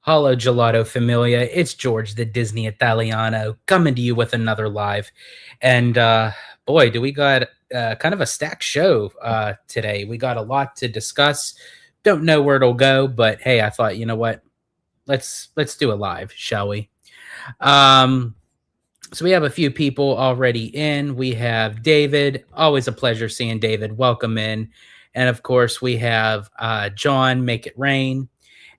Hello, Gelato Familia. It's George, the Disney Italiano, coming to you with another live. And boy, do we got kind of a stacked show today. We got a lot to discuss. Don't know where it'll go, but hey, I thought, you know what? Let's do a live, shall we? Um, so we have a few people already in. We have David. Always a pleasure seeing David. Welcome in. And of course, we have John. Make it rain.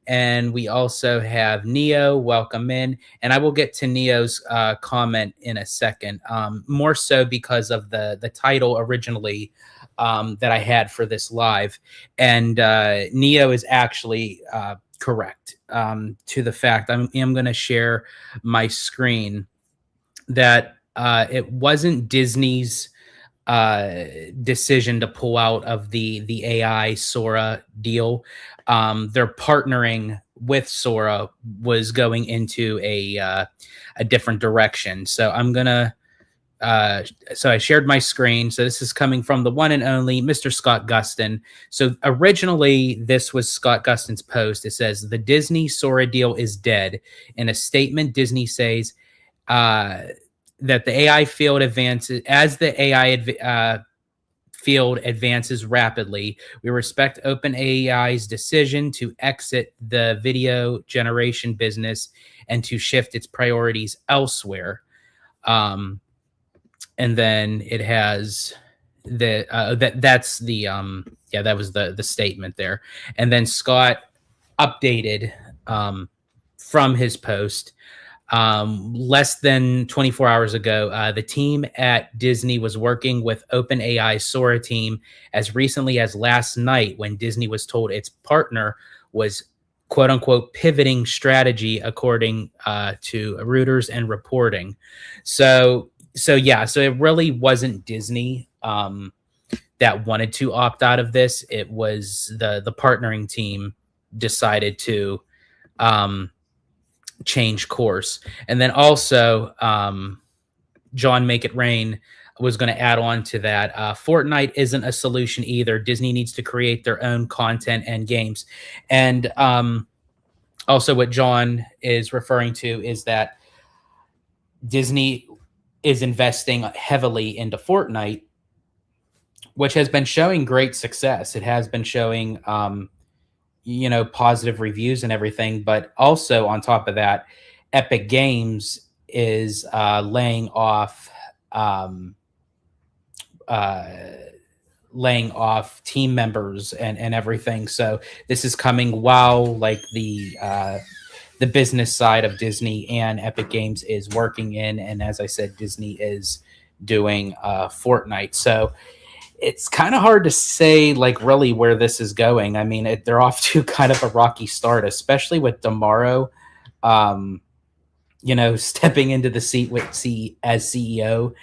And we also have Neo. Welcome in. And I will get to Neo's comment in a second, more so because of the title originally that I had for this live. And Neo is actually correct to the fact. I'm going to share my screen that it wasn't Disney's decision to pull out of the AI Sora deal. Their partnering with Sora was going into a different direction. So I'm gonna. So I shared my screen. So this is coming from the one and only Mr. Scott Gustin. So originally, this was Scott Gustin's post. It says the Disney Sora deal is dead. In a statement, Disney says that the AI field advances as the AI field advances rapidly. We respect OpenAI's decision to exit the video generation business and to shift its priorities elsewhere. And then it has that's the that was the statement there. And then Scott updated from his post. Less than 24 hours ago, the team at Disney was working with OpenAI Sora team as recently as last night when Disney was told its partner was quote unquote pivoting strategy according to Reuters and reporting. So it really wasn't Disney that wanted to opt out of this. It was the partnering team decided to change course. And then also John Make It Rain was going to add on to that. Fortnite isn't a solution either. Disney needs to create their own content and games. And also what John is referring to is that Disney is investing heavily into Fortnite, which has been showing great success. It has been showing positive reviews and everything, but also on top of that, Epic Games is laying off team members and everything. So this is coming while like the business side of Disney and Epic Games is working in, and as I said, Disney is doing Fortnite. So it's kind of hard to say like really where this is going. I mean, they're off to kind of a rocky start, especially with Damaro, stepping into the seat as CEO.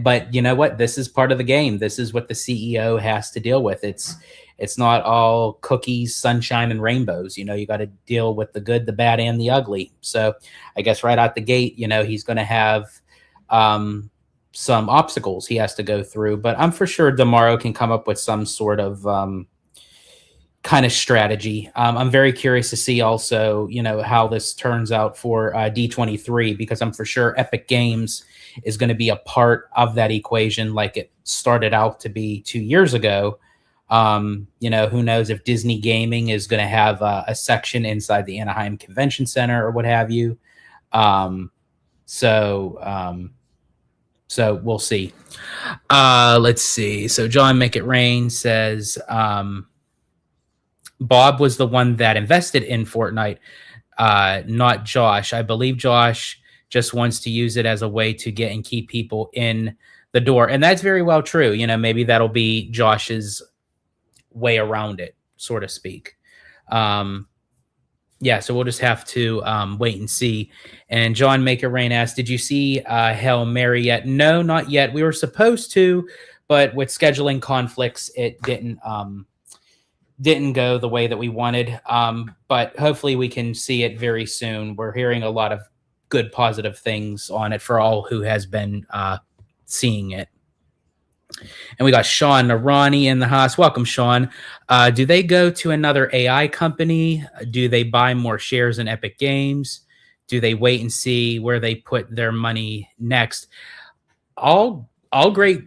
But you know what? This is part of the game. This is what the CEO has to deal with. It's not all cookies, sunshine, and rainbows. You got to deal with the good, the bad, and the ugly. So I guess right out the gate, he's going to have some obstacles he has to go through, but I'm for sure Damaro can come up with some sort of kind of strategy. I'm very curious to see also, how this turns out for D23, because I'm for sure Epic Games is going to be a part of that equation like it started out to be 2 years ago. Who knows if Disney Gaming is going to have a section inside the Anaheim Convention Center or what have you. So we'll see. Let's see. So John Make It Rain says Bob was the one that invested in Fortnite, not Josh. I believe Josh just wants to use it as a way to get and keep people in the door. And that's very well true. Maybe that'll be Josh's way around it, so to speak. So we'll just have to wait and see. And John Make It Rain asked, did you see Hail Mary yet? No, not yet. We were supposed to, but with scheduling conflicts, it didn't go the way that we wanted. But hopefully we can see it very soon. We're hearing a lot of good, positive things on it for all who has been seeing it. And we got Sean Narani in the house. Welcome, Sean. Do they go to another AI company? Do they buy more shares in Epic Games? Do they wait and see where they put their money next? All great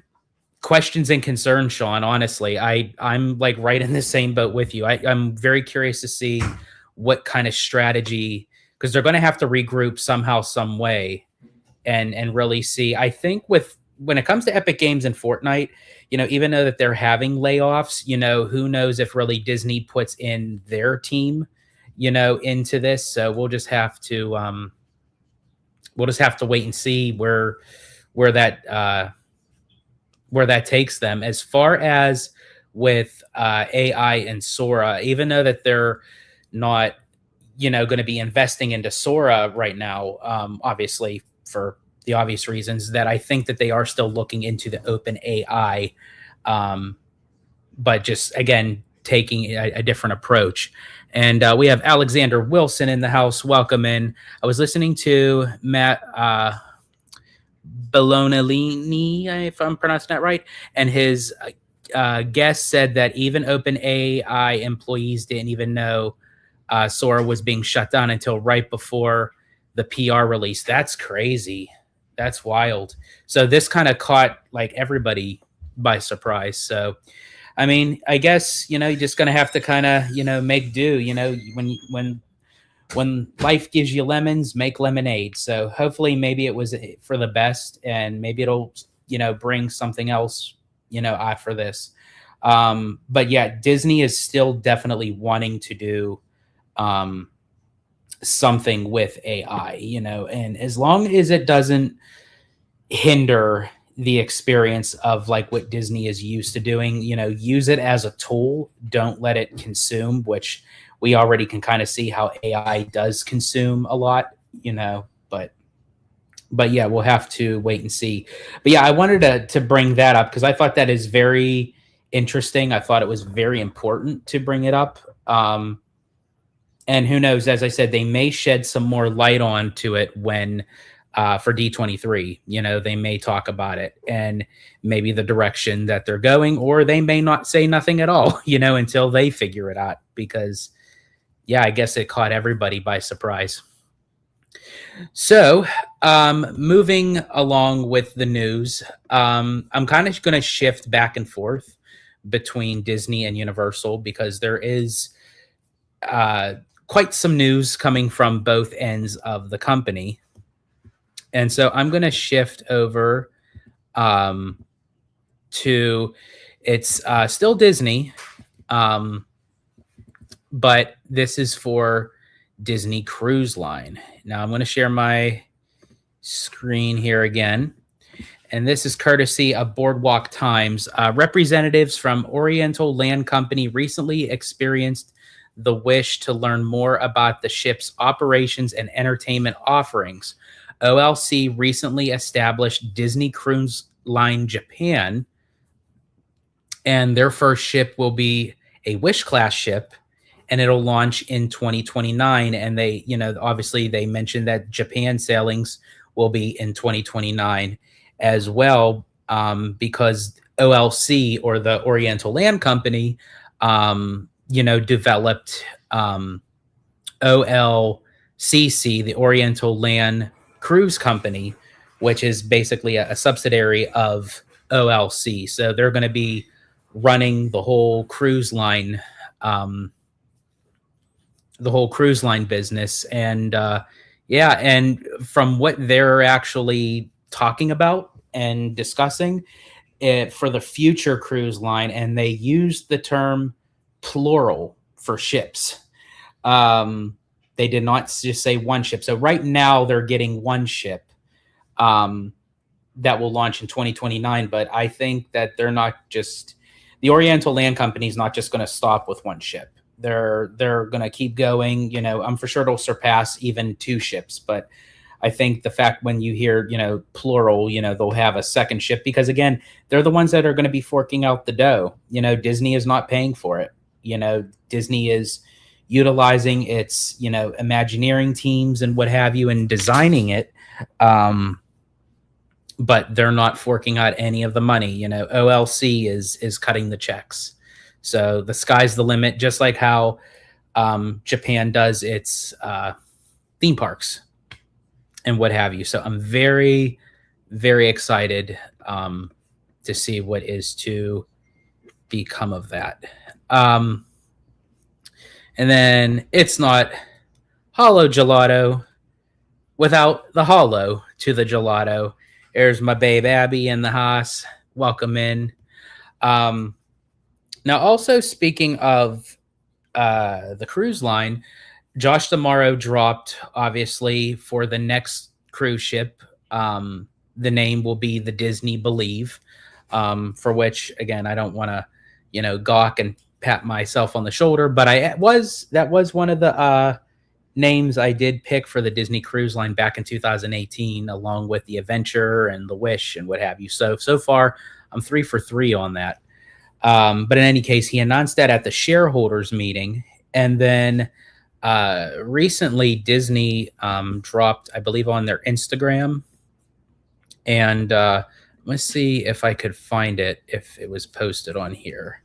questions and concerns, Sean. Honestly, I'm like right in the same boat with you. I'm very curious to see what kind of strategy, because they're going to have to regroup somehow, some way, and really see. I think with when it comes to Epic Games and Fortnite, even though that they're having layoffs, who knows if really Disney puts in their team, into this. So we'll just have to wait and see where that where that takes them. As far as with AI and Sora, even though that they're not, going to be investing into Sora right now, obviously for the obvious reasons, that I think that they are still looking into the open AI, but just again taking a different approach. And we have Alexander Wilson in the house. Welcome in. I was listening to Matt Bellonellini, if I'm pronouncing that right, and his guest said that even OpenAI employees didn't even know Sora was being shut down until right before the PR release. That's crazy. That's wild. So this kind of caught like everybody by surprise. So, I mean, I guess, you're just going to have to kind of, make do, when life gives you lemons, make lemonade. So hopefully maybe it was for the best, and maybe it'll, bring something else, after this. But yeah, Disney is still definitely wanting to do something with AI, and as long as it doesn't hinder the experience of like what Disney is used to doing, use it as a tool. Don't let it consume, which we already can kind of see how AI does consume a lot, but yeah, we'll have to wait and see. But yeah, I wanted to bring that up because I thought that is very interesting. I thought it was very important to bring it up. And who knows, as I said, they may shed some more light onto it when for D23, they may talk about it and maybe the direction that they're going, or they may not say nothing at all, until they figure it out, because yeah, I guess it caught everybody by surprise. So, moving along with the news, I'm kind of going to shift back and forth between Disney and Universal because there is quite some news coming from both ends of the company. And so I'm going to shift over to, it's still Disney, but this is for Disney Cruise Line. Now I'm going to share my screen here again. And this is courtesy of Boardwalk Times. Representatives from Oriental Land Company recently experienced the wish to learn more about the ship's operations and entertainment offerings. OLC recently established Disney Cruise Line Japan, and their first ship will be a Wish-class ship, and it'll launch in 2029. And they, obviously they mentioned that Japan sailings will be in 2029 as well, because OLC, or the Oriental Land Company, developed OLCC, the Oriental Land Cruise Company, which is basically a subsidiary of OLC. So they're going to be running the whole cruise line, business. And and from what they're actually talking about and discussing it for the future cruise line, and they used the term plural for ships. They did not just say one ship. So right now they're getting one ship that will launch in 2029. But I think that they're not just, the Oriental Land Company is not just going to stop with one ship. They're going to keep going. I'm for sure it'll surpass even two ships. But I think the fact when you hear, plural, they'll have a second ship, because again, they're the ones that are going to be forking out the dough. Disney is not paying for it. Disney is utilizing its, Imagineering teams and what have you, and designing it. but they're not forking out any of the money. You know, OLC is cutting the checks. So the sky's the limit, just like how Japan does its theme parks and what have you. So I'm very, very excited to see what is to become of that. And then it's not hollow gelato without the hollow to the gelato. There's my babe Abby in the house. Welcome in. Now, also speaking of the cruise line, Josh D'Amaro dropped, obviously, for the next cruise ship. The name will be the Disney Believe, for which, again, I don't want to, gawk and pat myself on the shoulder, but that was one of the names I did pick for the Disney Cruise Line back in 2018, along with the Adventure and the Wish and what have you. So far, I'm 3 for 3 on that. But in any case, he announced that at the shareholders meeting, and then recently Disney dropped, I believe, on their Instagram, and let's see if I could find it, if it was posted on here.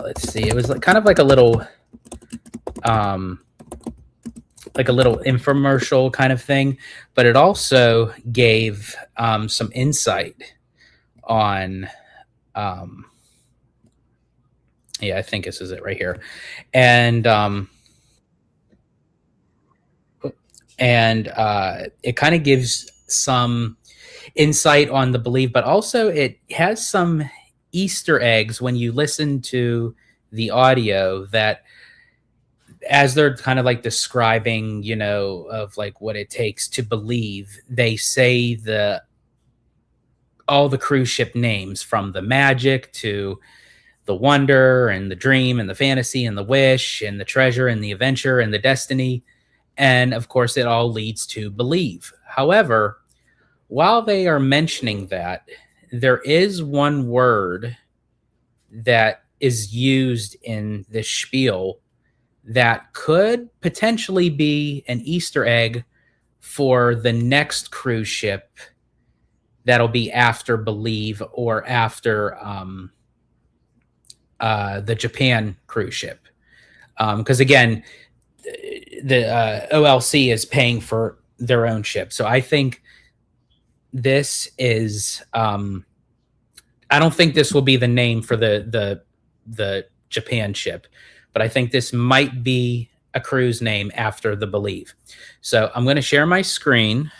Let's see. It was kind of like a little infomercial kind of thing, but it also gave some insight on I think this is it right here. And it kind of gives some insight on the Believe, but also it has some Easter eggs when you listen to the audio, that as they're kind of like describing, of like what it takes to believe, they say all the cruise ship names, from the Magic to the Wonder and the Dream and the Fantasy and the Wish and the Treasure and the Adventure and the Destiny. And of course, it all leads to Believe. However, while they are mentioning that, there is one word that is used in this spiel that could potentially be an Easter egg for the next cruise ship that'll be after Believe, or after the Japan cruise ship. Because again, the OLC is paying for their own ship. So I think this is, I don't think this will be the name for the Japan ship, but I think this might be a cruise name after the Believe. So I'm going to share my screen,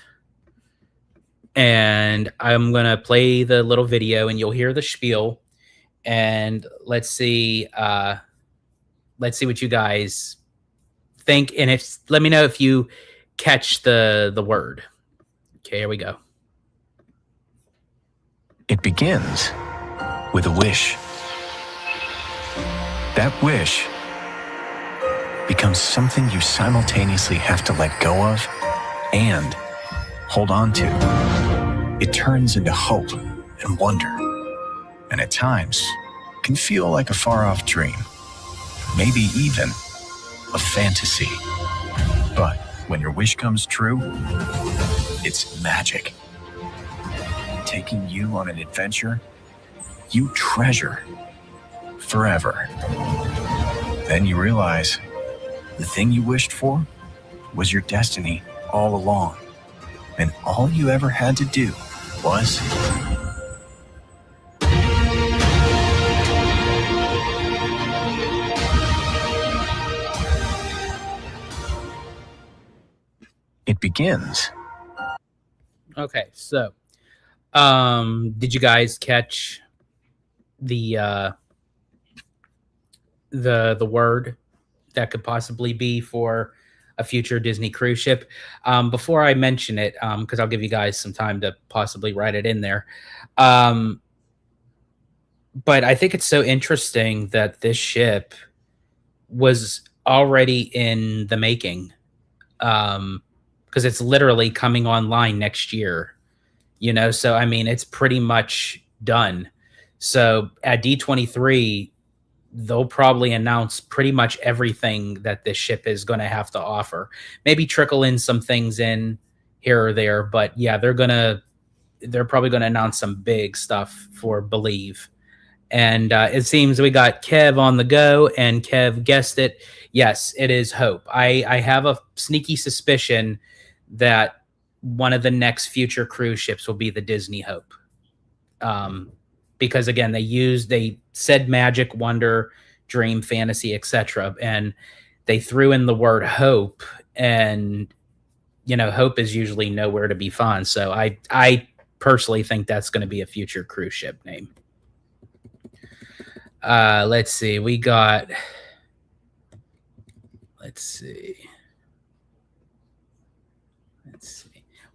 and I'm going to play the little video, and you'll hear the spiel, and let's see what you guys think. And let me know if you catch the word. Okay, here we go. It begins with a wish. That wish becomes something you simultaneously have to let go of and hold on to. It turns into hope and wonder, and at times can feel like a far-off dream, maybe even a fantasy. But when your wish comes true, it's magic. Taking you on an adventure you treasure forever. Then you realize the thing you wished for was your destiny all along, and all you ever had to do was it begins. Okay, so did you guys catch the word that could possibly be for a future Disney cruise ship? Before I mention it, because I'll give you guys some time to possibly write it in there. But I think it's so interesting that this ship was already in the making, because it's literally coming online next year. So I mean, it's pretty much done. So at D23, they'll probably announce pretty much everything that this ship is going to have to offer. Maybe trickle in some things in here or there, but yeah, they're going to they're probably going to announce some big stuff for Believe. And it seems we got Kev on the go, and Kev guessed it. Yes, it is Hope. I have a sneaky suspicion that one of the next future cruise ships will be the Disney Hope. Because again, they said Magic, Wonder, Dream, Fantasy, etc., and they threw in the word Hope, and Hope is usually nowhere to be found. So I personally think that's going to be a future cruise ship name. Let's see. Let's see.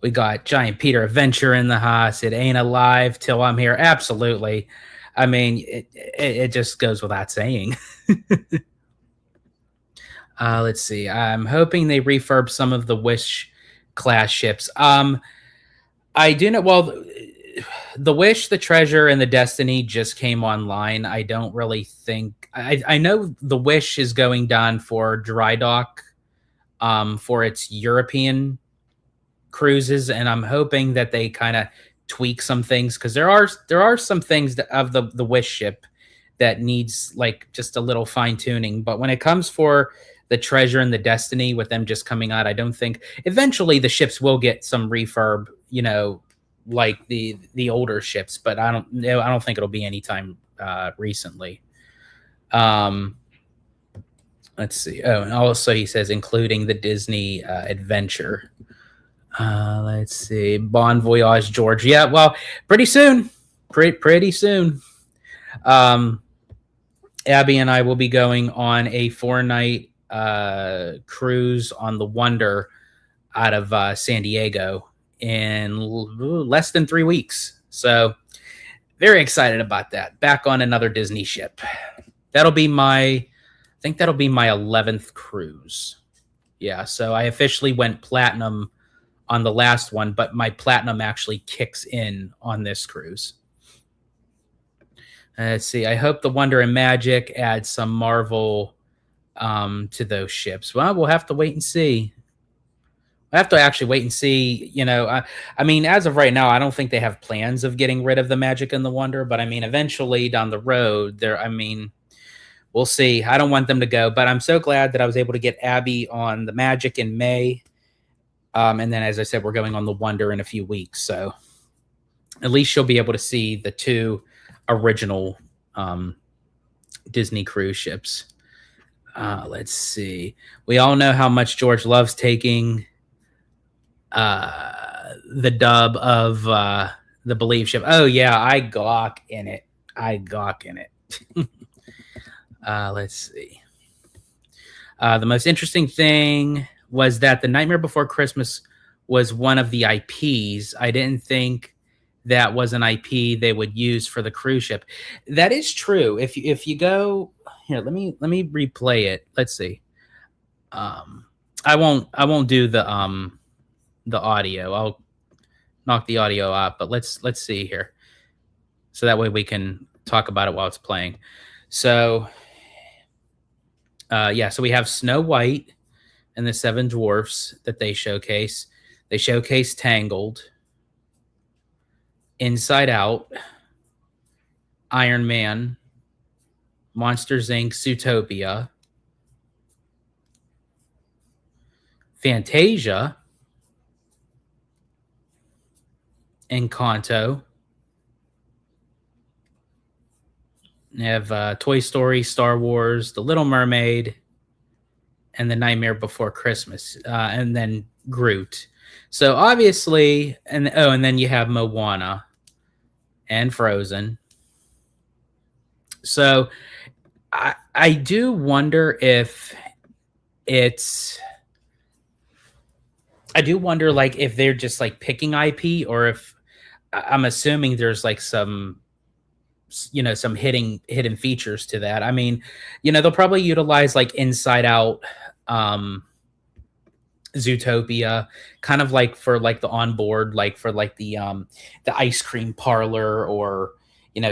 We got Giant Peter Adventure in the house. It ain't alive till I'm here. Absolutely. I mean, it just goes without saying. Let's see. I'm hoping they refurb some of the Wish class ships. I do know. Well, the Wish, the Treasure, and the Destiny just came online. I don't really think. I know the Wish is going down for dry dock, for its European cruises, and I'm hoping that they kind of tweak some things, because there are some things of the Wish ship that needs like just a little fine tuning. But when it comes for the Treasure and the Destiny, with them just coming out, I don't think eventually the ships will get some refurb, like the older ships, but I don't think it'll be anytime recently. Let's see. Oh, and also he says including the Disney Adventure. Let's see. Bon Voyage, George. Yeah, well, pretty soon. Pretty soon. Abby and I will be going on a 4-night cruise on the Wonder out of San Diego in less than 3 weeks. So very excited about that. Back on another Disney ship. That'll be my 11th cruise. Yeah, so I officially went platinum on the last one, but my platinum actually kicks in on this cruise. Let's see. I hope the Wonder and Magic add some Marvel to those ships. Well, we'll have to wait and see. I have to actually wait and see. I mean, as of right now, I don't think they have plans of getting rid of the Magic and the Wonder, but I mean, eventually down the road, we'll see. I don't want them to go, but I'm so glad that I was able to get Abby on the Magic in May. And then, as I said, we're going on the Wonder in a few weeks. So at least she'll be able to see the 2 original Disney cruise ships. Let's see. We all know how much George loves taking the dub of the Believe ship. Oh, yeah, I gawk in it. Let's see. The most interesting thing was that the Nightmare Before Christmas was one of the IPs. I didn't think that was an IP they would use for the cruise ship. That is true. If you go here, let me replay it. Let's see. I won't do the audio. I'll knock the audio out, but let's see here. So that way we can talk about it while it's playing. So so we have Snow White and the 7 Dwarfs that they showcase. They showcase Tangled, Inside Out, Iron Man, Monsters Inc., Zootopia, Fantasia, Encanto. You have Toy Story, Star Wars, The Little Mermaid, and The Nightmare Before Christmas, and then Groot. So obviously, and then you have Moana and Frozen. So I do wonder if like if they're just like picking IP, or if I'm assuming there's like some hidden features to that. I mean, they'll probably utilize like Inside Out, Zootopia, kind of like for like the onboard, like for like the ice cream parlor, or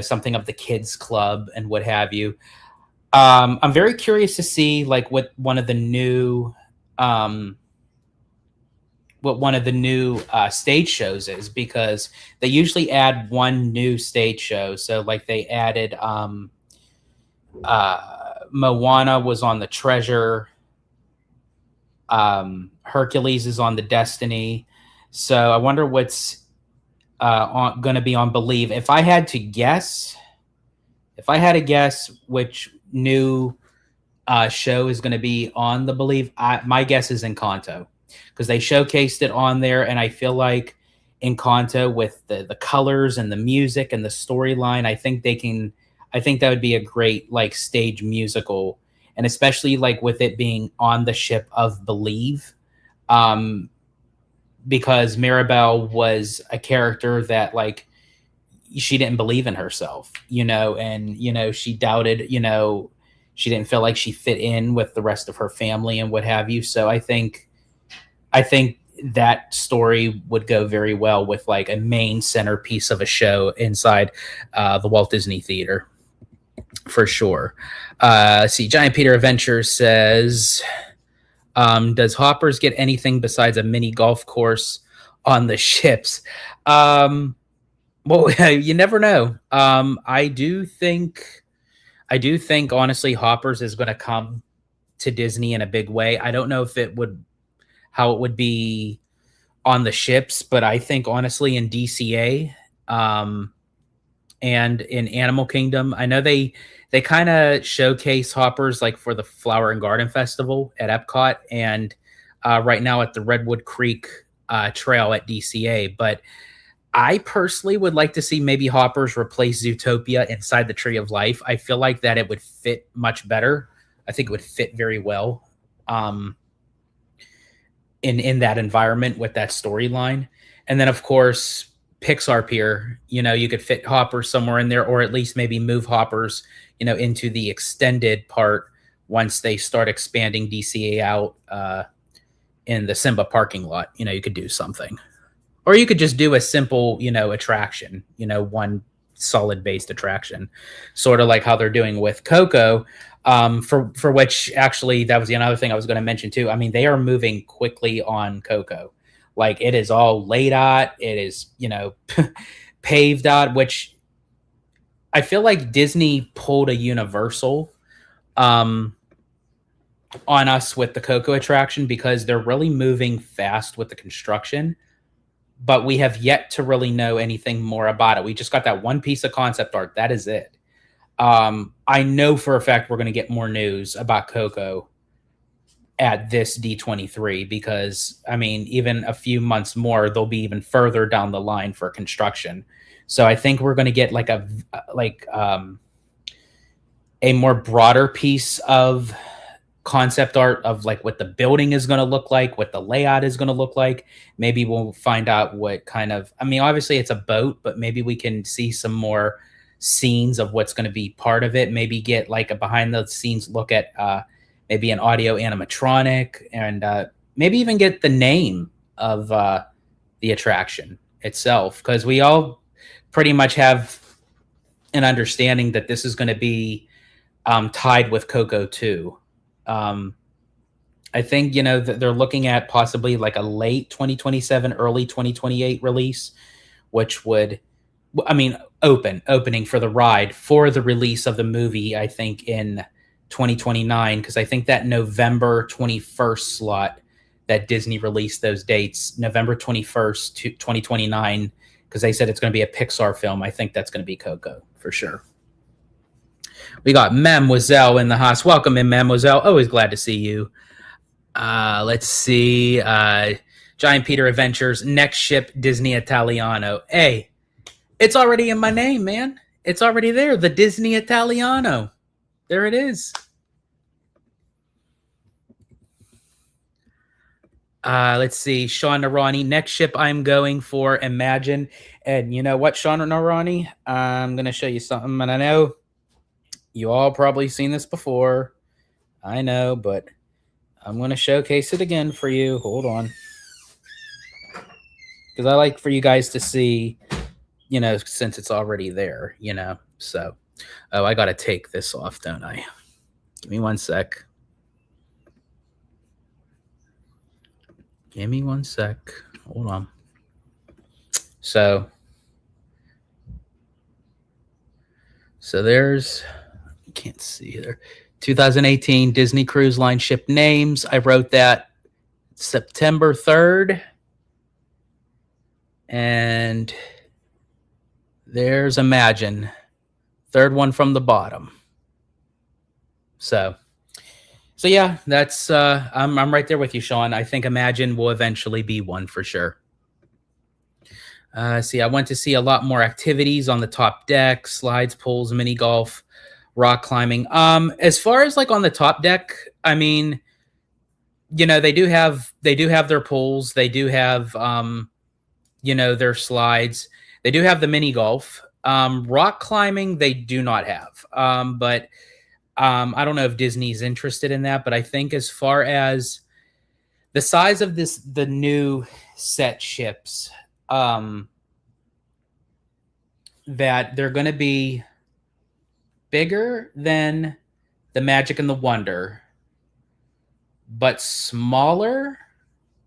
something of the kids club and what have you. I'm very curious to see like what one of the new what one of the new stage shows is, because they usually add one new stage show. So like they added Moana was on the Treasure. Hercules is on the Destiny. So I wonder what's going to be on Believe. If I had to guess which new show is going to be on the Believe, my guess is Encanto, because they showcased it on there, and I feel like Encanto, with the colors and the music and the storyline, I think that would be a great like stage musical, and especially like with it being on the ship of Believe, because Mirabelle was a character that like she didn't believe in herself, and she doubted, she didn't feel like she fit in with the rest of her family and what have you. So I think that story would go very well with like a main centerpiece of a show inside the Walt Disney Theater, for sure. See, Giant Peter Adventures says, does Hoppers get anything besides a mini golf course on the ships? Well, you never know. I do think honestly, Hoppers is going to come to Disney in a big way. I don't know how it would be on the ships, but I think honestly in DCA, and in Animal Kingdom, I know they kind of showcase Hoppers like for the Flower and Garden Festival at Epcot, and right now at the Redwood Creek Trail at DCA. But I personally would like to see maybe Hoppers replace Zootopia inside the Tree of Life. I feel like that it would fit much better. I think it would fit very well in that environment with that storyline. And then of course Pixar Pier, you could fit Hoppers somewhere in there, or at least maybe move Hoppers, into the extended part once they start expanding DCA out in the Simba parking lot. You could do something. Or you could just do a simple, attraction, one solid based attraction, sort of like how they're doing with Coco, for which actually that was another thing I was going to mention too. I mean, they are moving quickly on Coco. Like it is all laid out. It is, paved out, which I feel like Disney pulled a Universal on us with the Coco attraction, because they're really moving fast with the construction, but we have yet to really know anything more about it. We just got that one piece of concept art. That is it. I know for a fact we're going to get more news about Coco at this D23, because I mean, even a few months more, they'll be even further down the line for construction. So I think we're going to get like a more broader piece of concept art of like what the building is going to look like, what the layout is going to look like. Maybe we'll find out what kind of, I mean, obviously it's a boat, but maybe we can see some more scenes of what's going to be part of it. Maybe get like a behind the scenes look at maybe an audio animatronic, and maybe even get the name of the attraction itself, because we all pretty much have an understanding that this is going to be tied with Coco 2. I think, that they're looking at possibly like a late 2027, early 2028 release, which would, I mean, opening for the ride for the release of the movie, I think in 2029, because I think that November 21st slot that Disney released those dates, November 21st to 2029, because they said it's going to be a Pixar film. I think that's going to be Coco for sure. We got Mademoiselle in the house. Welcome in, Mademoiselle. Always glad to see you. Let's see. Giant Peter Adventures, next ship, Disney Italiano. Hey, it's already in my name, man. It's already there. The Disney Italiano. There it is. Let's see. Sean Narani, next ship I'm going for, Imagine. And you know what, Sean Narani? I'm going to show you something. And I know you all probably seen this before. I know, but I'm going to showcase it again for you. Hold on. Because I like for you guys to see, since it's already there, So, I got to take this off, don't I? Give me one sec. Give me one sec. Hold on. So there's, can't see there. 2018 Disney Cruise Line ship names. I wrote that September 3rd. And there's Imagine. Third one from the bottom. So yeah, that's I'm right there with you, Sean. I think Imagine will eventually be one for sure. I went to see a lot more activities on the top deck: slides, pools, mini golf, rock climbing. As far as like on the top deck, I mean, you know, they do have their pools, they do have you know, their slides, they do have the mini golf. Rock climbing they do not have. But I don't know if Disney's interested in that, but I think as far as the size of the new set ships, that they're going to be bigger than the Magic and the Wonder, but smaller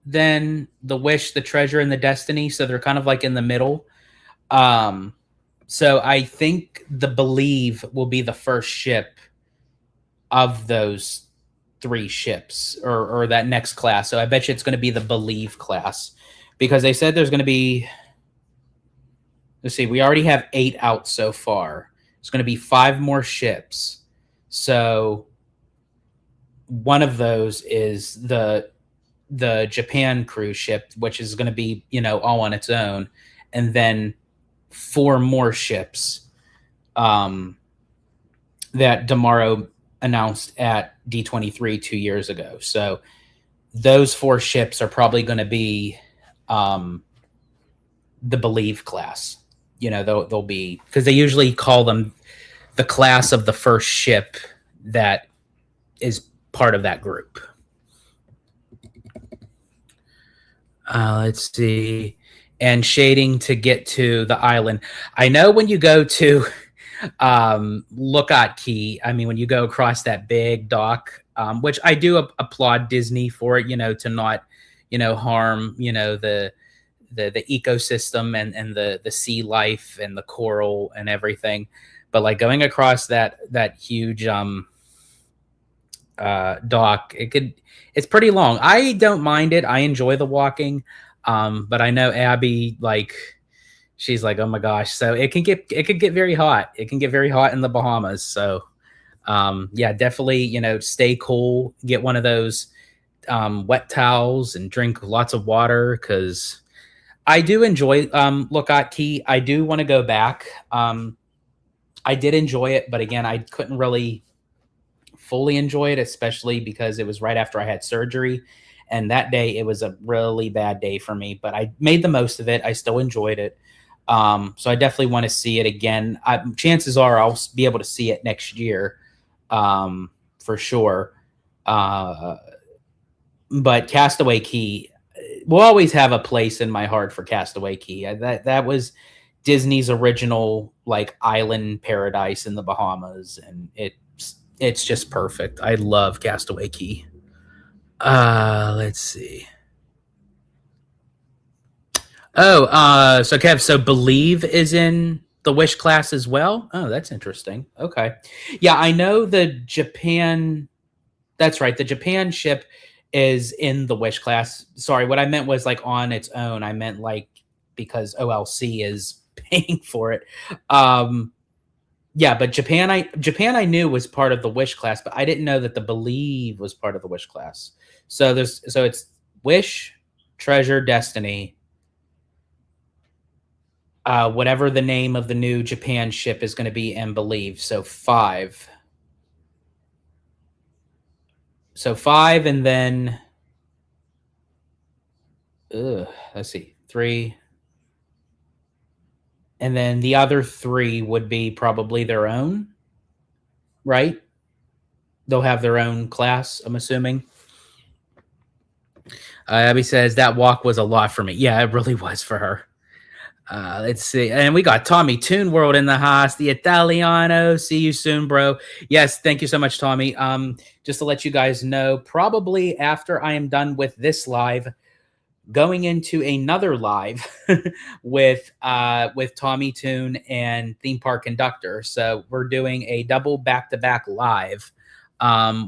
than the Wish, the Treasure, and the Destiny. So they're kind of like in the middle. So I think the Believe will be the first ship of those three ships, or that next class. So I bet you it's going to be the Believe class, because they said there's going to be, let's see, we already have 8 out so far. It's going to be 5 more ships. So one of those is the Japan cruise ship, which is going to be, you know, all on its own, and then 4 more ships that Damaro announced at D23 2 years ago. So those 4 ships are probably going to be the Believe class. You know, they'll be, because they usually call them the class of the first ship that is part of that group. Let's see. And shading to get to the island. I know when you go to Lookout Key, I mean, when you go across that big dock, which I do applaud Disney for it, you know, to not, you know, harm, you know, the ecosystem and the sea life and the coral and everything. But like going across that huge dock, it's pretty long. I don't mind it. I enjoy the walking. But I know Abby, like, she's like, oh my gosh. So it could get very hot. It can get very hot in the Bahamas. So yeah, definitely, you know, stay cool, get one of those wet towels and drink lots of water, because I do enjoy Lookout Key. I do want to go back. I did enjoy it, but again, I couldn't really fully enjoy it, especially because it was right after I had surgery. And that day, it was a really bad day for me, but I made the most of it. I still enjoyed it. So I definitely want to see it again. Chances are I'll be able to see it next year, for sure. But Castaway Cay will always have a place in my heart for Castaway Cay. That was Disney's original like island paradise in the Bahamas, and it's just perfect. I love Castaway Cay. Let's see. Oh, so Kev, so Believe is in the Wish class as well? Oh, that's interesting. Okay. Yeah, I know the Japan, that's right. The Japan ship is in the Wish class. Sorry, what I meant was like on its own. I meant like because OLC is paying for it. Yeah, but Japan I knew was part of the Wish class, but I didn't know that the Believe was part of the Wish class. So it's Wish, Treasure, Destiny. Whatever the name of the new Japan ship is going to be, and Believe. So 5. So 5, and then let's see, 3. And then the other 3 would be probably their own, right? They'll have their own class, I'm assuming. Abby says that walk was a lot for me. Yeah, it really was for her. Let's see. And we got Tommy Toon World in the house, the Italiano. See you soon, bro. Yes, thank you so much, Tommy. Just to let you guys know, probably after I am done with this live, going into another live with Tommy Toon and Theme Park Conductor. So we're doing a double back-to-back live,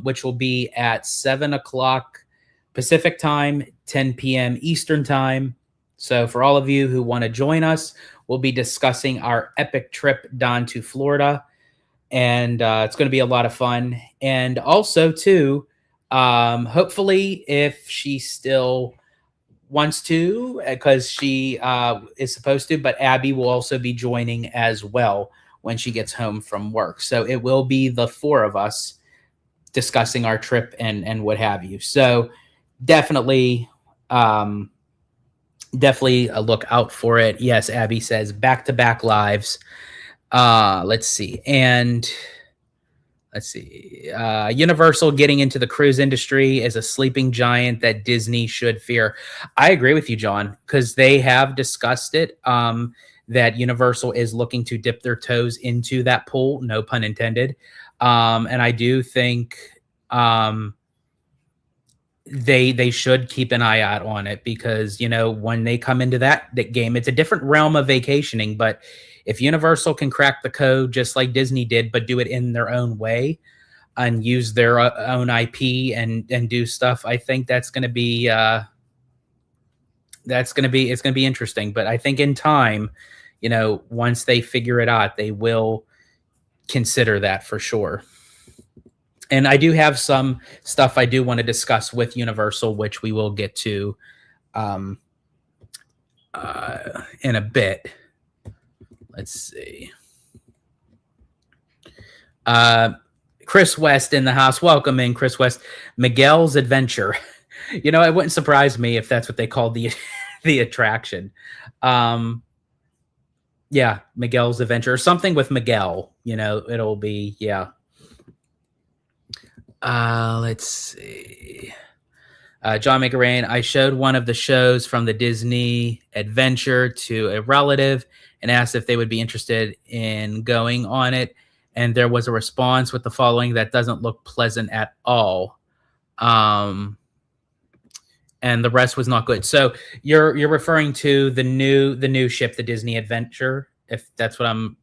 which will be at 7 o'clock Pacific time, 10 p.m. Eastern time. So for all of you who want to join us, we'll be discussing our epic trip down to Florida, and it's going to be a lot of fun. And also, too, hopefully, if she still wants to, because she is supposed to, but Abby will also be joining as well when she gets home from work. So it will be the four of us discussing our trip and what have you. So definitely a look out for it. Yes, Abby says back-to-back lives. Let's see. Universal getting into the cruise industry is a sleeping giant that Disney should fear. I agree with you, John, because they have discussed it, that Universal is looking to dip their toes into that pool, no pun intended. And I do think they should keep an eye out on it, because, when they come into that game, it's a different realm of vacationing. But if Universal can crack the code just like Disney did, but do it in their own way and use their own IP and do stuff, I think that's going to be it's going to be interesting. But I think in time, once they figure it out, they will consider that for sure. And I do have some stuff I do want to discuss with Universal, which we will get to in a bit. Let's see. Chris West in the house. Welcome in, Chris West. Miguel's Adventure. It wouldn't surprise me if that's what they called the attraction. Yeah, Miguel's Adventure, or something with Miguel. It'll be, yeah. Let's see. John McRain, I showed one of the shows from the Disney Adventure to a relative and asked if they would be interested in going on it. And there was a response with the following: that doesn't look pleasant at all. And the rest was not good. So you're referring to the new ship, the Disney Adventure, if that's what I'm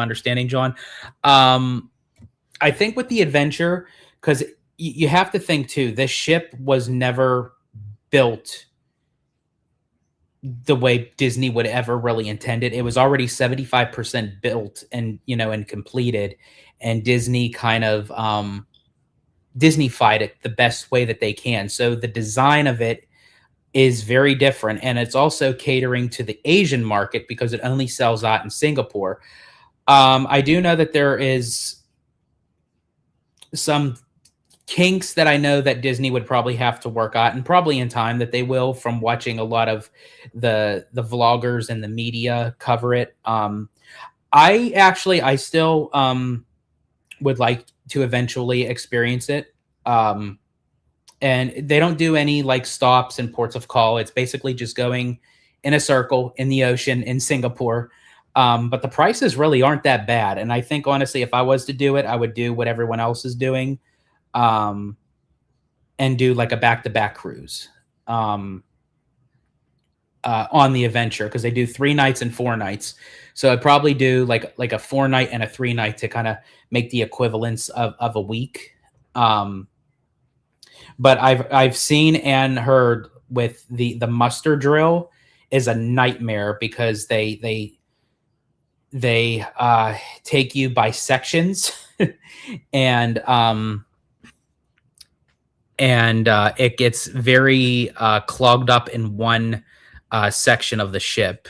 understanding, John. I think with the Adventure, because you have to think too, this ship was never built the way Disney would ever really intend it. It was already 75% built and completed, and Disney kind of Disney-fied it the best way that they can. So the design of it is very different, and it's also catering to the Asian market because it only sells out in Singapore. I do know that there is some kinks that I know that Disney would probably have to work out, and probably in time that they will, from watching a lot of the vloggers and the media cover it. I still would like to eventually experience it. And they don't do any like stops and ports of call. It's basically just going in a circle in the ocean in Singapore. But the prices really aren't that bad. And I think, honestly, if I was to do it, I would do what everyone else is doing, and do like a back-to-back cruise on the Adventure, because they do 3 nights and 4 nights. So I'd probably do like a 4-night and a 3-night to kind of make the equivalence of a week. But I've seen and heard with the muster drill is a nightmare, because they take you by sections and it gets very clogged up in one section of the ship.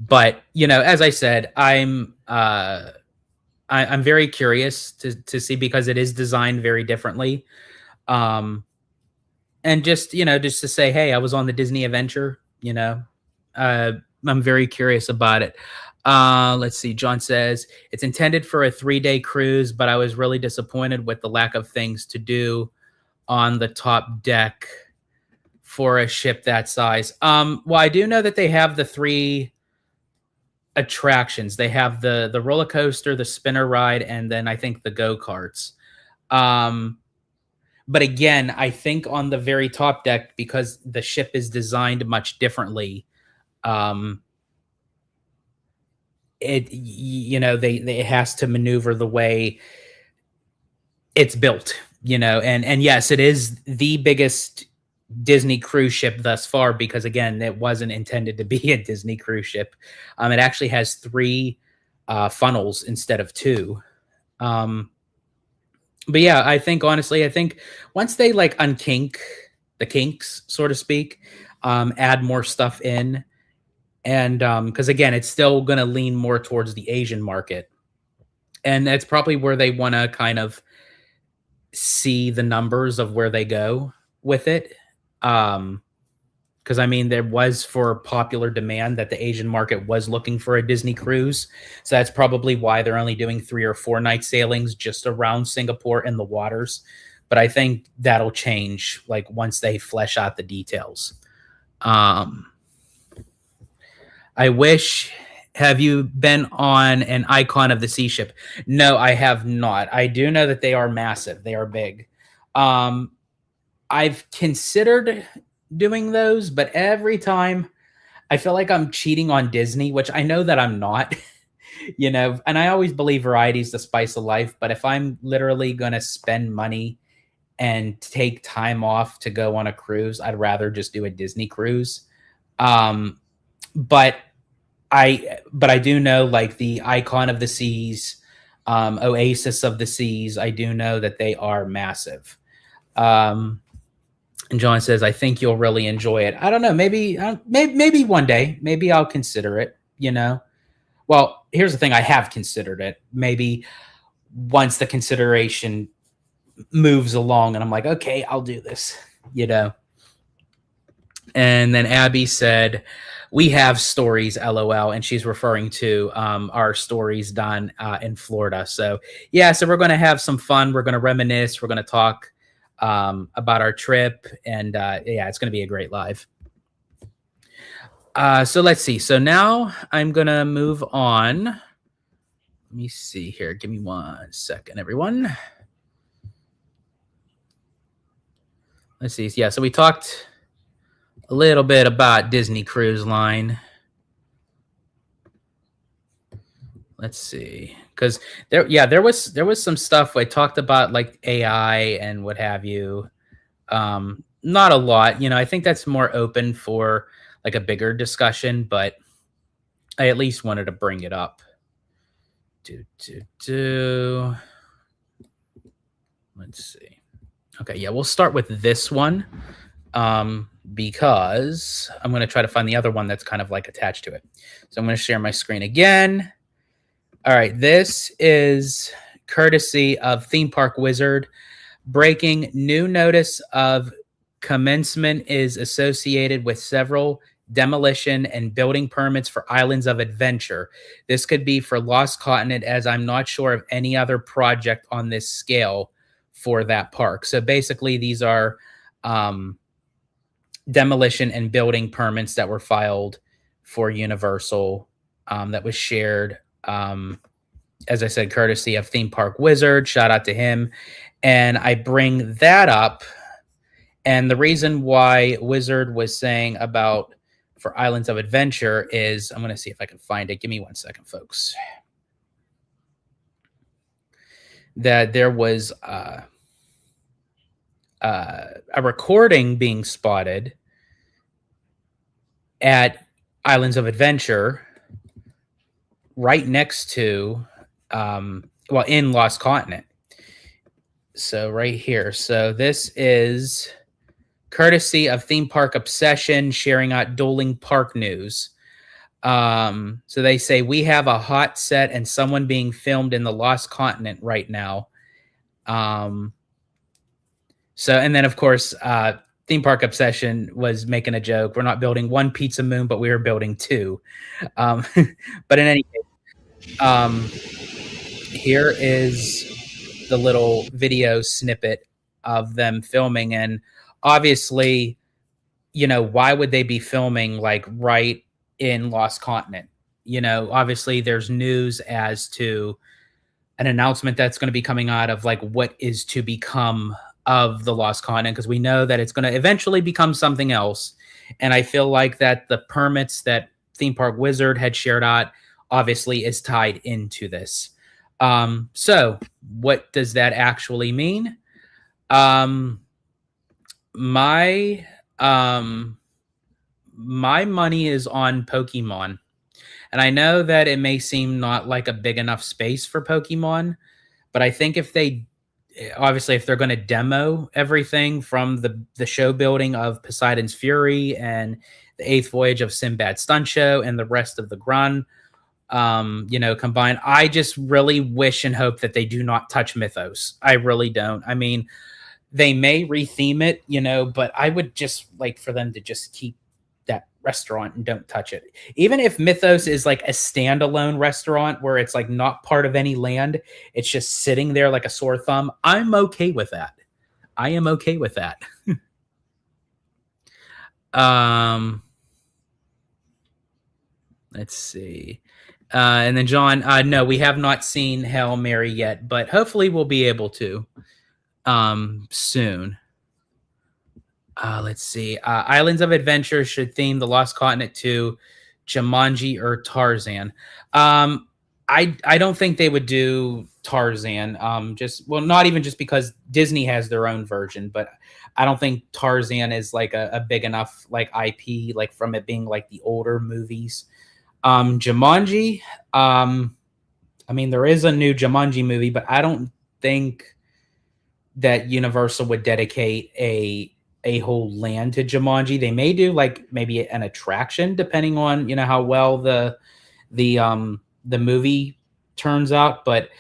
But as I said, I'm very curious to see, because it is designed very differently. And just to say, hey, I was on the Disney Adventure. I'm very curious about it. Let's see. John says it's intended for a 3-day cruise, but I was really disappointed with the lack of things to do on the top deck for a ship that size. Well, I do know that they have the 3 attractions. They have the roller coaster, the spinner ride, and then I think the go-karts. But again, I think on the very top deck, because the ship is designed much differently, um, it has to maneuver the way it's built, and yes, it is the biggest Disney cruise ship thus far because again, it wasn't intended to be a Disney cruise ship. It actually has three funnels instead of two. Um, but yeah, I think once they like unkink the kinks, so to speak, add more stuff in, and because again, it's still going to lean more towards the Asian market, and that's probably where they want to kind of see the numbers of where they go with it. Because I mean, there was for popular demand that the Asian market was looking for a Disney cruise. So that's probably why they're only doing 3 or 4 night sailings just around Singapore in the waters. But I think that'll change like once they flesh out the details. I wish. Have you been on an Icon of the Sea ship? No, I have not. I do know that they are massive. They are big. I've considered doing those, but every time I feel like I'm cheating on Disney, which I know that I'm not, and I always believe variety is the spice of life. But if I'm literally going to spend money and take time off to go on a cruise, I'd rather just do a Disney cruise. But I do know like the Icon of the Seas, Oasis of the Seas. I do know that they are massive. And John says, "I think you'll really enjoy it." I don't know. Maybe one day. Maybe I'll consider it. Well, here's the thing: I have considered it. Maybe once the consideration moves along, and I'm like, okay, I'll do this. And then Abby said, "We have stories, LOL," and she's referring to our stories done in Florida. So yeah, so we're going to have some fun. We're going to reminisce. We're going to talk about our trip, and yeah, it's going to be a great live. So let's see. So now I'm going to move on. Let me see here. Give me 1 second, everyone. Let's see. Yeah, so we talked a little bit about Disney Cruise Line. Let's see, because there was some stuff I talked about like AI and what have you. Not a lot, I think that's more open for like a bigger discussion, but I at least wanted to bring it up. Let's see. Okay, yeah, we'll start with this one. Because I'm going to try to find the other one that's kind of like attached to it. So I'm going to share my screen again. All right, this is courtesy of Theme Park Wizard. Breaking new notice of commencement is associated with several demolition and building permits for Islands of Adventure. This could be for Lost Continent, as I'm not sure of any other project on this scale for that park. So basically, these are demolition and building permits that were filed for Universal, that was shared, as I said, courtesy of Theme Park Wizard. Shout out to him. And I bring that up, and the reason why Wizard was saying about for Islands of Adventure is, I'm going to see if I can find it. Give me 1 second, folks. That there was a recording being spotted at Islands of Adventure right next to, in Lost Continent. So right here. So this is courtesy of Theme Park Obsession, sharing out dueling park news. So they say, we have a hot set and someone being filmed in the Lost Continent right now. And then of course, Theme Park Obsession was making a joke. We're not building one Pizza Moon, but we are building two. But in any case, here is the little video snippet of them filming. And obviously, why would they be filming like right in Lost Continent? Obviously there's news as to an announcement that's going to be coming out of like what is to become of the Lost Continent, because we know that it's going to eventually become something else. And I feel like that the permits that Theme Park Wizard had shared out obviously is tied into this. So what does that actually mean? My my money is on Pokemon. And I know that it may seem not like a big enough space for Pokemon, but I think if they obviously if they're going to demo everything from the show building of Poseidon's Fury and the eighth voyage of Sinbad Stunt Show and the rest of the Grun, combined, I just really wish and hope that they do not touch Mythos. I really don't. I mean, they may retheme it, but I would just like for them to just keep that restaurant and don't touch it. Even if Mythos is like a standalone restaurant where it's like not part of any land, it's just sitting there like a sore thumb, I'm okay with that. I am okay with that. Let's see. And then John, no, we have not seen Hail Mary yet, but hopefully we'll be able to soon. Let's see. Islands of Adventure should theme the Lost Continent to Jumanji or Tarzan. I don't think they would do Tarzan. Not even just because Disney has their own version, but I don't think Tarzan is like a big enough like IP, like from it being like the older movies. Jumanji. I mean, there is a new Jumanji movie, but I don't think that Universal would dedicate a whole land to Jumanji. They may do like maybe an attraction depending on, how well the movie turns out, but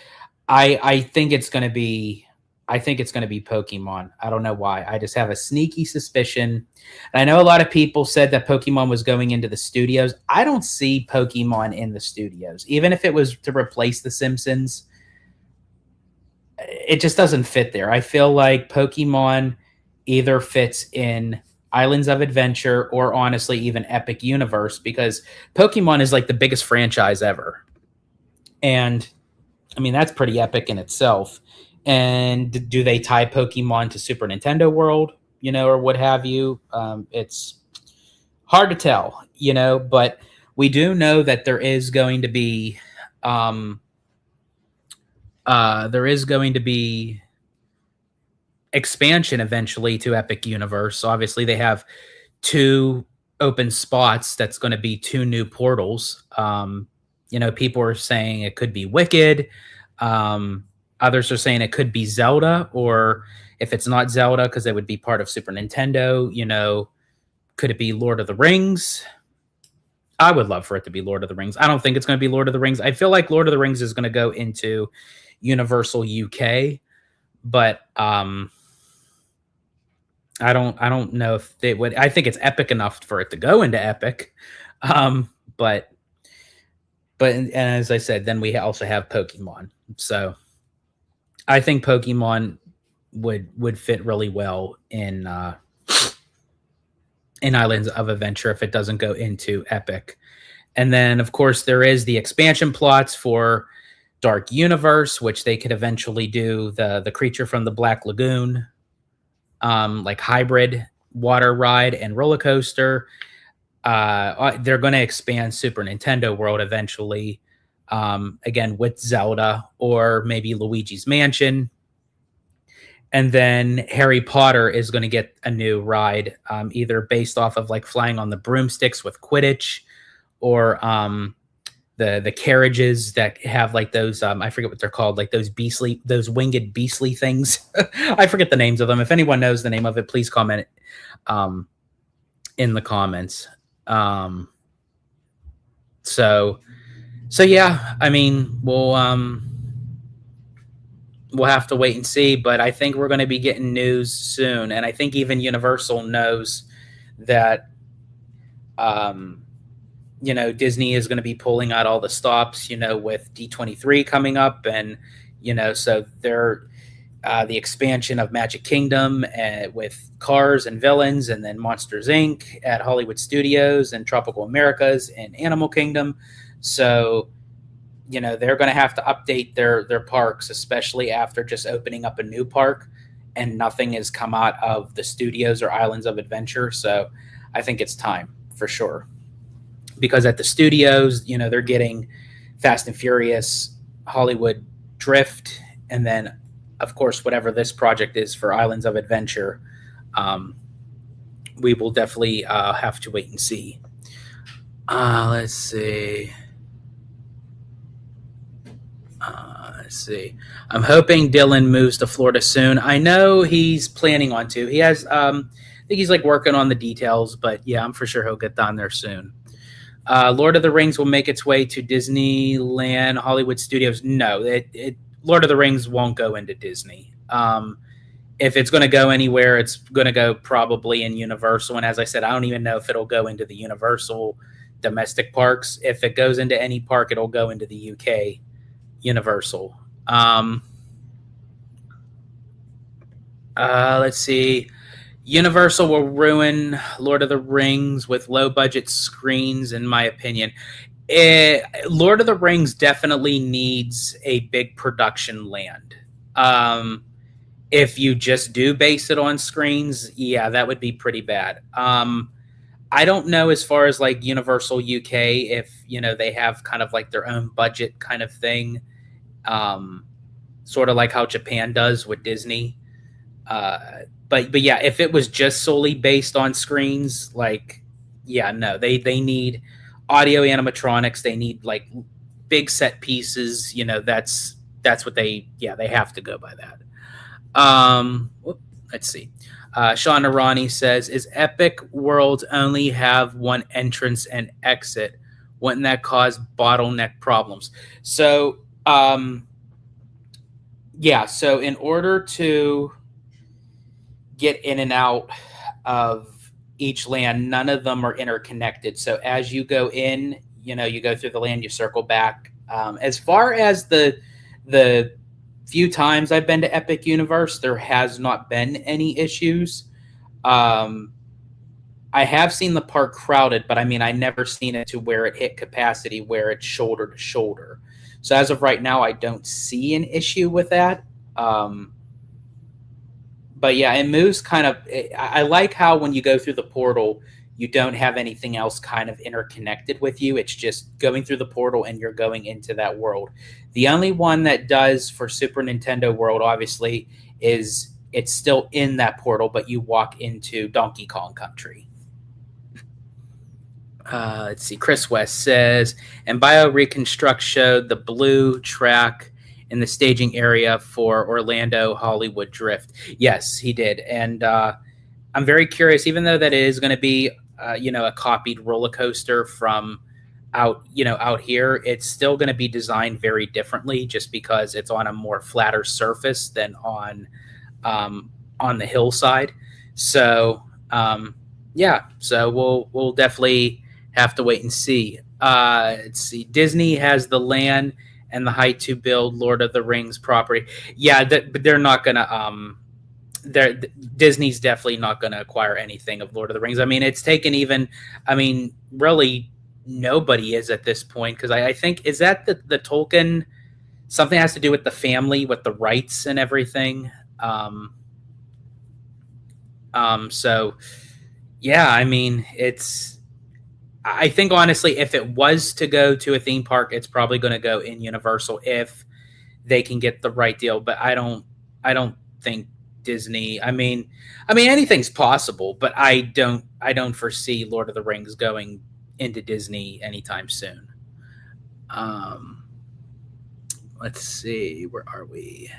I think it's going to be Pokemon. I don't know why. I just have a sneaky suspicion. And I know a lot of people said that Pokemon was going into the studios. I don't see Pokemon in the studios. Even if it was to replace The Simpsons, it just doesn't fit there. I feel like Pokemon either fits in Islands of Adventure or honestly even Epic Universe, because Pokemon is like the biggest franchise ever. And I mean, that's pretty epic in itself. And do they tie Pokemon to Super Nintendo World, or what have you? It's hard to tell, but we do know that there is going to be expansion eventually to Epic Universe. So obviously they have 2 open spots. That's going to be 2 new portals. People are saying it could be Wicked. Others are saying it could be Zelda, or if it's not Zelda, because it would be part of Super Nintendo, could it be Lord of the Rings? I would love for it to be Lord of the Rings. I don't think it's going to be Lord of the Rings. I feel like Lord of the Rings is going to go into Universal UK, but I don't know if they would. I think it's epic enough for it to go into Epic, but and as I said, then we also have Pokemon. So I think Pokemon would fit really well in Islands of Adventure if it doesn't go into Epic. And then, of course, there is the expansion plots for Dark Universe, which they could eventually do the Creature from the Black Lagoon, like hybrid water ride and roller coaster. They're going to expand Super Nintendo World eventually, again with Zelda or maybe Luigi's Mansion. And then Harry Potter is going to get a new ride, either based off of like flying on the broomsticks with Quidditch, or the carriages that have like those I forget what they're called, like those winged beastly things. I forget the names of them. If anyone knows the name of it, please comment in the comments. So yeah, I mean, we'll have to wait and see, but I think we're going to be getting news soon. And I think even Universal knows that, Disney is going to be pulling out all the stops, with D23 coming up. And, so they're, the expansion of Magic Kingdom with Cars and Villains, and then Monsters Inc. at Hollywood Studios, and Tropical Americas and Animal Kingdom. So, they're going to have to update their parks, especially after just opening up a new park. and nothing has come out of the studios or Islands of Adventure. So I think it's time for sure. Because at the studios, they're getting Fast and Furious, Hollywood Drift, and then, of course, whatever this project is for Islands of Adventure, we will definitely have to wait and see. Let's see. Let's see. I'm hoping Dylan moves to Florida soon. I know he's planning on to. He has, I think he's like working on the details, but yeah, I'm for sure he'll get down there soon. Lord of the Rings will make its way to Disneyland, Hollywood Studios. No, Lord of the Rings won't go into Disney. If it's going to go anywhere, it's going to go probably in Universal. And as I said, I don't even know if it'll go into the Universal domestic parks. If it goes into any park, it'll go into the UK Universal. Let's see. Universal will ruin Lord of the Rings with low budget screens, in my opinion. Lord of the Rings definitely needs a big production land. If you just do base it on screens, yeah, that would be pretty bad. I don't know as far as like Universal UK, if they have kind of like their own budget kind of thing, sort of like how Japan does with Disney. But yeah, if it was just solely based on screens, like, yeah, no, they need audio animatronics. They need like big set pieces. That's what they have to go by that. Let's see. Sean Arani says, is Epic World only have one entrance and exit? Wouldn't that cause bottleneck problems? So, so in order to get in and out of each land, none of them are interconnected. So as you go in, you go through the land, you circle back. As far as the few times I've been to Epic Universe, there has not been any issues. I have seen the park crowded, but I mean, I never seen it to where it hit capacity, where it's shoulder to shoulder. So as of right now, I don't see an issue with that. But yeah, it moves kind of. I like how when you go through the portal, you don't have anything else kind of interconnected with you. It's just going through the portal and you're going into that world. The only one that does for Super Nintendo World, obviously, is it's still in that portal, but you walk into Donkey Kong Country. Let's see. Chris West says, and BioReconstruct showed the blue track in the staging area for Orlando Hollywood Drift. Yes, he did. And I'm very curious, even though that it is going to be, a copied roller coaster from out here, it's still going to be designed very differently just because it's on a more flatter surface than on the hillside. So, so we'll definitely have to wait and see. Let's see. Disney has the land and the height to build Lord of the Rings property. Yeah, but they're not gonna. Disney's definitely not gonna acquire anything of Lord of the Rings. I mean, it's taken even. I mean, really, nobody is at this point because I think is that the Tolkien. Something has to do with the family, with the rights and everything. So, yeah, I mean, it's. I think honestly, if it was to go to a theme park, it's probably going to go in Universal if they can get the right deal. But I don't think Disney. I mean, anything's possible, but I don't foresee Lord of the Rings going into Disney anytime soon. Let's see, where are we?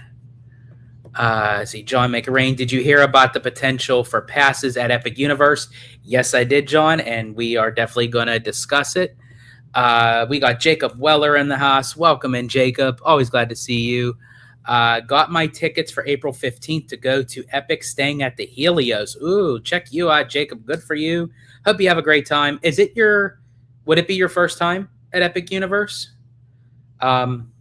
See, John McRain, did you hear about the potential for passes at Epic Universe? Yes, I did, John, and we are definitely going to discuss it. We got Jacob Weller in the house. Welcome in, Jacob. Always glad to see you. Got my tickets for April 15th to go to Epic, staying at the Helios. Ooh, check you out, Jacob. Good for you. Hope you have a great time. Would it be your first time at Epic Universe? And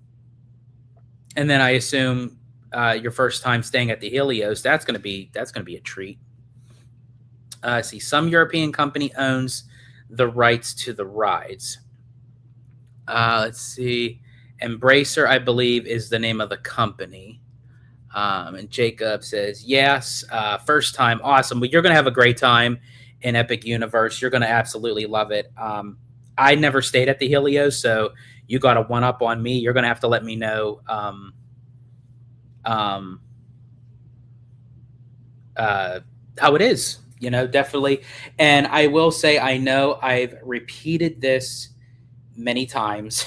then I assume your first time staying at the Helios, that's going to be a treat. See, some European company owns the rights to the rides. Let's see. Embracer, I believe, is the name of the company. And Jacob says, yes, first time. Awesome. Well, you're going to have a great time in Epic Universe. You're going to absolutely love it. I never stayed at the Helios, so you got a one up on me. You're going to have to let me know how it is, definitely. And I will say, I know I've repeated this many times.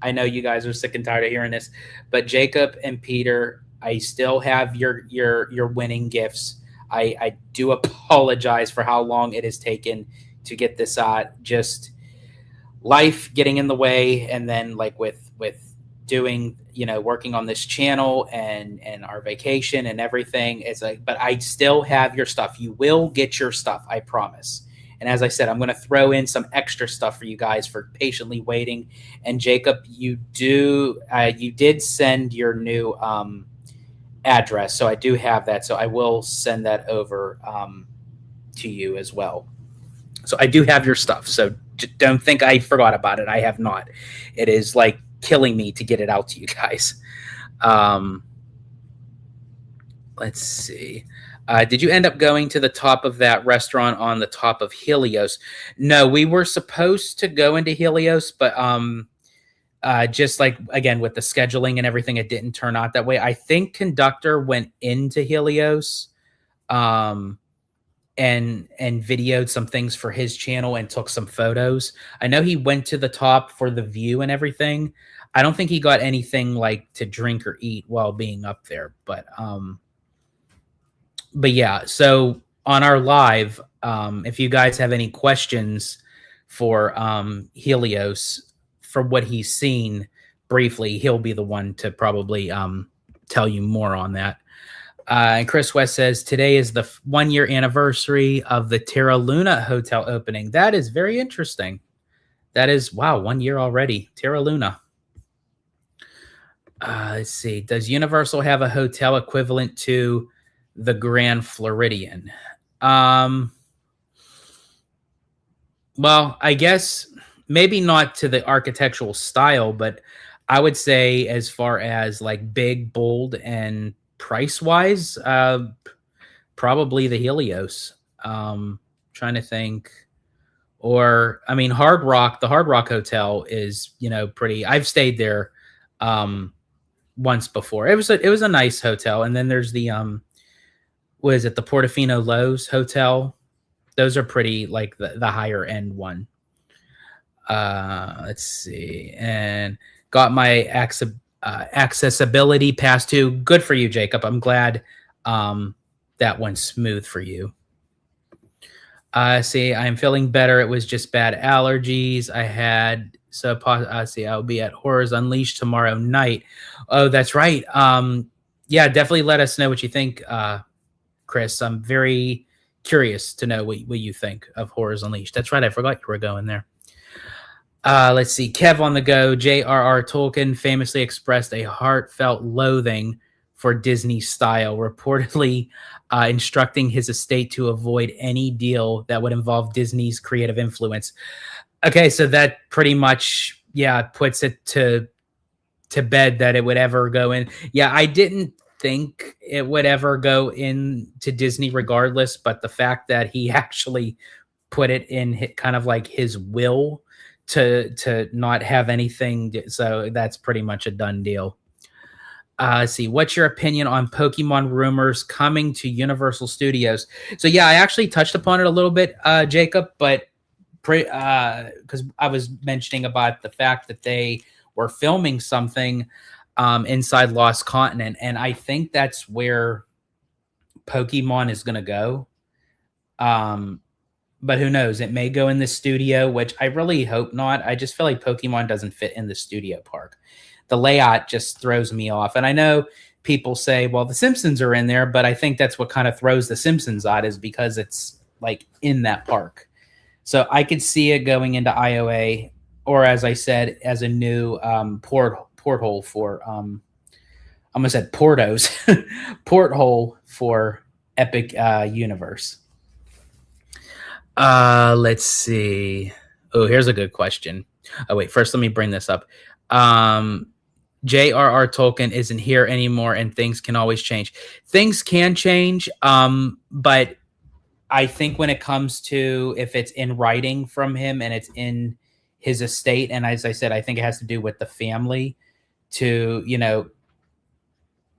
I know you guys are sick and tired of hearing this, but Jacob and Peter, I still have your winning gifts. I do apologize for how long it has taken to get this out. Just life getting in the way, and then like with doing, working on this channel and our vacation and everything. It's like, but I still have your stuff. You will get your stuff, I promise. And as I said, I'm going to throw in some extra stuff for you guys for patiently waiting. And Jacob, you did send your new address, so I do have that. So I will send that over to you as well. So I do have your stuff. So don't think I forgot about it. I have not. It is like killing me to get it out to you guys. Let's see. Did you end up going to the top of that restaurant on the top of Helios? No, we were supposed to go into Helios, but just like, again, with the scheduling and everything, it didn't turn out that way. I think Conductor went into Helios and videoed some things for his channel and took some photos. I know he went to the top for the view and everything. I don't think he got anything like to drink or eat while being up there, but yeah. So on our live, if you guys have any questions for Helios, for what he's seen briefly, he'll be the one to probably tell you more on that. And Chris West says, today is the 1 year anniversary of the Terra Luna Hotel opening. That is very interesting. That is, wow, 1 year already. Terra Luna. Let's see. Does Universal have a hotel equivalent to the Grand Floridian? Well, I guess maybe not to the architectural style, but I would say as far as like big, bold, and price-wise, probably the Helios. Trying to think. Or, I mean, Hard Rock, the Hard Rock Hotel is, pretty. I've stayed there once before. It was a nice hotel. And then there's the what is it, the Portofino Lowe's Hotel. Those are pretty, like the higher end one. Let's see. And got my accessibility pass too. Good for you, Jacob. I'm glad that went smooth for you. See, I'm feeling better. It was just bad allergies I had. So see, I'll be at Horrors Unleashed tomorrow night. Oh, that's right. Yeah, definitely let us know what you think, Chris. I'm very curious to know what you think of Horrors Unleashed. That's right. I forgot you were going there. Let's see. Kev on the go. J.R.R. Tolkien famously expressed a heartfelt loathing for Disney style, reportedly instructing his estate to avoid any deal that would involve Disney's creative influence. Okay, so that pretty much, puts it to bed that it would ever go in. Yeah, I didn't think it would ever go into Disney regardless, but the fact that he actually put it in kind of like his will to not have anything, so that's pretty much a done deal. Let's see, what's your opinion on Pokemon rumors coming to Universal Studios? So yeah, I actually touched upon it a little bit, Jacob, but because I was mentioning about the fact that they were filming something inside Lost Continent, and I think that's where Pokemon is going to go. But who knows? It may go in the studio, which I really hope not. I just feel like Pokemon doesn't fit in the studio park. The layout just throws me off. And I know people say, well, the Simpsons are in there, but I think that's what kind of throws the Simpsons out, is because it's like in that park. So I could see it going into IOA, or as I said, as a new porthole for, I almost said Portos, porthole for Epic Universe. Let's see. Oh, here's a good question. Oh, wait, first let me bring this up. J.R.R. Tolkien isn't here anymore, and things can always change. Things can change, but I think when it comes to if it's in writing from him and it's in his estate, and as I said, I think it has to do with the family to,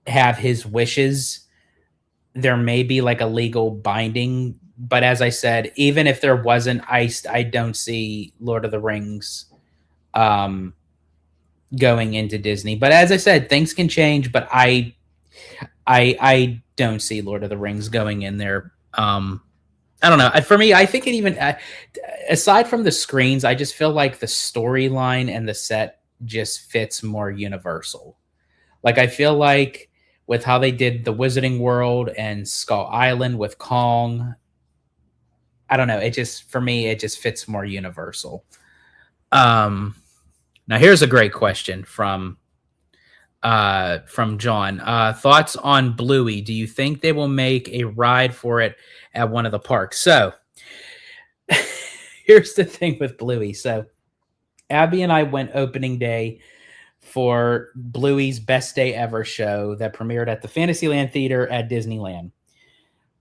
have his wishes. There may be like a legal binding, but as I said, even if there wasn't, I don't see Lord of the Rings um going into Disney. But as I said, things can change, but I don't see Lord of the Rings going in there. I don't know. For me, I think it even aside from the screens, I just feel like the storyline and the set just fits more Universal. Like I feel like with how they did the Wizarding World and Skull Island with Kong, I don't know. It just for me, it just fits more Universal. Now here's a great question from John. Thoughts on Bluey? Do you think they will make a ride for it at one of the parks? So here's the thing with Bluey. So Abby and I went opening day for Bluey's Best Day Ever show that premiered at the Fantasyland Theater at Disneyland.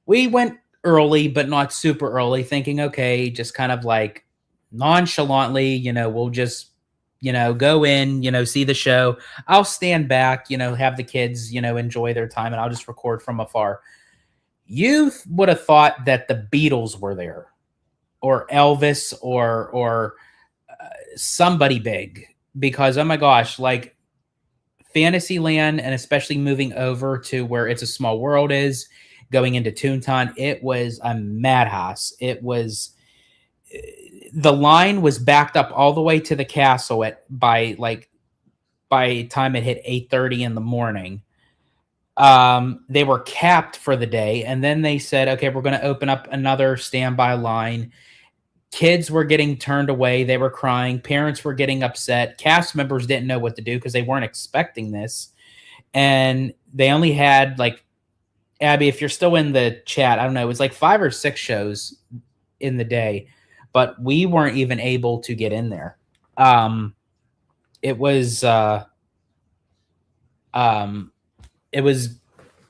We went early, but not super early, thinking, okay, just kind of like nonchalantly, we'll just, go in, see the show. I'll stand back, have the kids, enjoy their time, and I'll just record from afar. You would have thought that the Beatles were there, or Elvis, or somebody big, because oh my gosh, like Fantasyland, and especially moving over to where It's a Small World is, going into Toontown, it was a madhouse. It was the line was backed up all the way to the castle by time it hit 8:30 in the morning. They were capped for the day, and then they said, okay, we're going to open up another standby line. Kids were getting turned away. They were crying. Parents were getting upset. Cast members didn't know what to do because they weren't expecting this. And they only had like, Abby, if you're still in the chat, I don't know, it was like 5 or 6 shows in the day, but we weren't even able to get in there. It was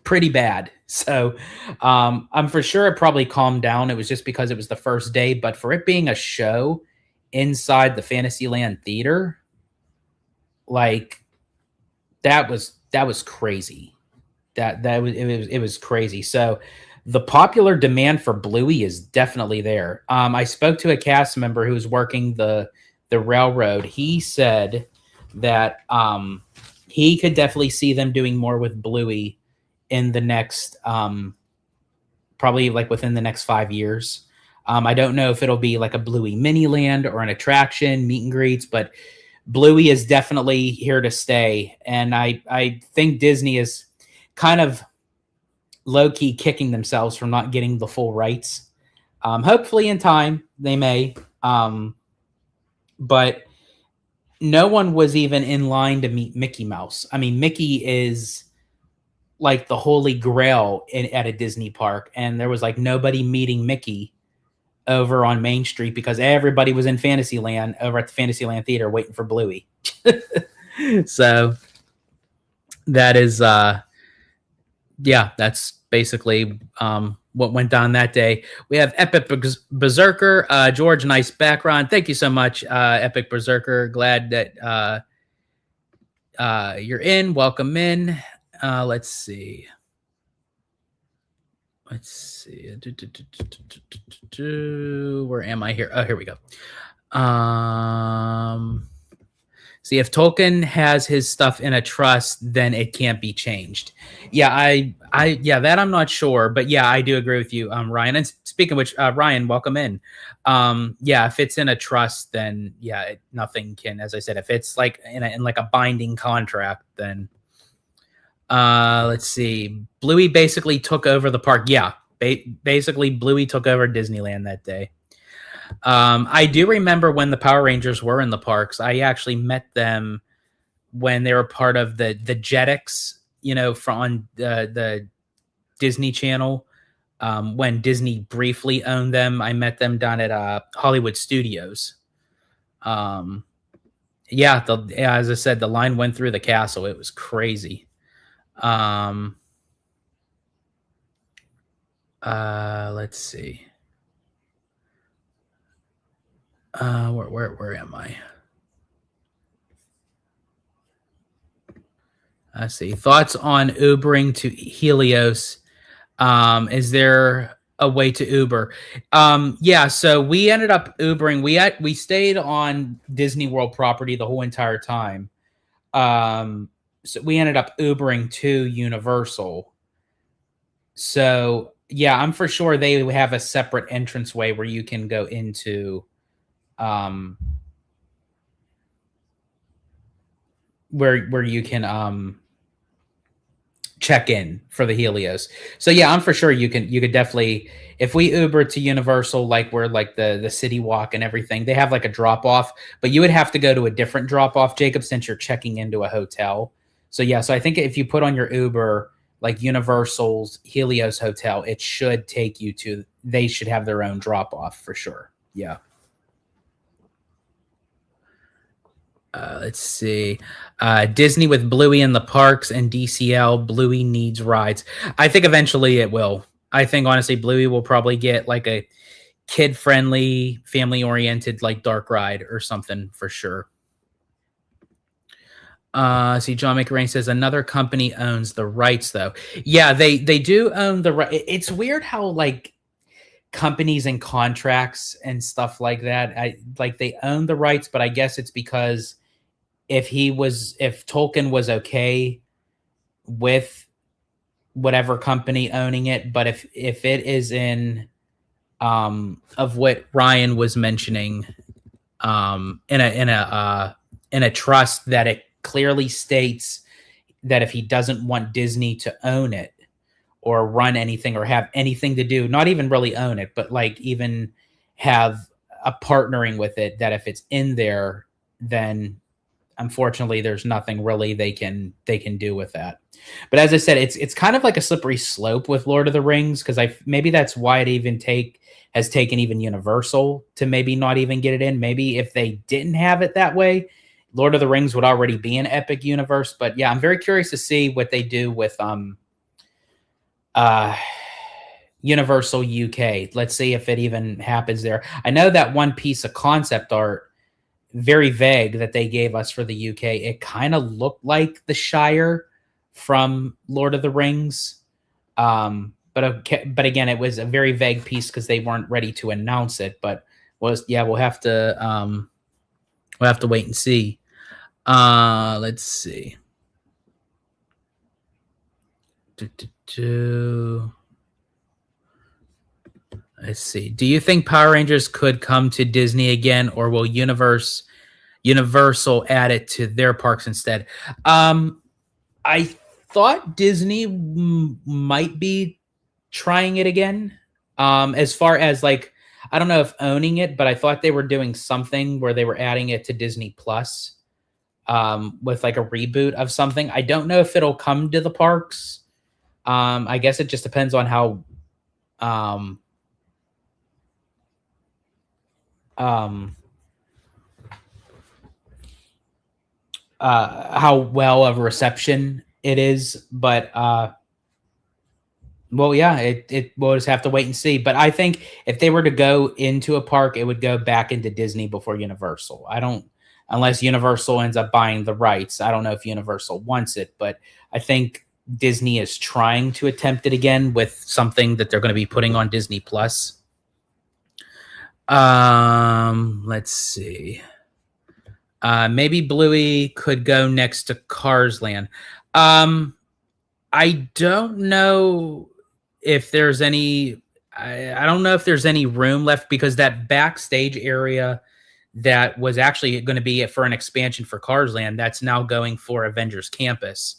pretty bad. So I'm for sure it probably calmed down. It was just because it was the first day, but for it being a show inside the Fantasyland Theater, like that was crazy. It was crazy. So the popular demand for Bluey is definitely there. I spoke to a cast member who was working the railroad. He said that he could definitely see them doing more with Bluey in the next, probably like within the next 5 years. I don't know if it'll be like a Bluey mini land or an attraction, meet and greets, but Bluey is definitely here to stay. And I think Disney is kind of low-key kicking themselves for not getting the full rights. Hopefully in time they may, but no one was even in line to meet Mickey Mouse. I mean, Mickey is like the holy grail at a Disney park, and there was like nobody meeting Mickey over on Main Street because everybody was in Fantasyland over at the Fantasyland Theater waiting for Bluey. So that is that's basically what went on that day. We have Epic Berserker. George, nice background. Thank you so much, Epic Berserker. Glad that you're in. Welcome in. Let's see. Where am I here? Oh, here we go. See, if Tolkien has his stuff in a trust, then it can't be changed. Yeah, that I'm not sure, but yeah, I do agree with you, Ryan. And speaking of which, Ryan, welcome in. If it's in a trust, then yeah, nothing can. As I said, if it's like in like a binding contract, then let's see. Bluey basically took over the park. Yeah, basically Bluey took over Disneyland that day. I do remember when the Power Rangers were in the parks. I actually met them when they were part of the Jetix, from the Disney Channel. When Disney briefly owned them, I met them down at Hollywood Studios. And Yeah, as I said, the line went through the castle. It was crazy. Um, let's see. Where am I? Let's see. Thoughts on Ubering to Helios. Is there a way to Uber? Yeah, so we ended up Ubering. We stayed on Disney World property the whole entire time. So we ended up Ubering to Universal. So yeah, I'm for sure they have a separate entranceway where you can go into um where you can check in for the Helios. So yeah, I'm for sure you could definitely, if we Uber to Universal, like where like the City Walk and everything, they have like a drop off, but you would have to go to a different drop off, Jacob, since you're checking into a hotel. So yeah, so I think if you put on your Uber like Universal's Helios hotel, it should take you to, they should have their own drop off for sure. Yeah. Let's see. Disney with Bluey in the parks and DCL. Bluey needs rides. I think eventually it will. I think honestly, Bluey will probably get like a kid friendly, family oriented, like dark ride or something for sure. See, John McRain says another company owns the rights though. Yeah, they do own the right. It's weird how like companies and contracts and stuff like that. Like they own the rights, but I guess it's because if Tolkien was okay with whatever company owning it, but if it is in of what Ryan was mentioning in a trust that it clearly states that if he doesn't want Disney to own it or run anything or have anything to do, not even really own it, but like even have a partnering with it, that if it's in there, then unfortunately there's nothing really they can do with that. But as I said, it's kind of like a slippery slope with Lord of the Rings, because maybe that's why it even has taken even Universal to maybe not even get it in. Maybe if they didn't have it that way, Lord of the Rings would already be an epic universe. But yeah, I'm very curious to see what they do with Universal UK. Let's see if it even happens there. I know that one piece of concept art, very vague, that they gave us for the UK, it kind of looked like the Shire from Lord of the Rings. But again, it was a very vague piece because they weren't ready to announce it. But we'll have to wait and see. Let's see. Let's see. Do you think Power Rangers could come to Disney again, or will Universal add it to their parks instead? I thought Disney might be trying it again. As far as like, I don't know if owning it, but I thought they were doing something where they were adding it to Disney Plus, with like a reboot of something. I don't know if it'll come to the parks. I guess it just depends on how well of a reception it is. But well, yeah, we'll just have to wait and see. But I think if they were to go into a park, it would go back into Disney before Universal. Unless Universal ends up buying the rights. I don't know if Universal wants it, but I think Disney is trying to attempt it again with something that they're going to be putting on Disney Plus. Let's see. Maybe Bluey could go next to Cars Land. I don't know if there's any. I don't know if there's any room left, because that backstage area that was actually going to be for an expansion for Cars Land, that's now going for Avengers Campus,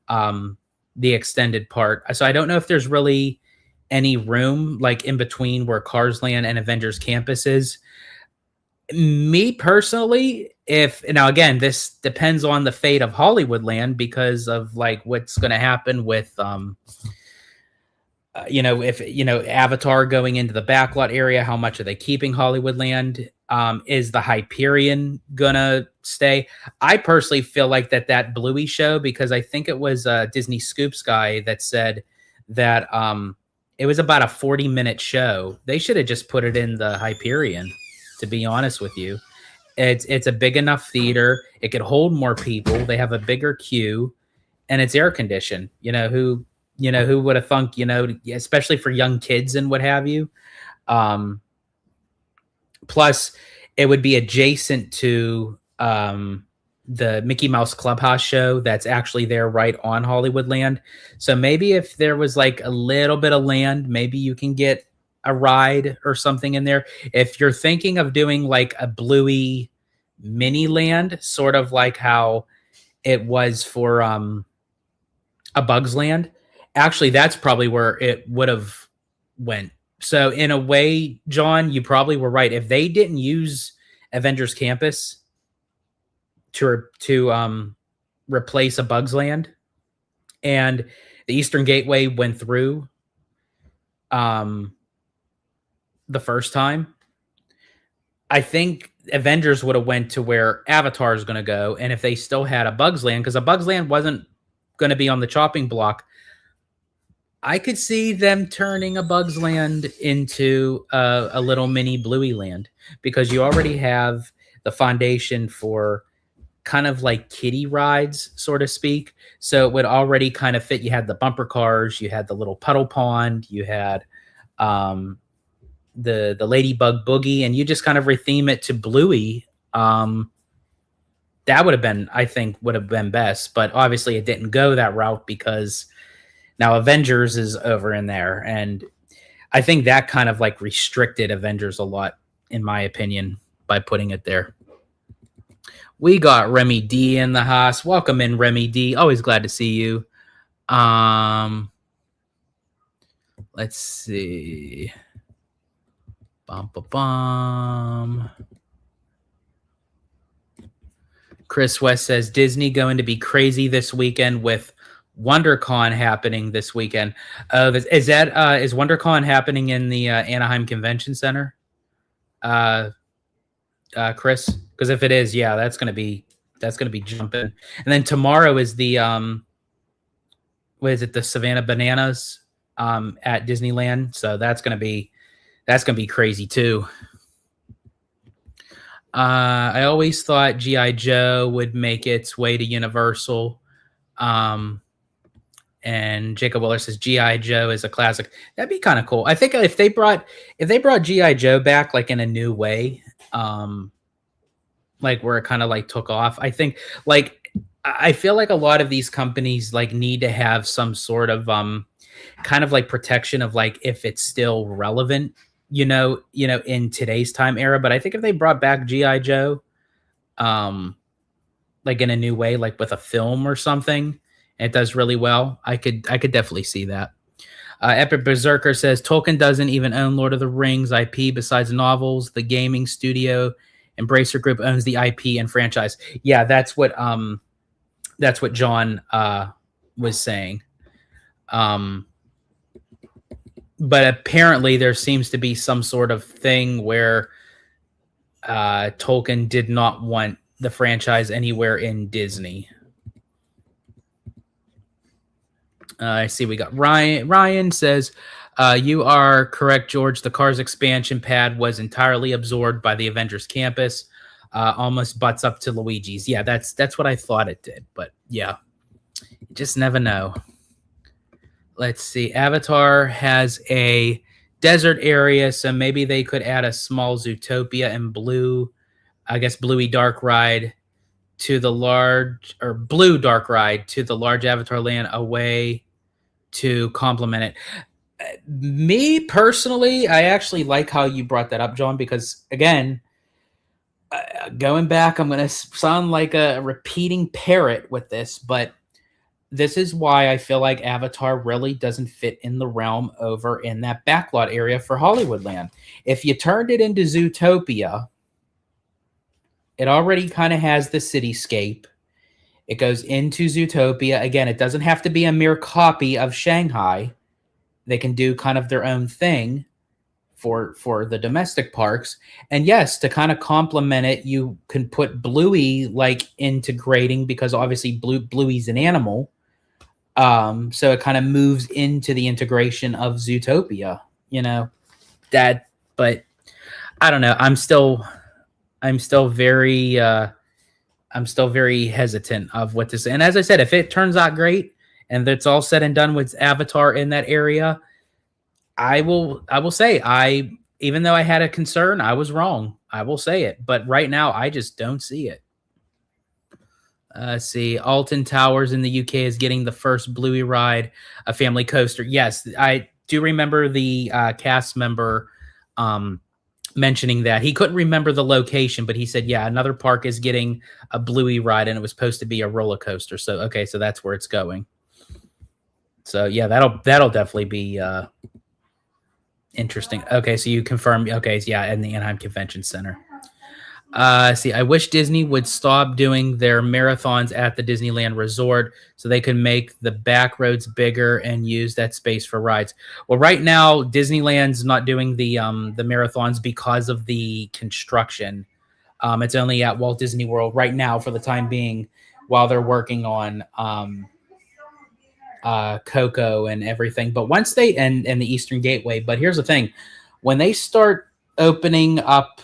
the extended part. So I don't know if there's really any room like in between where Cars Land and Avengers Campus is. Me personally, now again, this depends on the fate of Hollywoodland because of like what's going to happen with if Avatar going into the backlot area, how much are they keeping Hollywoodland? Is the Hyperion gonna stay? I personally feel like that Bluey show, because I think it was Disney Scoops guy that said that it was about a 40-minute show. They should have just put it in the Hyperion, to be honest with you. It's a big enough theater. It could hold more people. They have a bigger queue, and it's air conditioned. Who would have thunk, especially for young kids and what have you. Plus, it would be adjacent to the Mickey Mouse Clubhouse show that's actually there right on Hollywoodland. So maybe if there was like a little bit of land, maybe you can get a ride or something in there. If you're thinking of doing like a Bluey mini land, sort of like how it was for a Bug's Land, actually that's probably where it would have went. So in a way, John, you probably were right. If they didn't use Avengers Campus to replace a Bug's Land, and the Eastern Gateway went through the first time, I think Avengers would have went to where Avatar is going to go. And if they still had a Bug's Land, because a Bug's Land wasn't going to be on the chopping block, I could see them turning a Bug's Land into a little mini Bluey Land, because you already have the foundation for kind of like kiddie rides, so to speak. So it would already kind of fit. You had the bumper cars, you had the little puddle pond, you had the Ladybug Boogie, and you just kind of retheme it to Bluey. That would have been, I think, would have been best. But obviously it didn't go that route, because now Avengers is over in there. And I think that kind of like restricted Avengers a lot, in my opinion, by putting it there. We got Remy D in the house. Welcome in, Remy D. Always glad to see you. Let's see. Bum. Chris West says Disney going to be crazy this weekend with WonderCon happening this weekend. Is WonderCon happening in the Anaheim Convention Center? Chris, because if it is, yeah, that's gonna be jumping. And then tomorrow is the the Savannah Bananas at Disneyland, so that's gonna be crazy too. I always thought G.I. Joe would make its way to Universal. And Jacob Weller says G.I. Joe is a classic. That'd be kind of cool. I think if they brought G.I. Joe back like in a new way, like where it kind of like took off, I think, like, I feel like a lot of these companies like need to have some sort of kind of like protection of like if it's still relevant, in today's time era. But I think if they brought back G.I. Joe, like in a new way, like with a film or something, and it does really well, I could definitely see that. Epic Berserker says Tolkien doesn't even own Lord of the Rings IP besides novels. The gaming studio Embracer Group owns the IP and franchise. Yeah, that's what John was saying. But apparently there seems to be some sort of thing where Tolkien did not want the franchise anywhere in Disney. I see we got Ryan. Ryan says, you are correct, George. The Cars expansion pad was entirely absorbed by the Avengers Campus. Almost butts up to Luigi's. Yeah, that's what I thought it did. But yeah, you just never know. Let's see. Avatar has a desert area, so maybe they could add a small Zootopia and Bluey Dark Ride to the large, or Blue Dark Ride to the large Avatar land away to complement it. Me personally, I actually like how you brought that up, John, because again, going back, I'm going to sound like a repeating parrot with this, but this is why I feel like Avatar really doesn't fit in the realm over in that backlot area for Hollywoodland. If you turned it into Zootopia, it already kind of has the cityscape. It goes into Zootopia. Again, it doesn't have to be a mere copy of Shanghai. They can do kind of their own thing for the domestic parks. And yes, to kind of complement it, you can put Bluey like integrating, because obviously Bluey's an animal. So it kind of moves into the integration of Zootopia, you know, that, but I don't know. I'm still very, I'm still very hesitant of what to say. And as I said, if it turns out great and it's all said and done with Avatar in that area, I will say, even though I had a concern, I was wrong. I will say it. But right now, I just don't see it. See, Alton Towers in the UK is getting the first Bluey ride, a family coaster. Yes, I do remember the cast member mentioning that. He couldn't remember the location, but he said, yeah, another park is getting a Bluey ride, and it was supposed to be a roller coaster. So, okay, so that's where it's going. So, yeah, that'll definitely be interesting. Okay, so you confirm. Okay, yeah, in the Anaheim Convention Center. See, I wish Disney would stop doing their marathons at the Disneyland Resort so they could make the back roads bigger and use that space for rides. Well, right now Disneyland's not doing the marathons because of the construction. It's only at Walt Disney World right now for the time being, while they're working on Coco and everything. But once they and the Eastern Gateway. But here's the thing: when they start opening up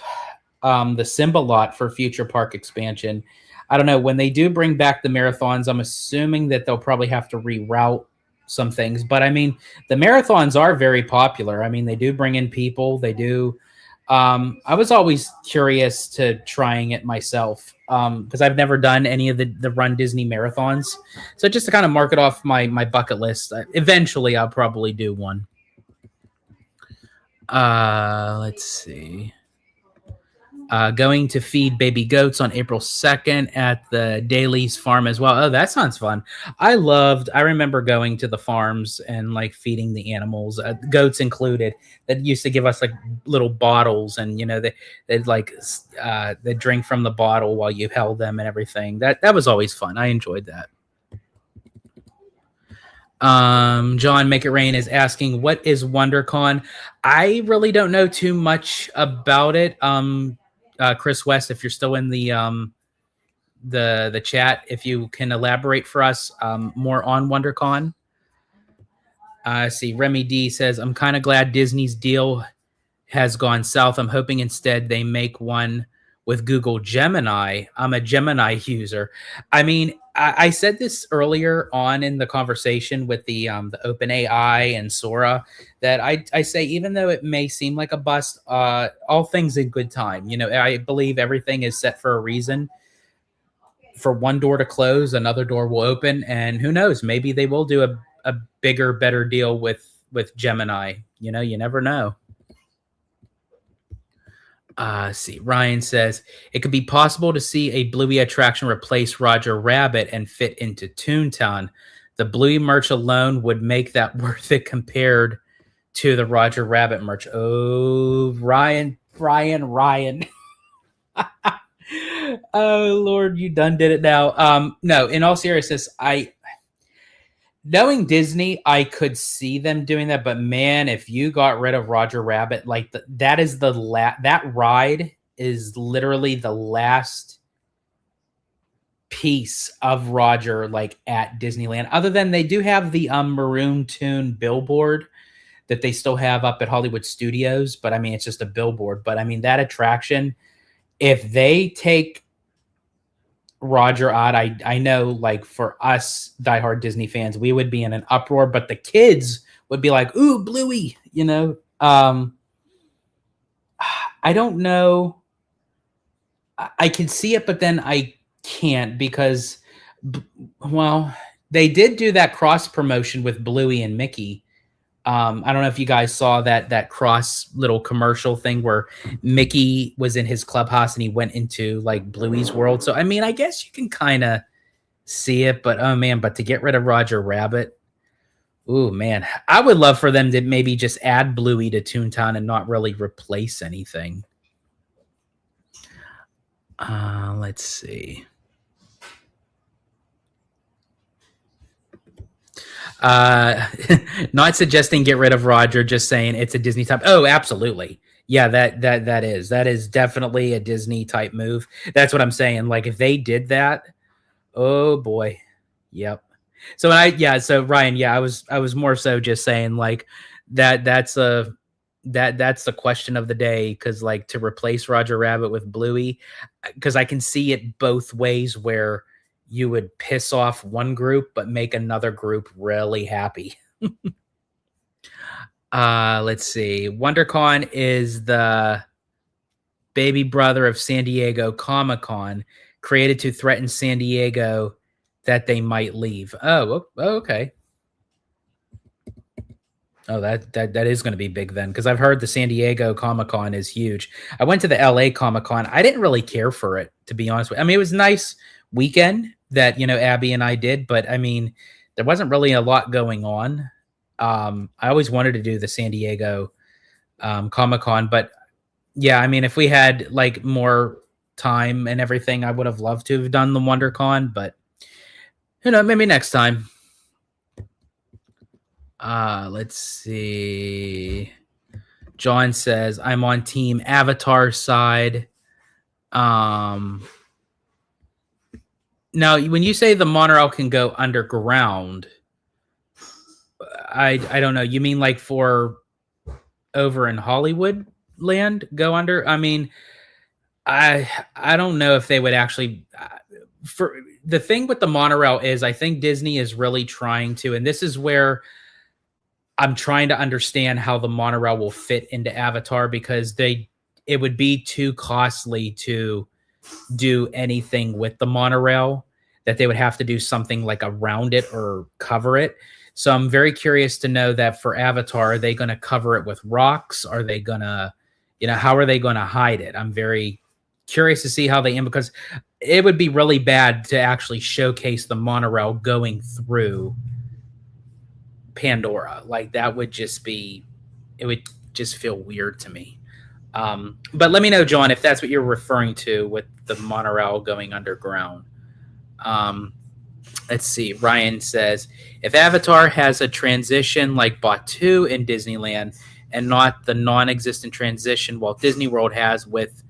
the Simba lot for future park expansion, I don't know, when they do bring back the marathons, I'm assuming that they'll probably have to reroute some things. But I mean, the marathons are very popular. I mean, they do bring in people. They do. I was always curious to trying it myself, because I've never done any of the Run Disney marathons. So just to kind of mark it off my bucket list, eventually I'll probably do one. Let's see. Going to feed baby goats on April 2nd at the Daly's farm as well. Oh, that sounds fun. I remember going to the farms and like feeding the animals, goats included, that used to give us like little bottles, and you know, they'd like they drink from the bottle while you held them and everything. That was always fun. I enjoyed that. John Make It Rain is asking, what is WonderCon? I really don't know too much about it. Chris West, if you're still in the chat, if you can elaborate for us more on WonderCon. See, Remy D says, I'm kind of glad Disney's deal has gone south. I'm hoping instead they make one with Google Gemini. I'm a Gemini user. I mean, I said this earlier on in the conversation with the OpenAI and Sora, that I say, even though it may seem like a bust, all things in good time. You know, I believe everything is set for a reason. For one door to close, another door will open, and who knows? Maybe they will do a bigger, better deal with Gemini. You know, you never know. See, Ryan says it could be possible to see a Bluey attraction replace Roger Rabbit and fit into Toontown. The Bluey merch alone would make that worth it compared to the Roger Rabbit merch. Oh, Ryan. Oh, Lord, you done did it now. No, in all seriousness, knowing Disney, I could see them doing that, but man, if you got rid of Roger Rabbit, like that is that ride is literally the last piece of Roger, like at Disneyland. Other than they do have the Maroon Tune billboard that they still have up at Hollywood Studios, but I mean, it's just a billboard. But I mean, that attraction, if they take Roger out, I know, like, for us diehard Disney fans, we would be in an uproar, but the kids would be like, ooh, Bluey, you know. I don't know. I can see it, but then I can't, because, well, they did do that cross promotion with Bluey and Mickey. I don't know if you guys saw that cross little commercial thing where Mickey was in his clubhouse and he went into like Bluey's world. So, I mean, I guess you can kind of see it, but oh man, but to get rid of Roger Rabbit, ooh, man, I would love for them to maybe just add Bluey to Toontown and not really replace anything. Let's see. Uh, not suggesting get rid of Roger, just saying it's a Disney type. Oh, absolutely. Yeah, that is definitely a Disney type move. That's what I'm saying. Like if they did that, oh boy. Yep. So Ryan, yeah, I was more so just saying like that's the question of the day because like to replace Roger Rabbit with Bluey, because I can see it both ways where you would piss off one group but make another group really happy. Let's see. WonderCon is the baby brother of San Diego Comic-Con, created to threaten San Diego that they might leave. Okay. Oh, that is going to be big then, because I've heard the San Diego Comic Con is huge. I went to the LA Comic Con. I didn't really care for it, to be honest with you. I mean, it was a nice weekend that Abby and I did, but I mean, there wasn't really a lot going on. I always wanted to do the San Diego Comic Con, but yeah, I mean, if we had like more time and everything, I would have loved to have done the WonderCon, but maybe next time. Let's see. John says, I'm on team Avatar side. Now, when you say the monorail can go underground, I don't know. You mean like for over in Hollywood land go under? I mean, I don't know if they would actually. For the thing with the monorail is, I think Disney is really trying to, and this is where I'm trying to understand how the monorail will fit into Avatar, because it would be too costly to do anything with the monorail, that they would have to do something like around it or cover it. So I'm very curious to know that for Avatar, are they going to cover it with rocks? Are they going to, how are they going to hide it? I'm very curious to see how they because it would be really bad to actually showcase the monorail going through Pandora. Like that would just be, it would just feel weird to me. But let me know, John, if that's what you're referring to with the monorail going underground. Let's see. Ryan says, if Avatar has a transition like Batuu in Disneyland and not the non-existent transition Walt Disney World has with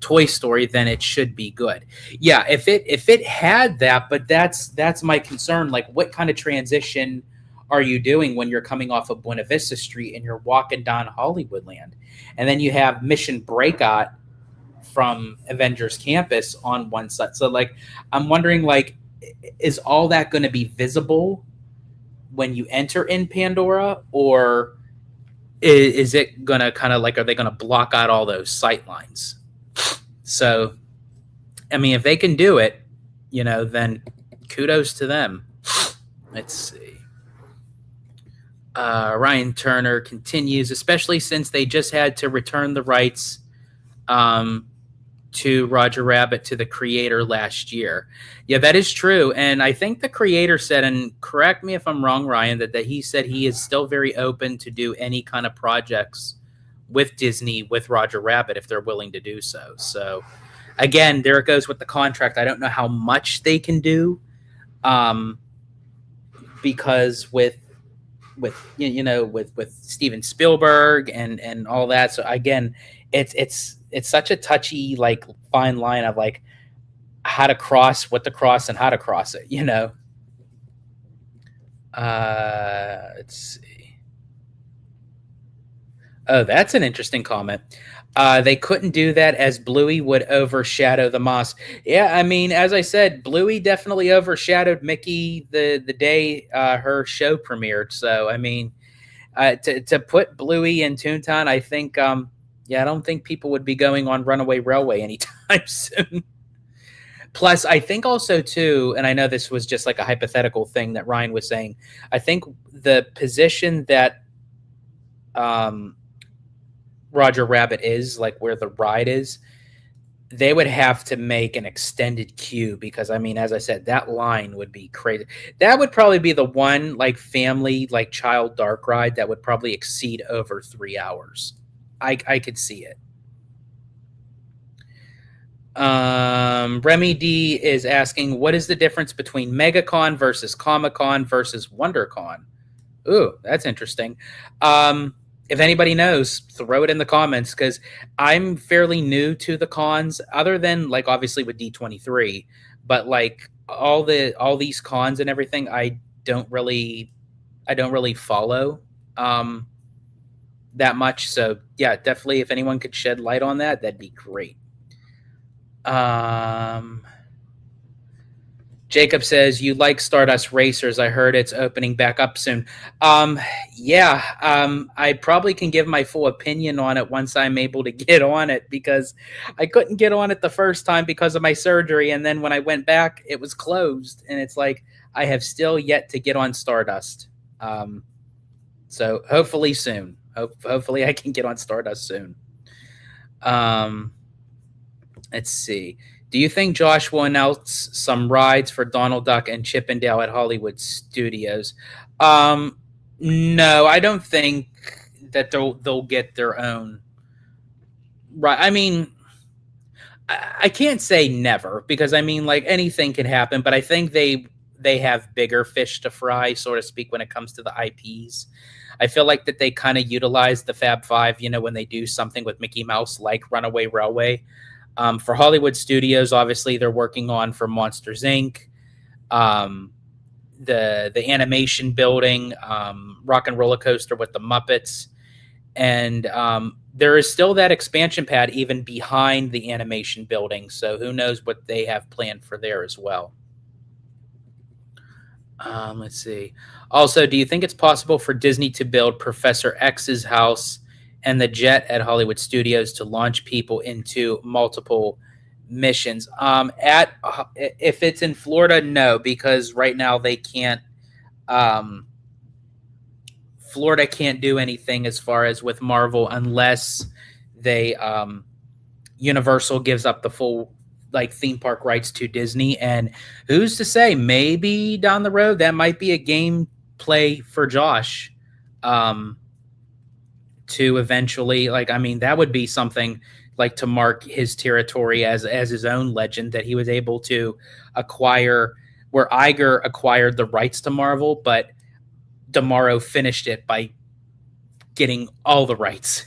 Toy Story, then it should be good. Yeah, if it had that, but that's my concern. Like, what kind of transition are you doing when you're coming off of Buena Vista Street and you're walking down Hollywoodland, and then you have Mission Breakout from Avengers Campus on one side? So, like, I'm wondering, like, is all that going to be visible when you enter in Pandora, or is it going to kind of like, are they going to block out all those sight lines? So, I mean, if they can do it, then kudos to them. Let's see. Ryan Turner continues, especially since they just had to return the rights to Roger Rabbit to the creator last year. Yeah, that is true. And I think the creator said, and correct me if I'm wrong, Ryan, that he said he is still very open to do any kind of projects with Disney, with Roger Rabbit, if they're willing to do so. So again, there it goes with the contract. I don't know how much they can do, because with Steven Spielberg and all that. So again, it's such a touchy, like, fine line of like how to cross, what to cross, and how to cross it. Let's see. Oh, that's an interesting comment. They couldn't do that as Bluey would overshadow the Moss. Yeah, I mean, as I said, Bluey definitely overshadowed Mickey the day her show premiered. So, I mean, to put Bluey in Toontown, I think, I don't think people would be going on Runaway Railway anytime soon. Plus, I think also, too, and I know this was just like a hypothetical thing that Ryan was saying, I think the position that Roger Rabbit is, like where the ride is, they would have to make an extended queue, because I mean, as I said, that line would be crazy. That would probably be the one like family, like child dark ride that would probably exceed over 3 hours. I could see it. Remy D is asking, what is the difference between MegaCon versus Comic-Con versus WonderCon? Ooh, that's interesting. If anybody knows, throw it in the comments because I'm fairly new to the cons, other than like obviously with D23, but like all these cons and everything, I don't really follow um, that much. So yeah, definitely if anyone could shed light on that, that'd be great. Um, Jacob says, "You like Stardust Racers. I heard it's opening back up soon." Um, yeah, I probably can give my full opinion on it once I'm able to get on it because I couldn't get on it the first time because of my surgery. And then when I went back, it was closed. And it's like, I have still yet to get on Stardust. So hopefully soon. Hopefully I can get on Stardust soon. Um, let's see. Do you think Josh will announce some rides for Donald Duck and Chippendale at Hollywood Studios? Um, no, I don't think that they'll get their own right. I mean, I can't say never because I mean, like anything can happen, but I think they have bigger fish to fry, so to speak, when it comes to the IPs. I feel like that they kind of utilize the Fab Five, you know, when they do something with Mickey Mouse, like Runaway Railway. For Hollywood Studios, obviously they're working on for Monsters Inc. Um, the animation building, Rock and Roller Coaster with the Muppets, and there is still that expansion pad even behind the animation building. So who knows what they have planned for there as well. Let's see. Also, do you think it's possible for Disney to build Professor X's house and the jet at Hollywood Studios to launch people into multiple missions? At If it's in Florida, no, because right now they can't. Um, Florida can't do anything as far as with Marvel unless they Universal gives up the full like theme park rights to Disney. And who's to say, maybe down the road that might be a game play for Josh to eventually, like, I mean, that would be something like to mark his territory as his own legend that he was able to acquire, where Iger acquired the rights to Marvel, but Damaro finished it by getting all the rights,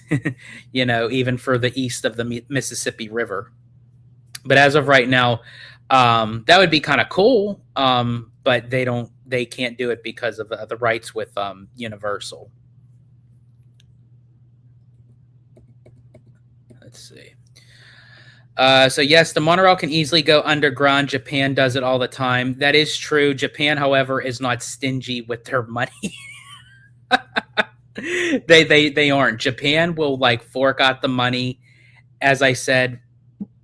you know, even for the east of the Mississippi River. But as of right now, that would be kind of cool. But they can't do it because of the rights with Universal. Let's see. So yes, the monorail can easily go underground. Japan does it all the time. That is true. Japan, however, is not stingy with their money. They aren't. Japan will like fork out the money. As I said,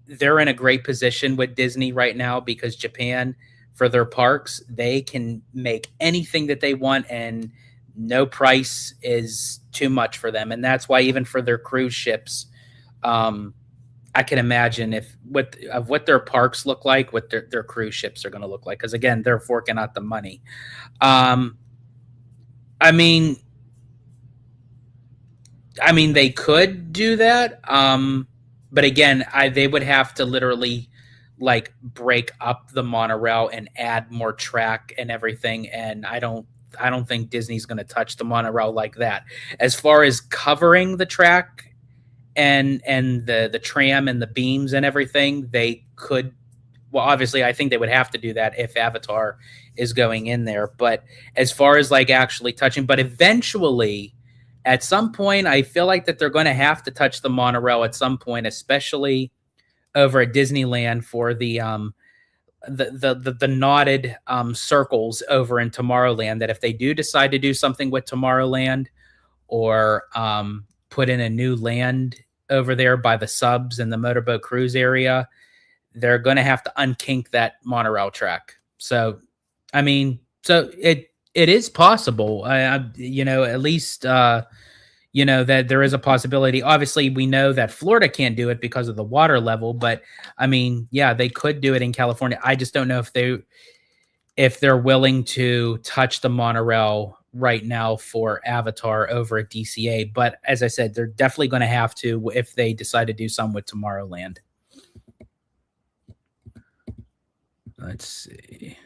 they're in a great position with Disney right now because Japan, for their parks, they can make anything that they want and no price is too much for them. And that's why even for their cruise ships, I can imagine if what their parks look like, what their cruise ships are going to look like. Because again, they're forking out the money. Um, I mean, they could do that. But again, they would have to literally like break up the monorail and add more track and everything. And I don't think Disney's going to touch the monorail like that. As far as covering the track and the tram and the beams and everything, they could. Well, obviously, I think they would have to do that if Avatar is going in there. But as far as like actually touching, but eventually at some point, I feel like that they're going to have to touch the monorail at some point, especially over at Disneyland for the knotted circles over in Tomorrowland. That if they do decide to do something with Tomorrowland or put in a new land over there by the subs and the motorboat cruise area, they're going to have to unkink that monorail track. So, I mean, so it is possible. You know, at least you know that there is a possibility. Obviously, we know that Florida can't do it because of the water level, but I mean, yeah, they could do it in California. I just don't know if they're willing to touch the monorail right now for Avatar over at DCA. But as I said, they're definitely going to have to if they decide to do some with Tomorrowland. Let's see.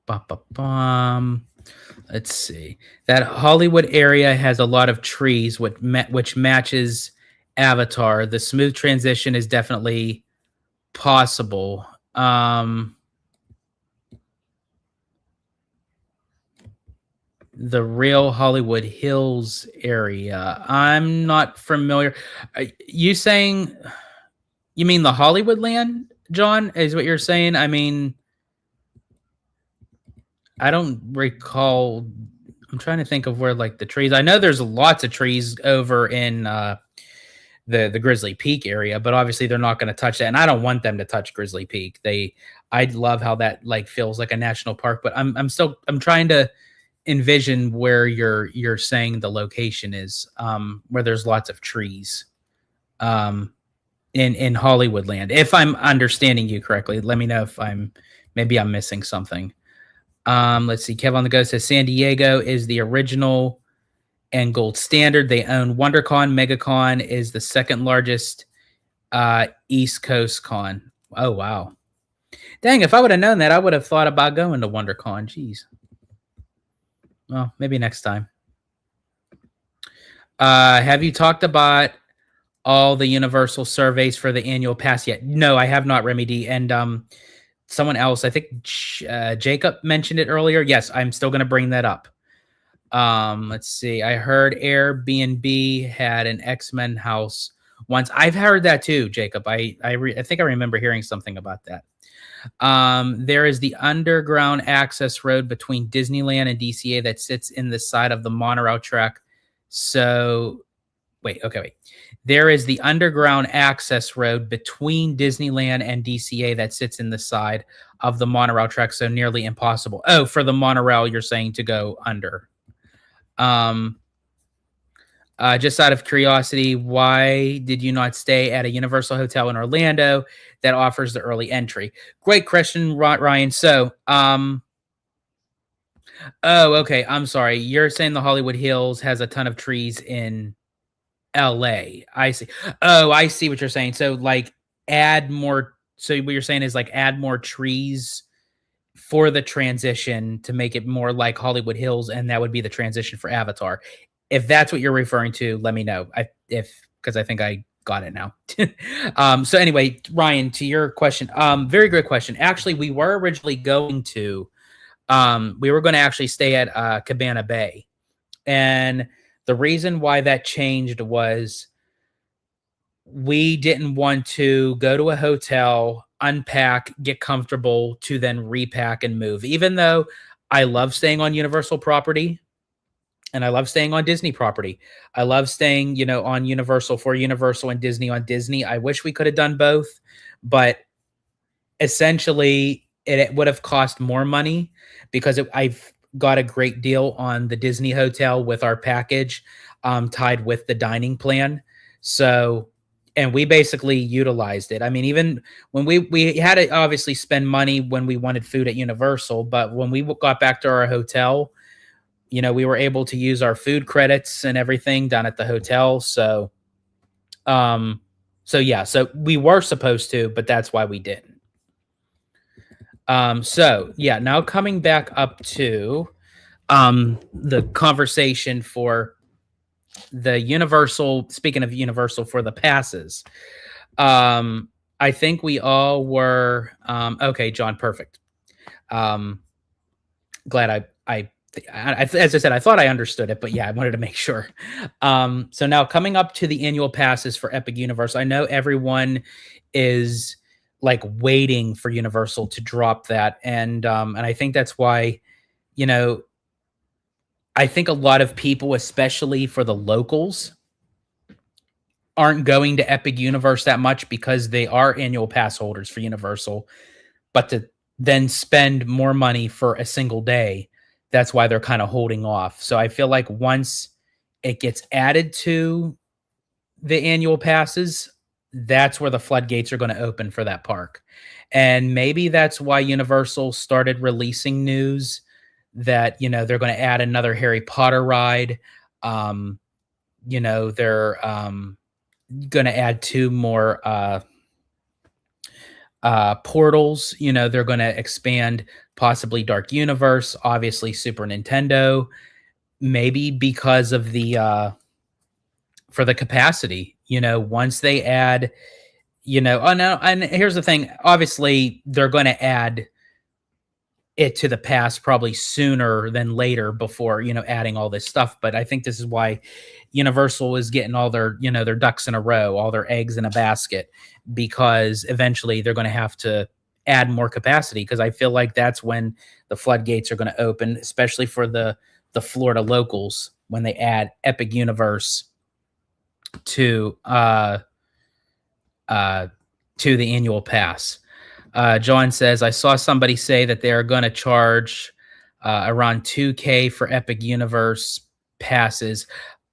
Ba-ba-bum. Let's see. That Hollywood area has a lot of trees, which matches Avatar. The smooth transition is definitely possible. The real Hollywood Hills area. I'm not familiar. You saying you mean the Hollywood land, John? Is what you're saying? I mean, I don't recall. I'm trying to think of where like the trees. I know there's lots of trees over in the Grizzly Peak area, but obviously they're not going to touch that, and I don't want them to touch Grizzly Peak. I love how that like feels like a national park, but I'm trying to envision where you're saying the location is, where there's lots of trees, in Hollywood land. If I'm understanding you correctly, let me know if maybe I'm missing something. Let's see. Kev on the Go says San Diego is the original and gold standard. They own WonderCon. MegaCon is the second largest East Coast con. Oh wow. Dang, if I would have known that, I would have thought about going to WonderCon. Jeez. Well, maybe next time. Have you talked about all the Universal surveys for the annual pass yet? No, I have not, Remy D. And someone else, I think Jacob mentioned it earlier. Yes, I'm still going to bring that up. Let's see. I heard Airbnb had an X-Men house once. I've heard that too, Jacob. I think I remember hearing something about that. There is the underground access road between Disneyland and DCA that sits in the side of the monorail track. So, wait. There is the underground access road between Disneyland and DCA that sits in the side of the monorail track, so nearly impossible. Oh, for the monorail, you're saying to go under. Just out of curiosity, why did you not stay at a Universal hotel in Orlando that offers the early entry? Great question, Ryan. So, oh, okay. I'm sorry. You're saying the Hollywood Hills has a ton of trees in LA. I see. Oh, I see what you're saying. So, like, add more. So, what you're saying is like add more trees for the transition to make it more like Hollywood Hills, and that would be the transition for Avatar. If that's what you're referring to, let me know. Because I think I got it now. So anyway, Ryan, to your question, very good question. Actually, we were originally going to actually stay at Cabana Bay, and the reason why that changed was we didn't want to go to a hotel, unpack, get comfortable, to then repack and move. Even though I love staying on Universal property and I love staying on Disney property, I love staying, on Universal for Universal and Disney on Disney. I wish we could have done both, but essentially it would have cost more money because I've got a great deal on the Disney hotel with our package, tied with the dining plan. So, and we basically utilized it. I mean, even when we had to obviously spend money when we wanted food at Universal, but when we got back to our hotel, we were able to use our food credits and everything down at the hotel. So, so we were supposed to, but that's why we didn't. Now coming back up to the conversation for the Universal, speaking of Universal, for the passes. I think we all were okay, John, perfect. Glad I as I said, I thought I understood it, but yeah, I wanted to make sure. So now coming up to the annual passes for Epic Universe, I know everyone is like waiting for Universal to drop that, and I think that's why, I think a lot of people, especially for the locals, aren't going to Epic Universe that much because they are annual pass holders for Universal, but to then spend more money for a single day, that's why they're kind of holding off. So I feel like once it gets added to the annual passes, that's where the floodgates are going to open for that park. And maybe that's why Universal started releasing news that, they're going to add another Harry Potter ride. They're going to add 2 more portals. They're going to expand possibly Dark Universe, obviously Super Nintendo, maybe because of the for the capacity. Once they add, oh no, and here's the thing, obviously they're going to add it to the past probably sooner than later before adding all this stuff. But I think this is why Universal is getting all their their ducks in a row, all their eggs in a basket, because eventually they're going to have to add more capacity, because I feel like that's when the floodgates are going to open, especially for the Florida locals, when they add Epic Universe to the annual pass. John says, I saw somebody say that they are going to charge around $2,000 for Epic Universe passes.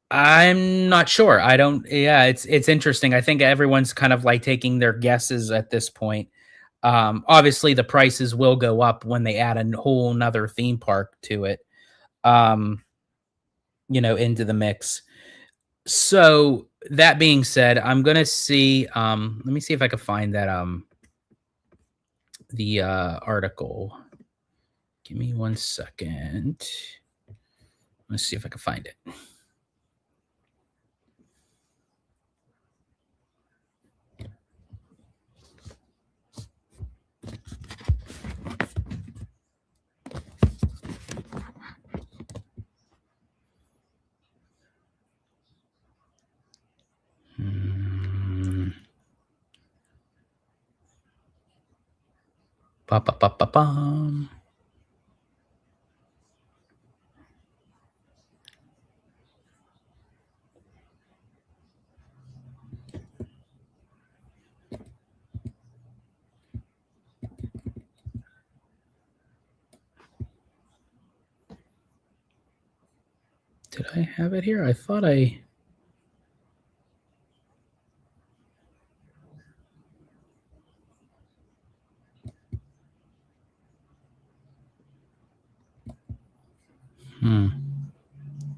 I'm not sure. I don't. Yeah, it's interesting. I think everyone's kind of like taking their guesses at this point. Obviously, the prices will go up when they add a whole nother theme park to it, into the mix. So that being said, I'm gonna see. Let me see if I can find that. The article. Give me 1 second. Let's see if I can find it. Ba-ba-ba-ba-bum. Did I have it here? I thought I...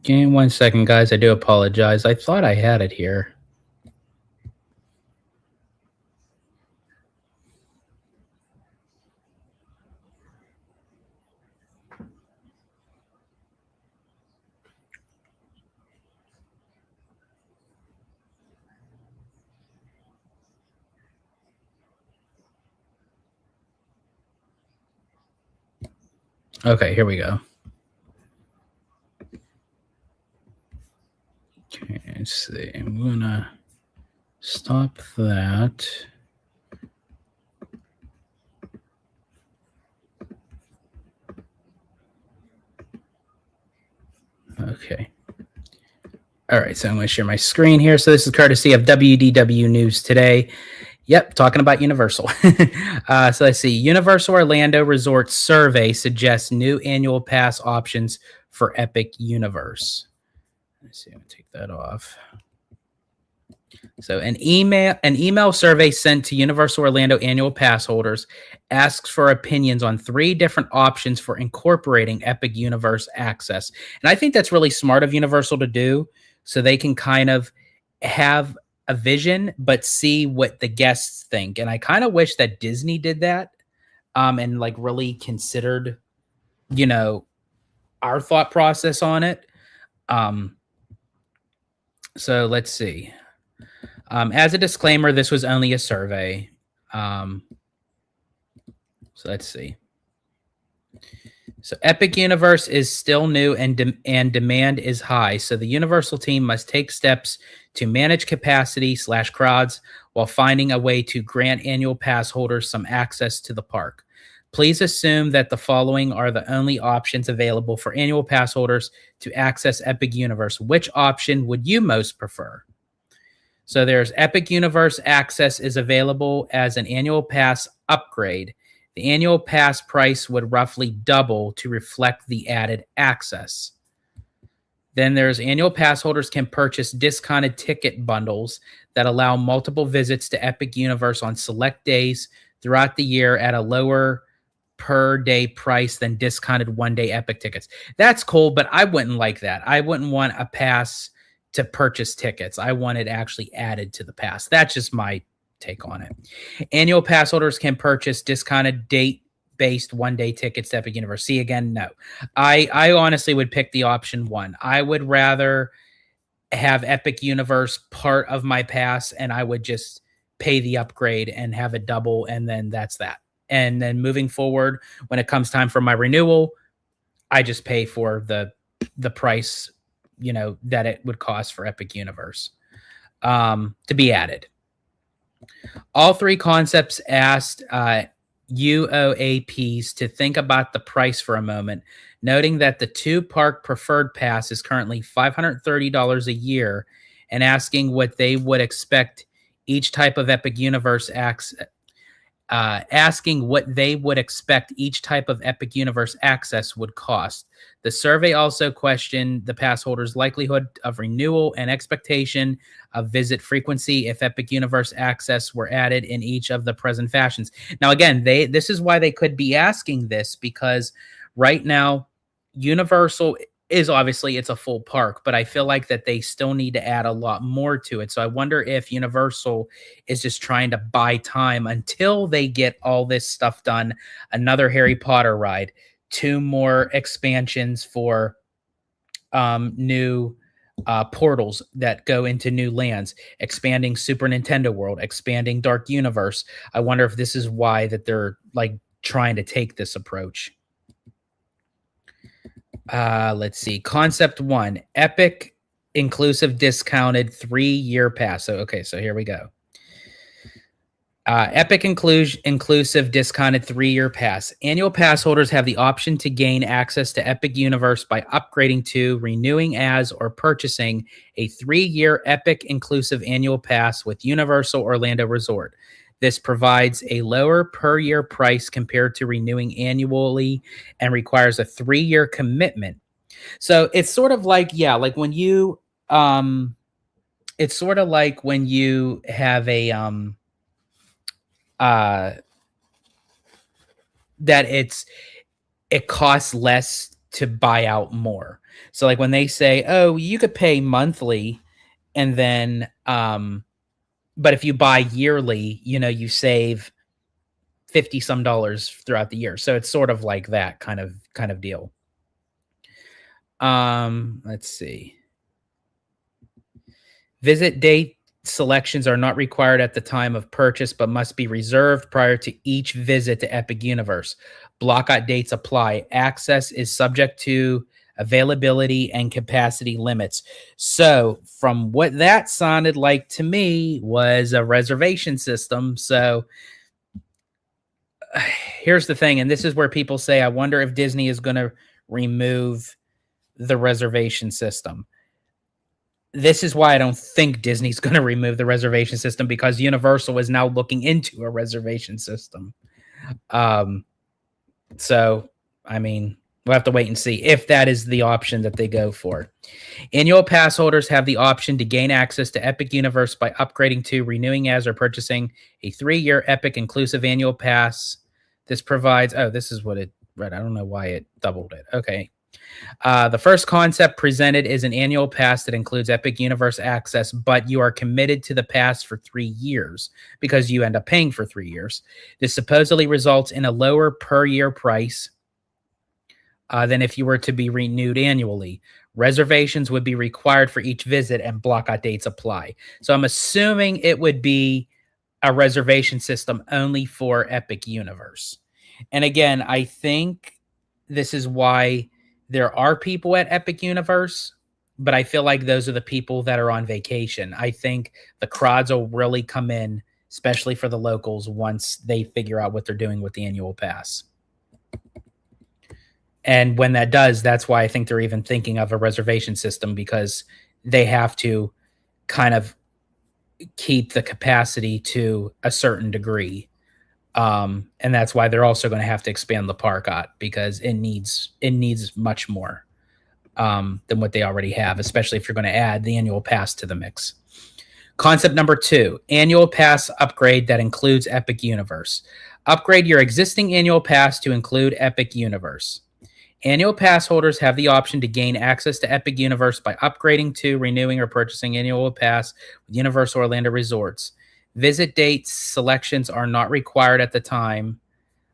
Give me 1 second, guys. I do apologize. I thought I had it here. Okay, here we go. Okay, let's see. I'm gonna stop that. Okay. All right, so I'm going to share my screen here. So this is courtesy of WDW News Today. Yep, talking about Universal. So let's see. Universal Orlando Resort survey suggests new annual pass options for Epic Universe. Let's see. I'm going to take that off. So an email survey sent to Universal Orlando annual pass holders asks for opinions on 3 different options for incorporating Epic Universe access. And I think that's really smart of Universal to do, so they can kind of have a vision but see what the guests think. And I kind of wish that Disney did that, and like really considered, our thought process on it. So let's see. As a disclaimer, this was only a survey. So let's see. So Epic Universe is still new and demand is high. So the Universal team must take steps to manage capacity / crowds while finding a way to grant annual pass holders some access to the park. Please assume that the following are the only options available for annual pass holders to access Epic Universe. Which option would you most prefer? So there's Epic Universe access is available as an annual pass upgrade. The annual pass price would roughly double to reflect the added access. Then there's annual pass holders can purchase discounted ticket bundles that allow multiple visits to Epic Universe on select days throughout the year at a lower per day price than discounted one-day Epic tickets. That's cool, but I wouldn't like that. I wouldn't want a pass to purchase tickets. I want it actually added to the pass. That's just my take on it. Annual pass holders can purchase discounted date based 1-day tickets to Epic Universe. See, again, no. I honestly would pick the option 1. I would rather have Epic Universe part of my pass, and I would just pay the upgrade and have it double, and then that's that. And then moving forward, when it comes time for my renewal, I just pay for the price, that it would cost for Epic Universe to be added. All 3 concepts asked UOAPs to think about the price for a moment, noting that the 2-park preferred pass is currently $530 a year, and asking what they would expect each type of Epic Universe access would cost. The survey also questioned the pass holder's likelihood of renewal and expectation of visit frequency if Epic Universe access were added in each of the present fashions. Now, again, this is why they could be asking this, because right now, Universal is obviously, it's a full park, but I feel like that they still need to add a lot more to it. So I wonder if Universal is just trying to buy time until they get all this stuff done. Another Harry Potter ride, 2 more expansions for new portals that go into new lands, expanding Super Nintendo World, expanding Dark Universe. I wonder if this is why that they're like trying to take this approach. Let's see. Concept 1, Epic inclusive discounted 3-year pass. So here we go. Epic inclusive discounted 3-year pass. Annual pass holders have the option to gain access to Epic Universe by upgrading to, renewing as, or purchasing a 3-year Epic inclusive annual pass with Universal Orlando Resort. This provides a lower per-year price compared to renewing annually and requires a 3-year commitment. So it's sort of like, like when you, it's sort of like when you have a, that it costs less to buy out more. So like when they say, oh, you could pay monthly and then, but if you buy yearly, you save $50 some throughout the year. So it's sort of like that kind of deal. Let's see. Visit date selections are not required at the time of purchase, but must be reserved prior to each visit to Epic Universe. Blockout dates apply. Access is subject to availability and capacity limits. So from what that sounded like to me was a reservation system. So here's the thing, and this is where people say, I wonder if Disney is going to remove the reservation system. This is why I don't think Disney's going to remove the reservation system, because Universal is now looking into a reservation system. So, I mean, we'll have to wait and see if that is the option that they go for. Annual pass holders have the option to gain access to Epic Universe by upgrading to, renewing as, or purchasing a 3-year Epic inclusive annual pass. This provides, this is what it read. I don't know why it doubled it. Okay. The first concept presented is an annual pass that includes Epic Universe access, but you are committed to the pass for 3 years because you end up paying for 3 years. This supposedly results in a lower per year price than if you were to be renewed annually. Reservations would be required for each visit and blockout dates apply. So I'm assuming it would be a reservation system only for Epic Universe. And again, I think this is why there are people at Epic Universe, but I feel like those are the people that are on vacation. I think the crowds will really come in, especially for the locals, once they figure out what they're doing with the annual pass. And when that does, that's why I think they're even thinking of a reservation system, because they have to kind of keep the capacity to a certain degree. And that's why they're also going to have to expand the park out, because it needs much more than what they already have, especially if you're going to add the annual pass to the mix. Concept number 2, annual pass upgrade that includes Epic Universe. Upgrade your existing annual pass to include Epic Universe. Annual pass holders have the option to gain access to Epic Universe by upgrading to, renewing, or purchasing annual pass with Universal Orlando Resorts. Visit dates selections are not required at the time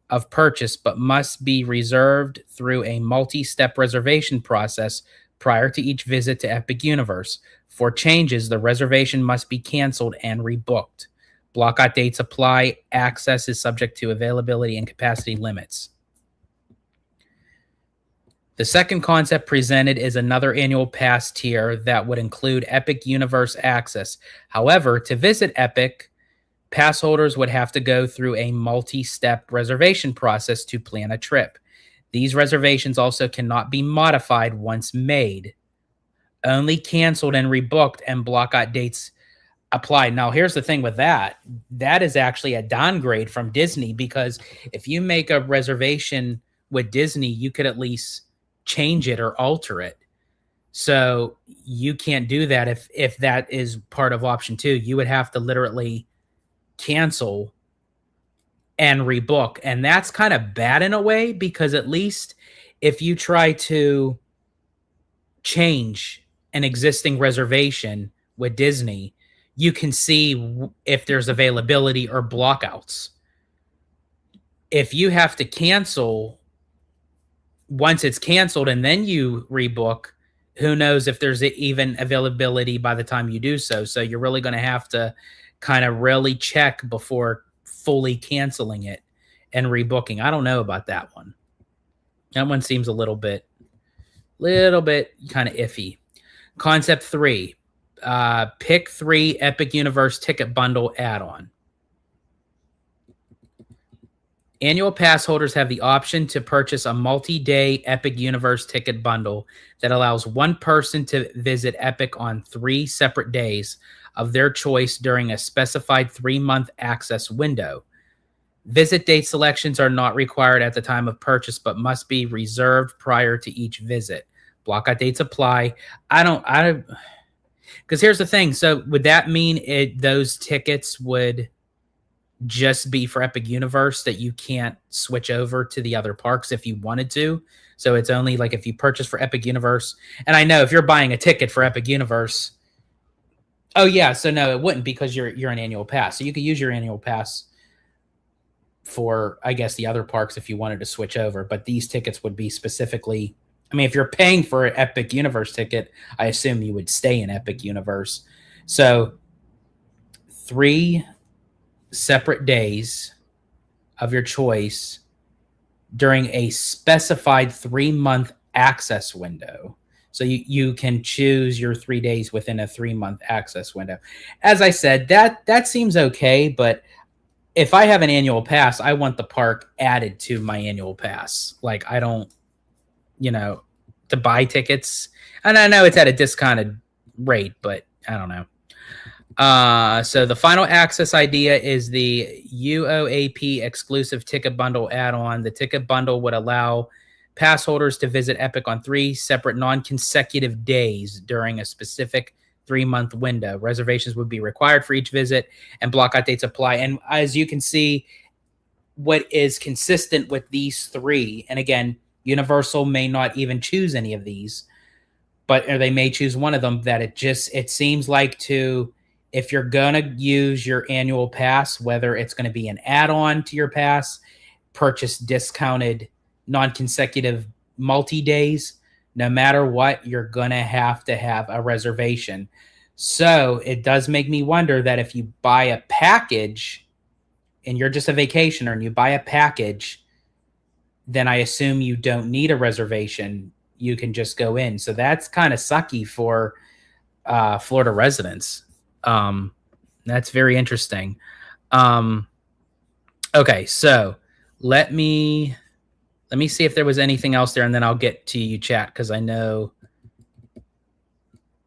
of purchase, but must be reserved through a multi-step reservation process prior to each visit to Epic Universe. For changes, the reservation must be canceled and rebooked. Blockout dates apply. Access is subject to availability and capacity limits. The second concept presented is another annual pass tier that would include Epic Universe access. However, to visit Epic, pass holders would have to go through a multi-step reservation process to plan a trip. These reservations also cannot be modified once made. Only canceled and rebooked, and blockout dates apply. Now, here's the thing with that. That is actually a downgrade from Disney, because if you make a reservation with Disney, you could at least change it or alter it. So you can't do that if that is part of option 2. You would have to literally cancel and rebook. And that's kind of bad in a way, because at least if you try to change an existing reservation with Disney, you can see if there's availability or blockouts. If you have to cancel once it's canceled and then you rebook, who knows if there's even availability by the time you do so. So you're really going to have to kind of really check before fully canceling it and rebooking. I don't know about that one. That one seems a little bit kind of iffy. Concept 3, pick 3 Epic Universe ticket bundle add-on. Annual pass holders have the option to purchase a multi-day Epic Universe ticket bundle that allows one person to visit Epic on 3 separate days of their choice during a specified 3-month access window. Visit date selections are not required at the time of purchase, but must be reserved prior to each visit. Blockout dates apply. Because here's the thing. So would that mean those tickets would just be for Epic Universe, that you can't switch over to the other parks if you wanted to? So it's only like if you purchase for Epic Universe. And I know if you're buying a ticket for Epic Universe, oh yeah, so no, it wouldn't, because you're an annual pass. So you could use your annual pass for, I guess, the other parks if you wanted to switch over. But these tickets would be specifically, I mean, if you're paying for an Epic Universe ticket, I assume you would stay in Epic Universe. So 3 separate days of your choice during a specified 3-month access window. So you can choose your 3 days within a 3-month access window. As I said, that seems okay, but if I have an annual pass, I want the park added to my annual pass. Like, I don't, to buy tickets. And I know it's at a discounted rate, but I don't know. So the final access idea is the UOAP exclusive ticket bundle add-on. The ticket bundle would allow pass holders to visit Epic on 3 separate non-consecutive days during a specific 3-month window. Reservations would be required for each visit, and blockout dates apply. And as you can see, what is consistent with these 3, and again, Universal may not even choose any of these, or they may choose one of them, that it seems like if you're going to use your annual pass, whether it's going to be an add-on to your pass, purchase discounted non-consecutive multi-days, no matter what, you're going to have a reservation. So it does make me wonder that if you buy a package and you're just a vacationer and you buy a package, then I assume you don't need a reservation. You can just go in. So that's kind of sucky for Florida residents. That's very interesting. Okay, so let me see if there was anything else there, and then I'll get to you, chat, because I know.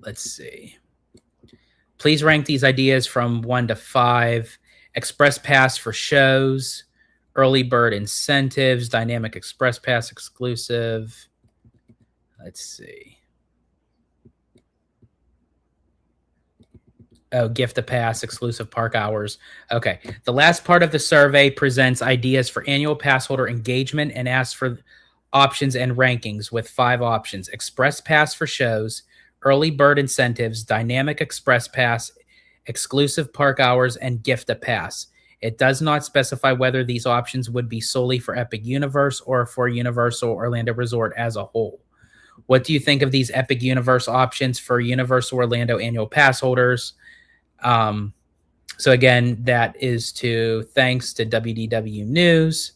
Let's see. Please rank these ideas from 1 to 5. Express Pass for shows, early bird incentives, dynamic Express Pass exclusive. Let's see. Oh, gift a pass, exclusive park hours. Okay. The last part of the survey presents ideas for annual pass holder engagement and asks for options and rankings with 5 options: Express Pass for shows, early bird incentives, dynamic Express Pass, exclusive park hours, and gift a pass. It does not specify whether these options would be solely for Epic Universe or for Universal Orlando Resort as a whole. What do you think of these Epic Universe options for Universal Orlando annual pass holders? So again, that is thanks to WDW News.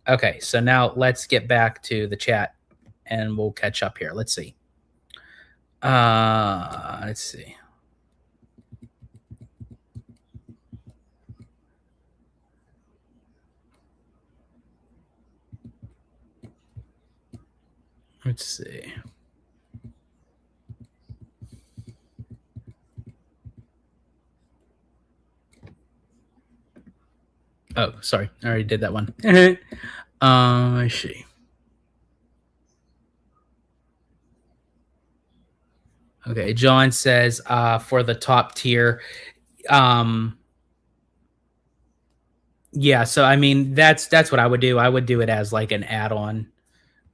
Okay, so now let's get back to the chat and we'll catch up here. Let's see. Let's see. Let's see. Oh, sorry. I already did that one. Let's see. Okay, John says for the top tier. Yeah, so I mean that's what I would do. I would do it as like an add-on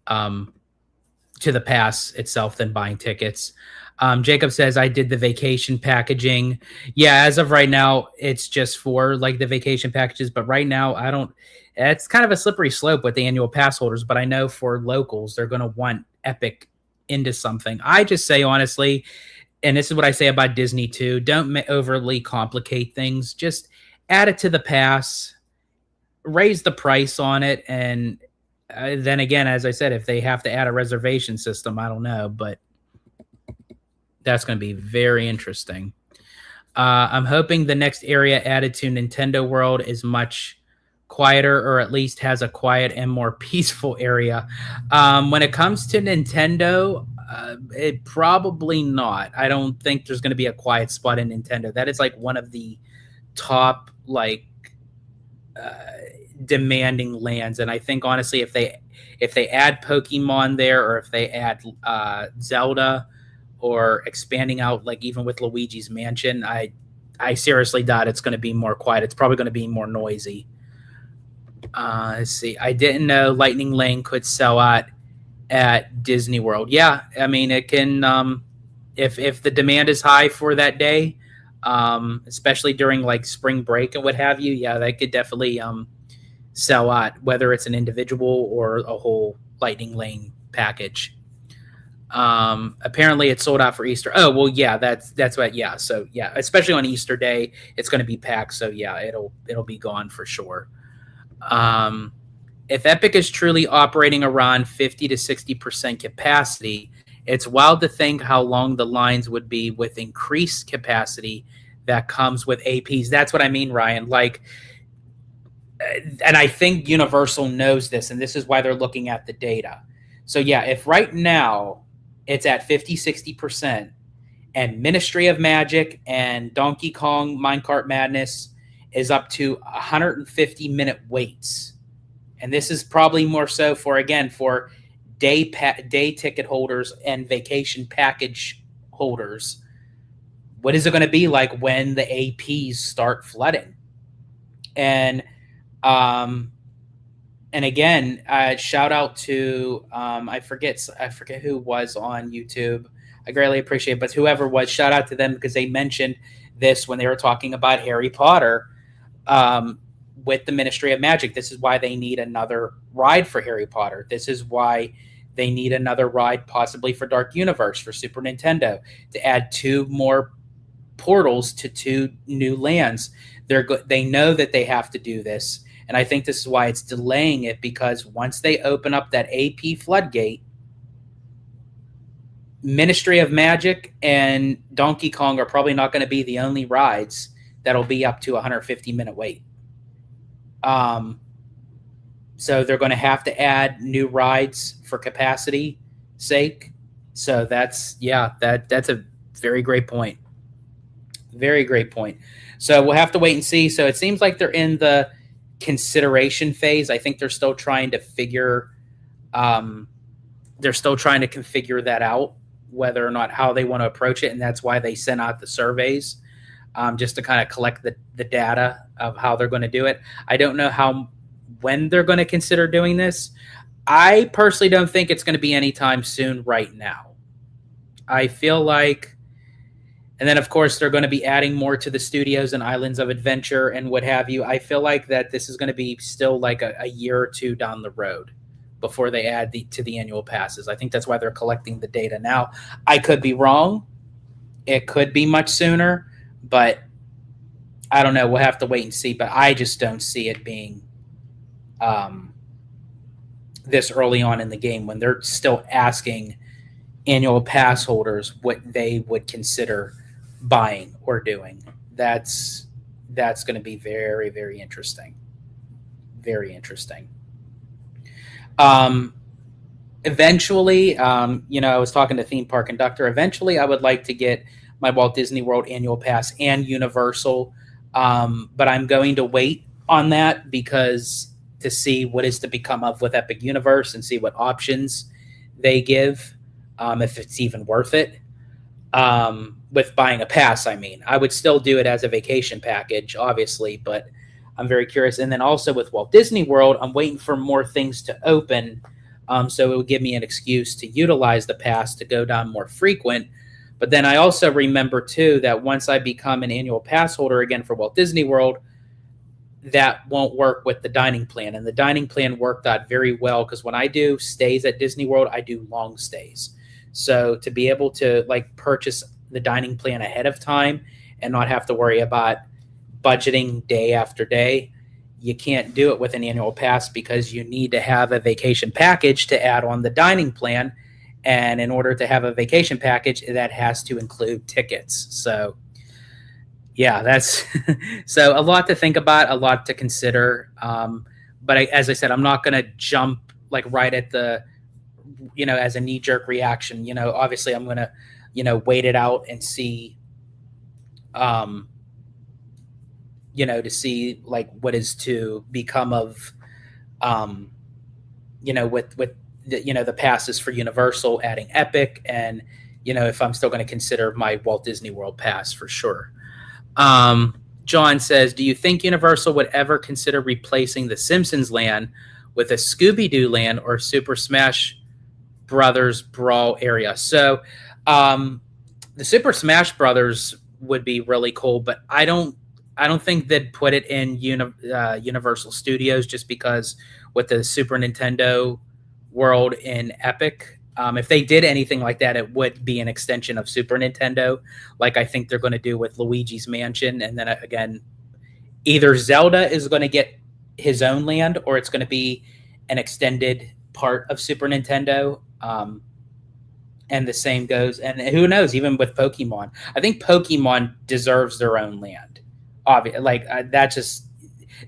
to the pass itself than buying tickets. Jacob says I did the vacation packaging. Yeah, as of right now, it's just for like the vacation packages. But right now, I don't. It's kind of a slippery slope with the annual pass holders. But I know for locals, they're going to want Epic into something. I just say honestly, and this is what I say about Disney too. Don't overly complicate things. Just add it to the pass, raise the price on it, and then again, as I said, if they have to add a reservation system, I don't know, but that's going to be very interesting. I'm hoping the next area added to Nintendo World is much quieter, or at least has a quiet and more peaceful area. When it comes to Nintendo, it probably not. I don't think there's going to be a quiet spot in Nintendo. That is like one of the top demanding lands, and I think honestly, if they add Pokemon there, or if they add Zelda, or expanding out like even with Luigi's Mansion, I seriously doubt it's going to be more quiet. It's probably going to be more noisy. Let's see. I didn't know Lightning Lane could sell out at Disney World. Yeah, I mean it can. If the demand is high for that day, especially during like spring break and what have you, yeah, that could definitely sell out, whether it's an individual or a whole Lightning Lane package. Apparently it's sold out for Easter. Oh, well, yeah, that's what, yeah. So yeah, especially on Easter Day, it's going to be packed. So yeah, it'll be gone for sure. If Epic is truly operating around 50 to 60% capacity, it's wild to think how long the lines would be with increased capacity that comes with APs. That's what I mean, Ryan. Like, and I think Universal knows this, and this is why they're looking at the data. So yeah, if right now it's at 50, 60%, and Ministry of Magic and Donkey Kong Minecart Madness is up to 150-minute waits. And this is probably more so for day ticket holders and vacation package holders. What is it going to be like when the APs start flooding? And again, shout out to I forget who was on YouTube. I greatly appreciate it, but whoever was, shout out to them because they mentioned this when they were talking about Harry Potter with the Ministry of Magic. This is why they need another ride for Harry Potter. This is why they need another ride possibly for Dark Universe for Super Nintendo to add 2 more portals to 2 new lands. They know that they have to do this. And I think this is why it's delaying it, because once they open up that AP floodgate, Ministry of Magic and Donkey Kong are probably not going to be the only rides that'll be up to 150-minute wait. So they're going to have to add new rides for capacity sake. So that's a very great point. Very great point. So we'll have to wait and see. So it seems like they're in the consideration phase. I think they're still trying to configure that out, whether or not how they want to approach it. And that's why they sent out the surveys, just to kind of collect the data of how they're going to do it. I don't know when they're going to consider doing this. I personally don't think it's going to be anytime soon right now. I feel like And then, of course, they're going to be adding more to the studios and Islands of Adventure and what have you. I feel like that this is going to be still like a year or two down the road before they add to the annual passes. I think that's why they're collecting the data now. I could be wrong. It could be much sooner, but I don't know. We'll have to wait and see. But I just don't see it being this early on in the game when they're still asking annual pass holders what they would consider buying or doing. That's going to be very, very interesting. Very interesting. Eventually, I was talking to Theme Park Conductor. Eventually, I would like to get my Walt Disney World annual pass and Universal, but I'm going to wait on that because to see what is to become of with Epic Universe and see what options they give, if it's even worth it. With buying a pass, I mean, I would still do it as a vacation package, obviously, but I'm very curious. And then also with Walt Disney World, I'm waiting for more things to open. So it would give me an excuse to utilize the pass to go down more frequent. But then I also remember, too, that once I become an annual pass holder again for Walt Disney World, that won't work with the dining plan. And the dining plan worked out very well because when I do stays at Disney World, I do long stays. So to be able to purchase the dining plan ahead of time and not have to worry about budgeting day after day, you can't do it with an annual pass because you need to have a vacation package to add on the dining plan. And in order to have a vacation package, that has to include tickets. So yeah, that's so a lot to think about, a lot to consider. But as I said, I'm not going to jump right at the, as a knee-jerk reaction. Obviously I'm going to, wait it out and see, to see what is to become of, with the passes for Universal adding Epic and, if I'm still going to consider my Walt Disney World pass for sure. John says, do you think Universal would ever consider replacing the Simpsons land with a Scooby-Doo land or Super Smash Brothers Brawl area? So the Super Smash Brothers would be really cool, but I don't think they'd put it in Universal Studios just because with the Super Nintendo world in Epic. If they did anything like that, it would be an extension of Super Nintendo, like I think they're going to do with Luigi's Mansion. And then again, either Zelda is going to get his own land or it's going to be an extended part of Super Nintendo. And the same goes, and who knows, even with Pokemon. I think Pokemon deserves their own land. Obviously,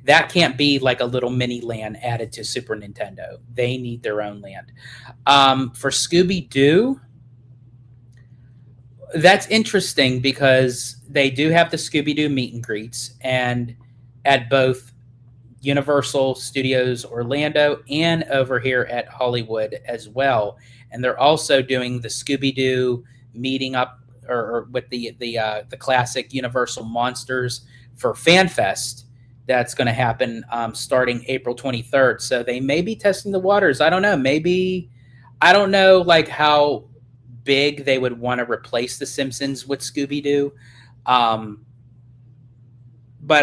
that can't be a little mini land added to Super Nintendo. They need their own land. For Scooby-Doo, that's interesting because they do have the Scooby-Doo meet and greets, and at both Universal Studios Orlando and over here at Hollywood as well. And they're also doing the Scooby-Doo meeting up or with the classic Universal Monsters for FanFest. That's going to happen starting April 23rd. So they may be testing the waters. I don't know. Maybe, I don't know how big they would want to replace The Simpsons with Scooby-Doo. But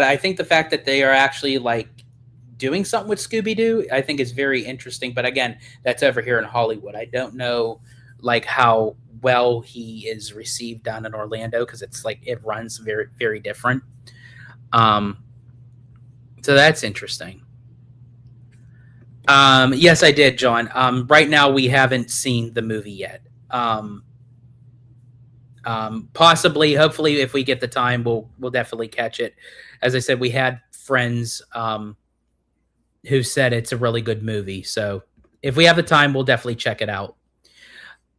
I think the fact that they are actually doing something with Scooby-Doo, I think is very interesting. But again, that's over here in Hollywood. I don't know how well he is received down in Orlando because it's it runs very, very different. So that's interesting. Yes, I did, John. Right now, we haven't seen the movie yet. Possibly, hopefully, if we get the time, we'll definitely catch it. As I said, we had friends who said it's a really good movie. So if we have the time, we'll definitely check it out.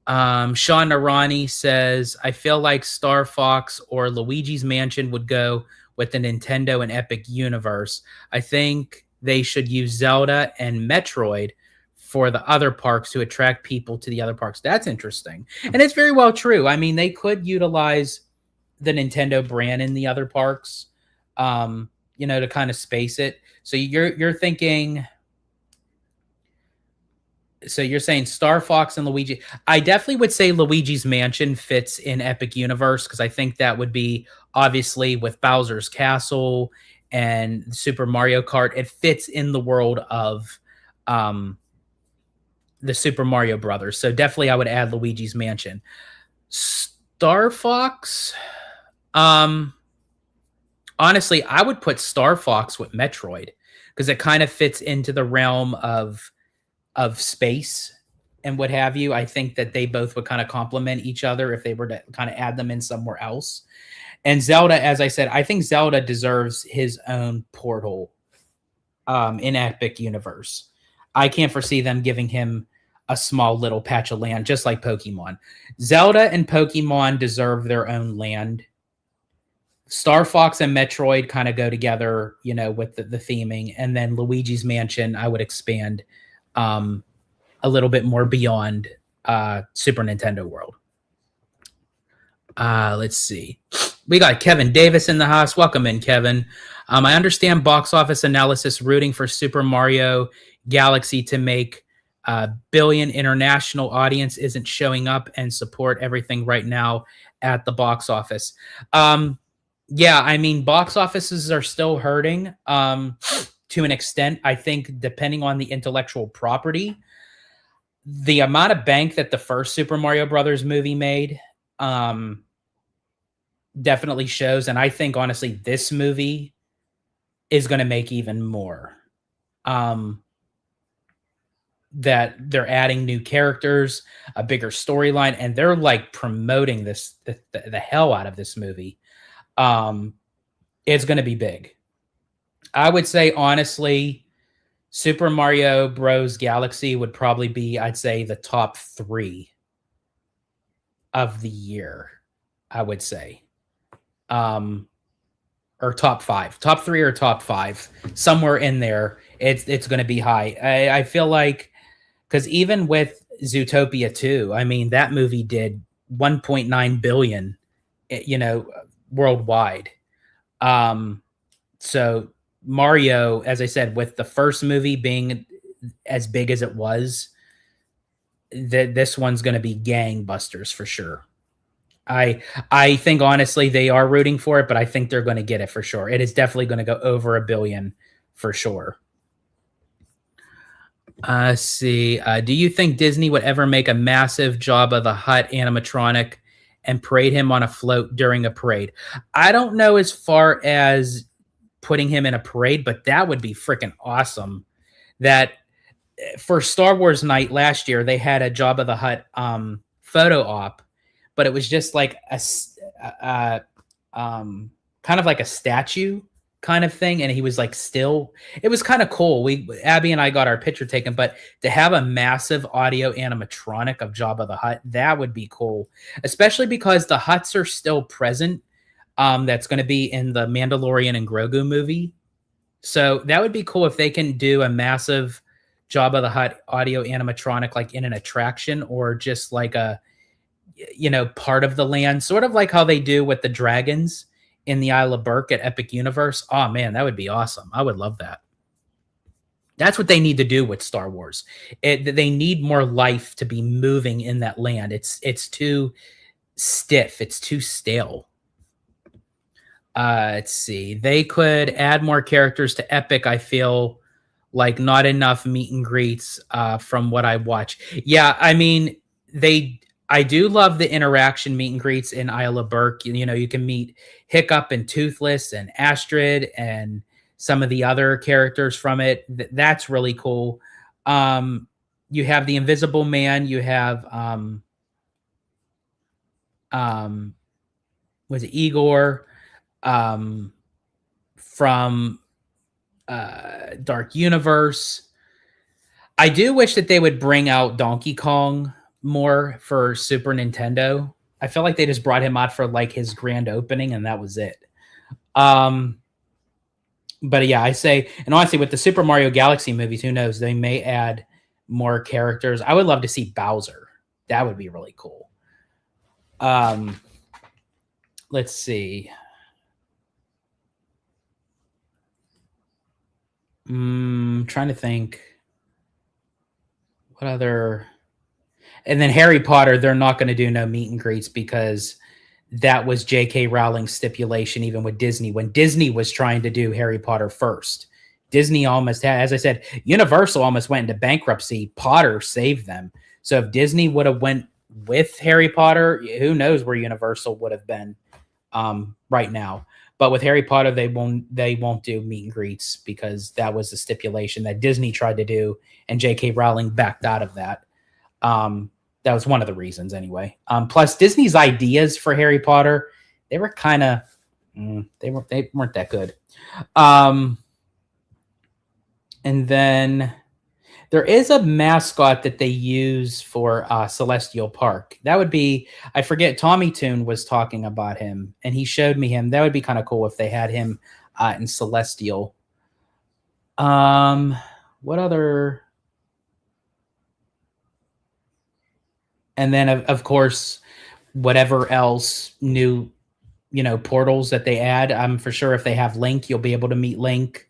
Sean Narani says, I feel like Star Fox or Luigi's Mansion would go with the Nintendo and Epic universe. I think they should use Zelda and Metroid for the other parks to attract people to the other parks. That's interesting. And it's very well true. I mean, they could utilize the Nintendo brand in the other parks, to kind of space it. So you're thinking So you're saying Star Fox and Luigi. I definitely would say Luigi's Mansion fits in Epic Universe because I think that would be obviously with Bowser's Castle and Super Mario Kart. It fits in the world of um, the Super Mario Brothers. So definitely I would add Luigi's Mansion. Star Fox. Um, Honestly, I would put Star Fox with Metroid because it kind of fits into the realm of space and what have you. I think that they both would kind of complement each other if they were to kind of add them in somewhere else. And Zelda, as I said, I think Zelda deserves his own portal in Epic Universe. I can't foresee them giving him a small little patch of land, just like Pokemon. Zelda and Pokemon deserve their own land. Star Fox and Metroid kind of go together, you know, with the theming. And then Luigi's Mansion, I would expand a little bit more beyond Super Nintendo World. Let's see. We got Kevin Davis in the house. Welcome in, Kevin. I understand box office analysis rooting for Super Mario Galaxy to make a billion international audience isn't showing up and support everything right now at the box office. Yeah, I mean, box offices are still hurting to an extent. I think depending on the intellectual property, the amount of bank that the first Super Mario Brothers movie made definitely shows. And I think, honestly, this movie is going to make even more. That they're adding new characters, a bigger storyline, and they're like promoting this the hell out of this movie. It's going to be big. I would say, honestly, Super Mario Bros. Galaxy would probably be, I'd say, the top 3 of the year, I would say. Or top 5. Top 3 or top 5. Somewhere in there, it's going to be high. I feel like, because even with Zootopia 2, I mean, that movie did 1.9 billion, you know, worldwide. So Mario, as I said, with the first movie being as big as it was, this one's going to be gangbusters for sure. I think honestly they are rooting for it, but I think they're going to get it for sure. It is definitely going to go over a billion for sure. See, do you think Disney would ever make a massive Jabba the Hutt animatronic and parade him on a float during a parade? I don't know as far as putting him in a parade, but that would be freaking awesome. That for Star Wars Night last year, they had a Jabba the Hutt photo op, but it was just like a kind of like a statue kind of thing, and he was like still. It was kind of cool. Abby and I got our picture taken, but to have a massive audio animatronic of Jabba the Hutt, that would be cool, especially because the Hutts are still present. That's going to be in the Mandalorian and Grogu movie. So that would be cool if they can do a massive Jabba the Hutt audio animatronic, like in an attraction or just like a, you know, part of the land, sort of like how they do with the dragons in the Isle of Berk at Epic Universe. Oh man, that would be awesome. I would love that. That's what they need to do with Star Wars. They need more life to be moving in that land. It's too stiff. It's too stale. Let's see. They could add more characters to Epic. I feel like not enough meet and greets from what I watch. Yeah, I mean, I do love the interaction meet and greets in Isle of Berk. You know, you can meet Hiccup and Toothless and Astrid and some of the other characters from it. That's really cool. You have the Invisible Man. You have was it Igor from Dark Universe. I do wish that they would bring out Donkey Kong more for Super Nintendo. I feel like they just brought him out for like his grand opening and that was it. But yeah, I say, and honestly, with the Super Mario Galaxy movies, who knows? They may add more characters. I would love to see Bowser. That would be really cool. Let's see. Trying to think what other? And then Harry Potter, they're not going to do no meet and greets because that was J.K. Rowling's stipulation, even with Disney, when Disney was trying to do Harry Potter first. Disney almost had, as I said, Universal almost went into bankruptcy. Potter saved them. So if Disney would have went with Harry Potter, who knows where Universal would have been right now. But with Harry Potter, they won't do meet and greets because that was the stipulation that Disney tried to do, and J.K. Rowling backed out of that. That was one of the reasons anyway. Plus Disney's ideas for Harry Potter, they were kind of, they weren't that good. And then there is a mascot that they use for Celestial Park. That would be, I forget, Tommy Toon was talking about him, and he showed me him. That would be kind of cool if they had him in Celestial. What other? And then, of course, whatever else new, portals that they add. I'm for sure if they have Link, you'll be able to meet Link.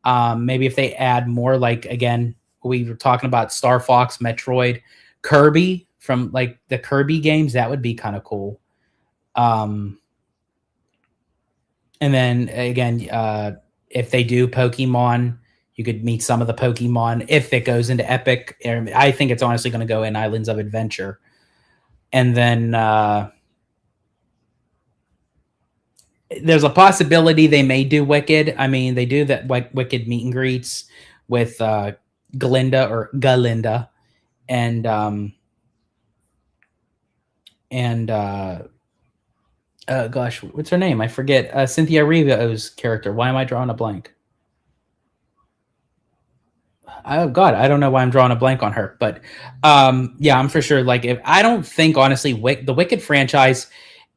Maybe if they add more, like, again, we were talking about Star Fox, Metroid, Kirby from like the Kirby games, that would be kind of cool. And then again, if they do Pokemon, you could meet some of the Pokemon if it goes into Epic. I think it's honestly going to go in Islands of Adventure. And then there's a possibility they may do Wicked. I mean, they do that Wicked meet and greets with Glinda or Galinda and gosh, what's her name? I forget. Cynthia Erivo's character. Why am I drawing a blank? Oh God, I don't know why I'm drawing a blank on her, but yeah, I'm for sure. Like, I don't think honestly, the Wicked franchise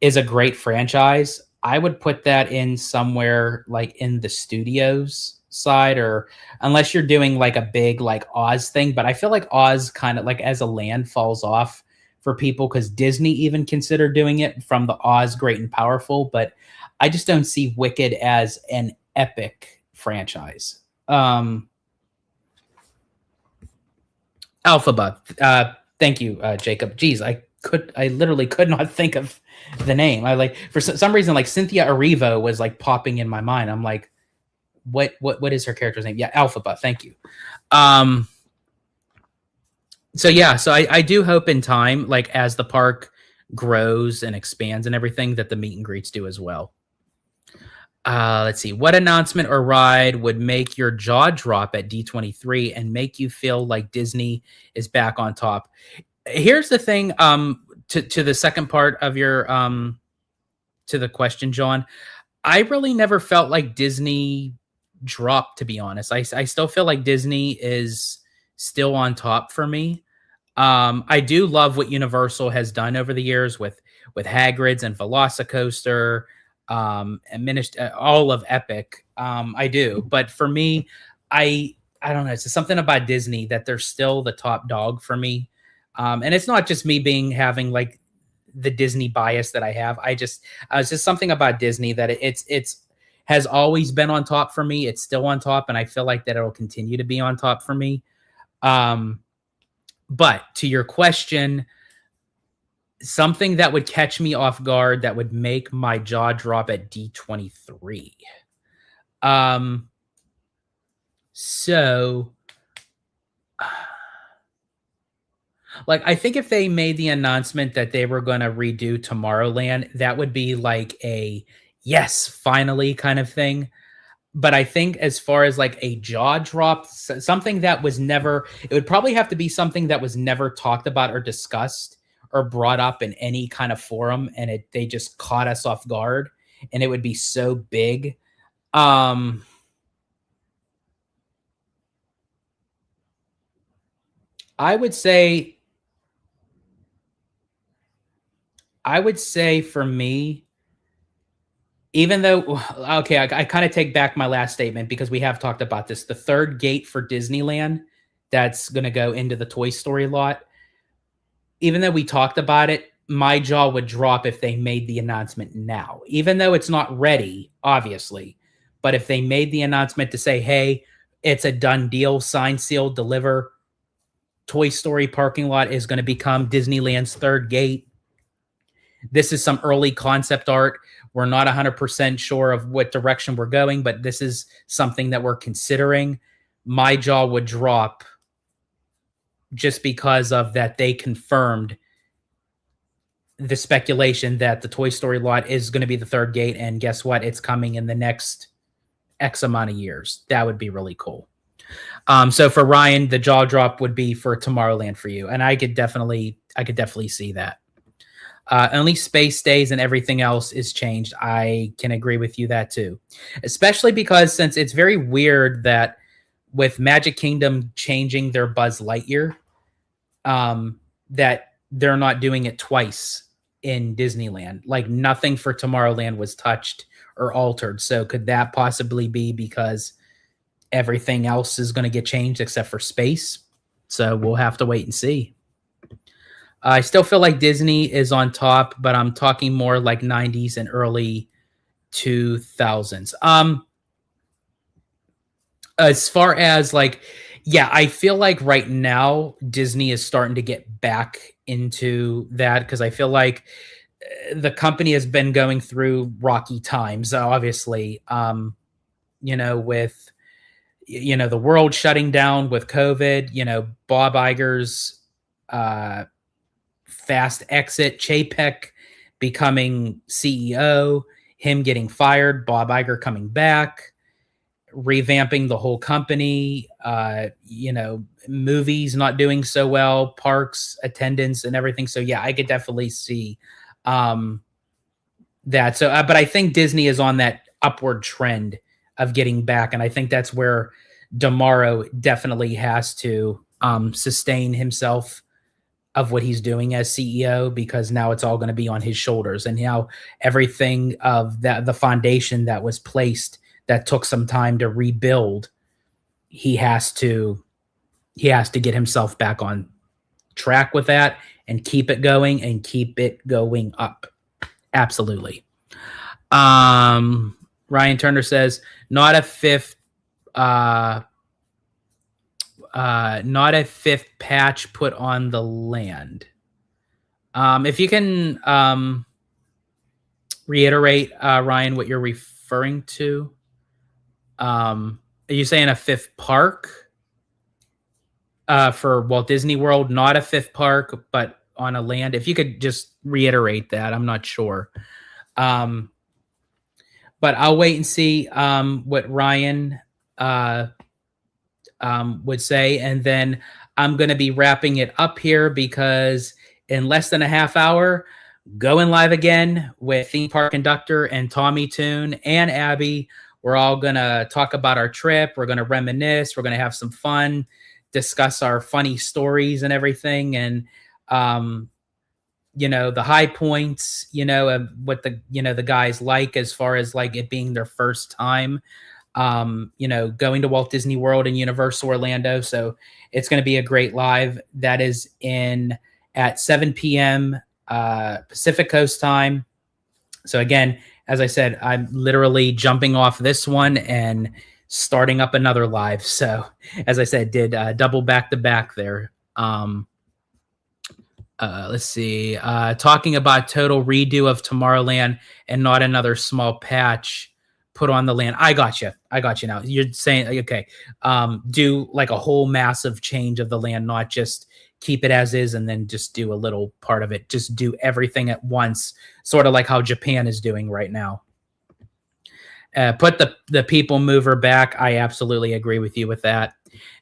is a great franchise. I would put that in somewhere like in the studios side, or unless you're doing like a big like Oz thing. But I feel like Oz kind of like as a land falls off for people because Disney even considered doing it from the Oz Great and Powerful. But I just don't see Wicked as an epic franchise. Alphaba. Thank you, Jacob. Geez, I literally could not think of the name. I like for some reason like Cynthia Erivo was like popping in my mind. I'm like, what is her character's name? Yeah, Alphaba. Thank you. So yeah, so I do hope in time, like as the park grows and expands and everything, that the meet and greets do as well. Let's see. What announcement or ride would make your jaw drop at D23 and make you feel like Disney is back on top? Here's the thing. To the second part of your to the question, John, I really never felt like Disney dropped, to be honest. I still feel like Disney is still on top for me. I do love what Universal has done over the years with Hagrid's and Velocicoaster, and all of Epic. I do, but for me, I don't know. It's just something about Disney that they're still the top dog for me. And it's not just me having like the Disney bias that I have. It's just something about Disney that it's has always been on top for me. It's still on top, and I feel like that it'll continue to be on top for me. But to your question, something that would catch me off guard that would make my jaw drop at D23. So like, I think if they made the announcement that they were going to redo Tomorrowland, that would be like a yes, finally kind of thing. But I think as far as like a jaw drop, something that was never, it would probably have to be something that was never talked about or discussed or brought up in any kind of forum, and they just caught us off guard, and it would be so big. I would say for me, even though, okay, I kind of take back my last statement because we have talked about this. The third gate for Disneyland that's going to go into the Toy Story lot, even though we talked about it, my jaw would drop if they made the announcement now, even though it's not ready, obviously. But if they made the announcement to say, hey, it's a done deal, sign, seal, deliver Toy Story parking lot is going to become Disneyland's third gate. This is some early concept art. We're not 100% sure of what direction we're going, but this is something that we're considering. My jaw would drop just because of that they confirmed the speculation that the Toy Story lot is going to be the third gate, and guess what? It's coming in the next X amount of years. That would be really cool. So for Ryan, the jaw drop would be for Tomorrowland for you, and I could definitely see that. Only space stays and everything else is changed. I can agree with you that too, especially because since it's very weird that with Magic Kingdom changing their Buzz Lightyear, that they're not doing it twice in Disneyland. Like nothing for Tomorrowland was touched or altered. So could that possibly be because everything else is going to get changed except for space? So we'll have to wait and see. I still feel like Disney is on top, but I'm talking more like 90s and early 2000s. As far as like, yeah, I feel like right now Disney is starting to get back into that because I feel like the company has been going through rocky times, obviously, with, the world shutting down with COVID, Bob Iger's fast exit, Chapek becoming CEO, him getting fired, Bob Iger coming back, revamping the whole company, movies not doing so well, parks attendance and everything. So yeah, I could definitely see that. So, but I think Disney is on that upward trend of getting back. And I think that's where D'Amaro definitely has to sustain himself of what he's doing as CEO, because now it's all going to be on his shoulders. And now everything of that, the foundation that was placed that took some time to rebuild, he has to get himself back on track with that and keep it going up. Absolutely. Ryan Turner says, not a fifth patch put on the land. If you can reiterate, Ryan, what you're referring to. Are you saying a fifth park for Walt Disney World? Not a fifth park, but on a land. If you could just reiterate that, I'm not sure. But I'll wait and see what Ryan would say, and then I'm going to be wrapping it up here because in less than a half hour, going live again with theme park conductor and Tommy Toon and Abby. We're all going to talk about our trip. We're going to reminisce. We're going to have some fun, discuss our funny stories and everything. And, the high points, of what the guys like as far as like it being their first time, going to Walt Disney World and Universal Orlando. So it's going to be a great live. That is at 7 p.m. Pacific Coast time. So again, as I said, I'm literally jumping off this one and starting up another live. So as I said, did double back to back there. Let's see. Talking about total redo of Tomorrowland and not another small patch put on the land. I got you now. You're saying, okay, do like a whole massive change of the land, not just keep it as is and then just do a little part of it. Just do everything at once, sort of like how Japan is doing right now. Put the People Mover back. I absolutely agree with you with that.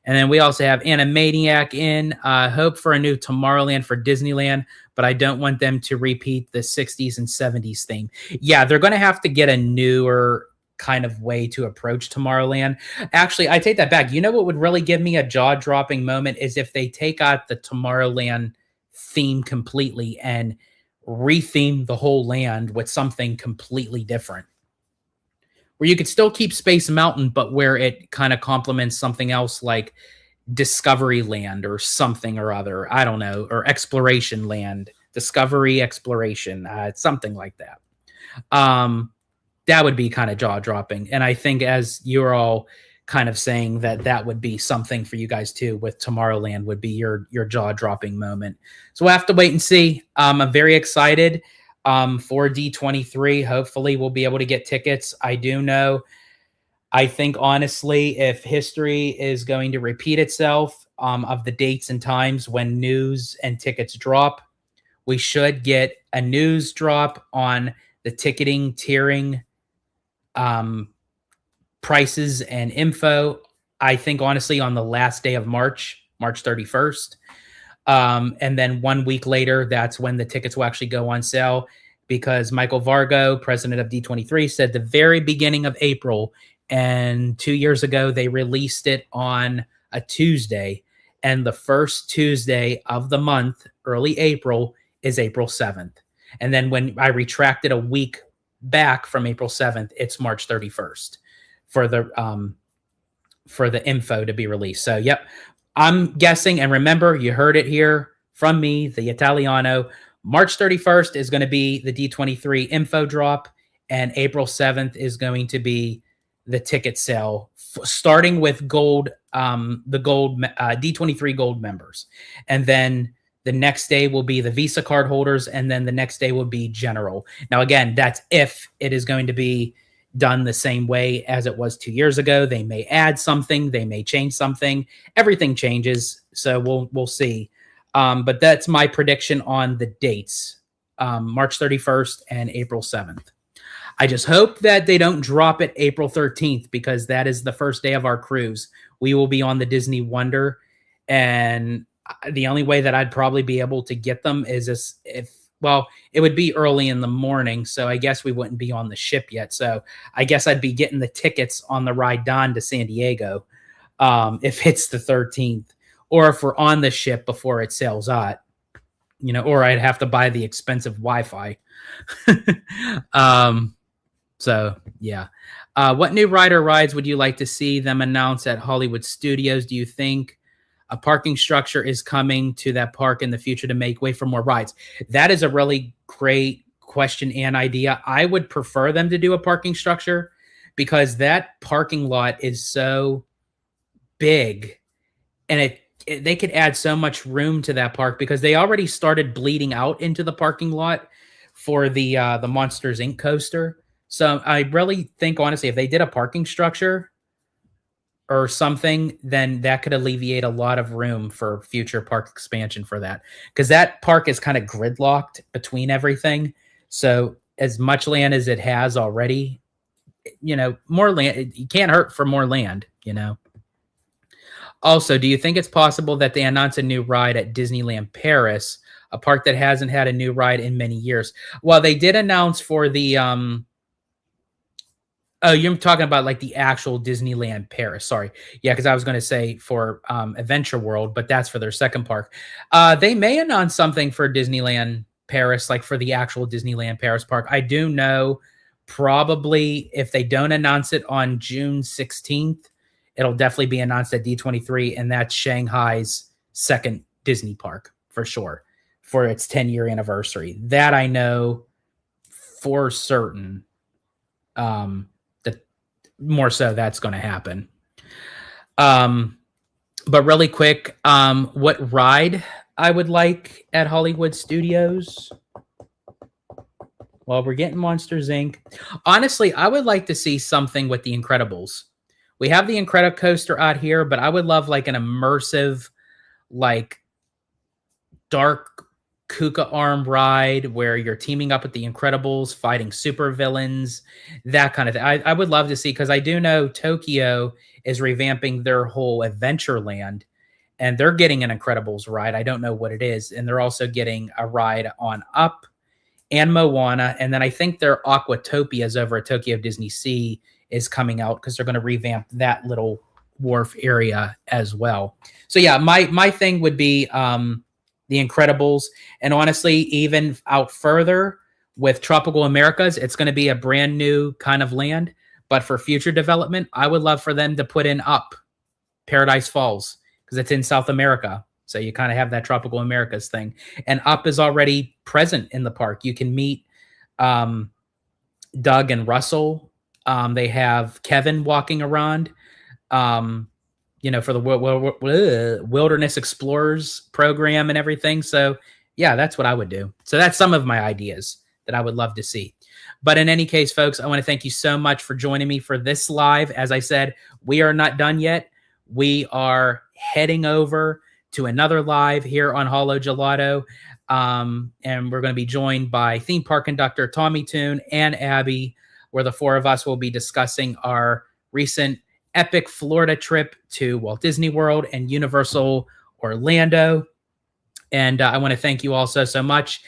And then we also have Animaniac in. Hope for a new Tomorrowland for Disneyland, but I don't want them to repeat the 60s and 70s theme. Yeah, they're going to have to get a newer kind of way to approach Tomorrowland. Actually, I take that back. You know what would really give me a jaw-dropping moment is if they take out the Tomorrowland theme completely and retheme the whole land with something completely different. Where you could still keep Space Mountain, but where it kind of complements something else like Discovery Land or something or other. I don't know. Or Exploration Land. Discovery Exploration. Something like that. That would be kind of jaw-dropping. And I think as you're all kind of saying that that would be something for you guys too. With Tomorrowland would be your jaw dropping moment. So we'll have to wait and see. I'm very excited for D23. Hopefully, we'll be able to get tickets. I do know. I think honestly, if history is going to repeat itself of the dates and times when news and tickets drop, we should get a news drop on the ticketing tiering prices and info. I think honestly on the last day of March 31st. And then 1 week later, that's when the tickets will actually go on sale, because Michael Vargo, president of D23, said the very beginning of April. And 2 years ago, they released it on a Tuesday. And the first Tuesday of the month, early April, is April 7th. And then when I retracted a week back from April 7th, it's March 31st for the info to be released. So, yep, I'm guessing. And remember, you heard it here from me, the Italiano. March 31st is going to be the D23 info drop, and April 7th is going to be the ticket sale, starting with gold, the gold D23 gold members. And then the next day will be the Visa card holders, and then the next day will be general. Now, again, that's if it is going to be done the same way as it was 2 years ago. They may add something, they may change something. Everything changes, so we'll see. But that's my prediction on the dates, March 31st and April 7th. I just hope that they don't drop it April 13th, because that is the first day of our cruise. We will be on the Disney Wonder, and the only way that I'd probably be able to get them is if it would be early in the morning, so I guess we wouldn't be on the ship yet. So I guess I'd be getting the tickets on the ride down to San Diego if it's the 13th, or if we're on the ship before it sails out, or I'd have to buy the expensive Wi-Fi. So, yeah. What new ride or rides would you like to see them announce at Hollywood Studios? Do you think a parking structure is coming to that park in the future to make way for more rides? That is a really great question and idea. I would prefer them to do a parking structure, because that parking lot is so big, and they could add so much room to that park, because they already started bleeding out into the parking lot for the Monsters Inc. coaster. So I really think, honestly, if they did a parking structure or something, then that could alleviate a lot of room for future park expansion for that, because that park is kind of gridlocked between everything. So as much land as it has already, more land, you can't hurt for more land, Also, do you think it's possible that they announce a new ride at Disneyland Paris, a park that hasn't had a new ride in many years? Well, they did announce for the oh, you're talking about like the actual Disneyland Paris. Sorry. Yeah, because I was going to say for Adventure World, but that's for their second park. They may announce something for Disneyland Paris, like for the actual Disneyland Paris park. I do know probably if they don't announce it on June 16th, it'll definitely be announced at D23, and that's Shanghai's second Disney park for sure, for its 10-year anniversary. That I know for certain. More so that's going to happen. But really quick, what ride I would like at Hollywood Studios? Well, we're getting Monsters Inc. Honestly, I would like to see something with the Incredibles. We have the Incredicoaster out here, but I would love like an immersive, like dark Kuka arm ride where you're teaming up with the Incredibles, fighting super villains, that kind of thing. I would love to see, because I do know Tokyo is revamping their whole Adventureland, and they're getting an Incredibles ride. I don't know what it is. And they're also getting a ride on Up and Moana. And then I think their Aquatopias over at Tokyo Disney Sea is coming out, because they're going to revamp that little wharf area as well. So yeah, my thing would be the Incredibles. And honestly, even out further with Tropical Americas, it's going to be a brand new kind of land. But for future development, I would love for them to put in Up Paradise Falls, because it's in South America. So you kind of have that Tropical Americas thing. And Up is already present in the park. You can meet Doug and Russell. They have Kevin walking around. For the Wilderness Explorers program and everything. So yeah, that's what I would do. So that's some of my ideas that I would love to see. But in any case, folks, I want to thank you so much for joining me for this live. As I said, we are not done yet. We are heading over to another live here on Holo Gelato. And we're going to be joined by theme park conductor Tommy Toon and Abby, where the four of us will be discussing our recent epic Florida trip to Walt Disney World and Universal Orlando. And I want to thank you all so much.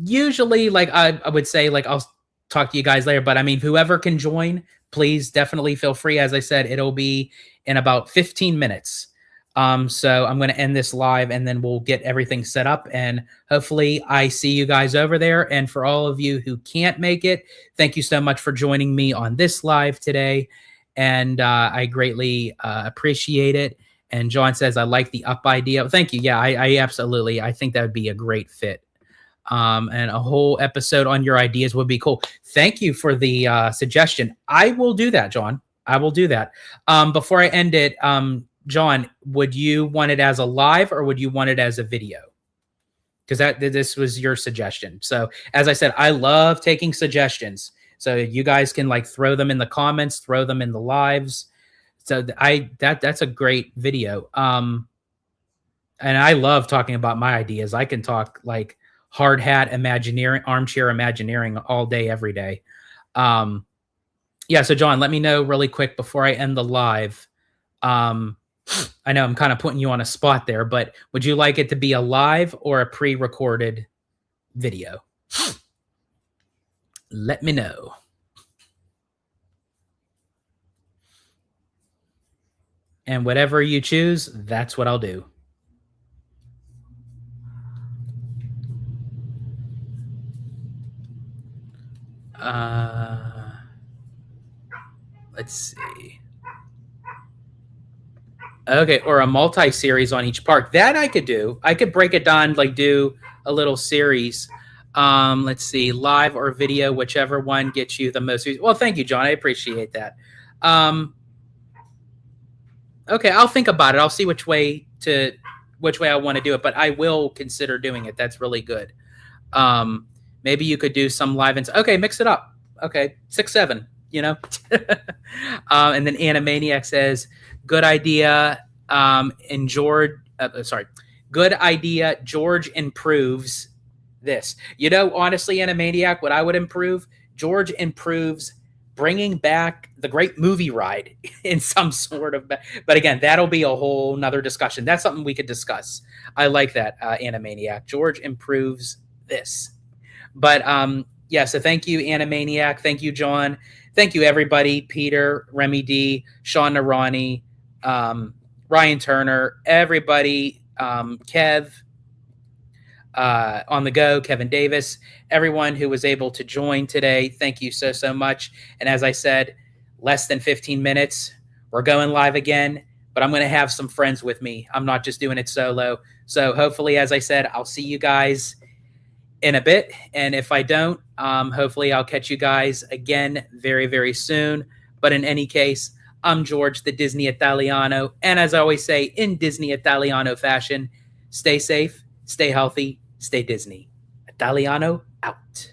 Usually, like I would say, like I'll talk to you guys later, but I mean, whoever can join, please definitely feel free. As I said, it'll be in about 15 minutes. So I'm going to end this live and then we'll get everything set up and hopefully I see you guys over there. And for all of you who can't make it, thank you so much for joining me on this live today. And I greatly appreciate it. And John says, I like the up idea. Thank you. Yeah, I absolutely. I think that would be a great fit. And a whole episode on your ideas would be cool. Thank you for the suggestion. I will do that, John. I will do that. Before I end it, John, would you want it as a live or would you want it as a video? Because this was your suggestion. So as I said, I love taking suggestions. So you guys can like throw them in the comments, throw them in the lives. So that's a great video. And I love talking about my ideas. I can talk like hard hat Imagineering, armchair Imagineering all day, every day. Yeah. So John, let me know really quick before I end the live. I know I'm kind of putting you on a spot there, but would you like it to be a live or a pre-recorded video? Let me know. And whatever you choose, that's what I'll do. Let's see. Okay, or a multi-series on each park. That I could do. I could break it down, like do a little series. Let's see, live or video, whichever one gets you the most. Well, thank you, John. I appreciate that. Okay, I'll think about it. I'll see which way I want to do it, but I will consider doing it. That's really good. Maybe you could do some live and okay, mix it up. Okay, 6, 7. You know, and then Animaniac says, "Good idea." And George, good idea. George improves this. You know, honestly, Animaniac, what I would improve, George improves bringing back the Great Movie Ride in some sort of. But again, that'll be a whole nother discussion. That's something we could discuss. I like that, Animaniac. George improves this. But yeah. So thank you, Animaniac. Thank you, John. Thank you, everybody. Peter, Remy D, Sean Narani, Ryan Turner, everybody, Kev, on the go, Kevin Davis, everyone who was able to join today. Thank you so much. And as I said, less than 15 minutes, we're going live again, but I'm going to have some friends with me. I'm not just doing it solo. So hopefully, as I said, I'll see you guys in a bit. And if I don't, hopefully I'll catch you guys again very, very soon. But in any case, I'm George, the Disney Italiano. And as I always say, in Disney Italiano fashion, stay safe, stay healthy, stay Disney. Italiano out.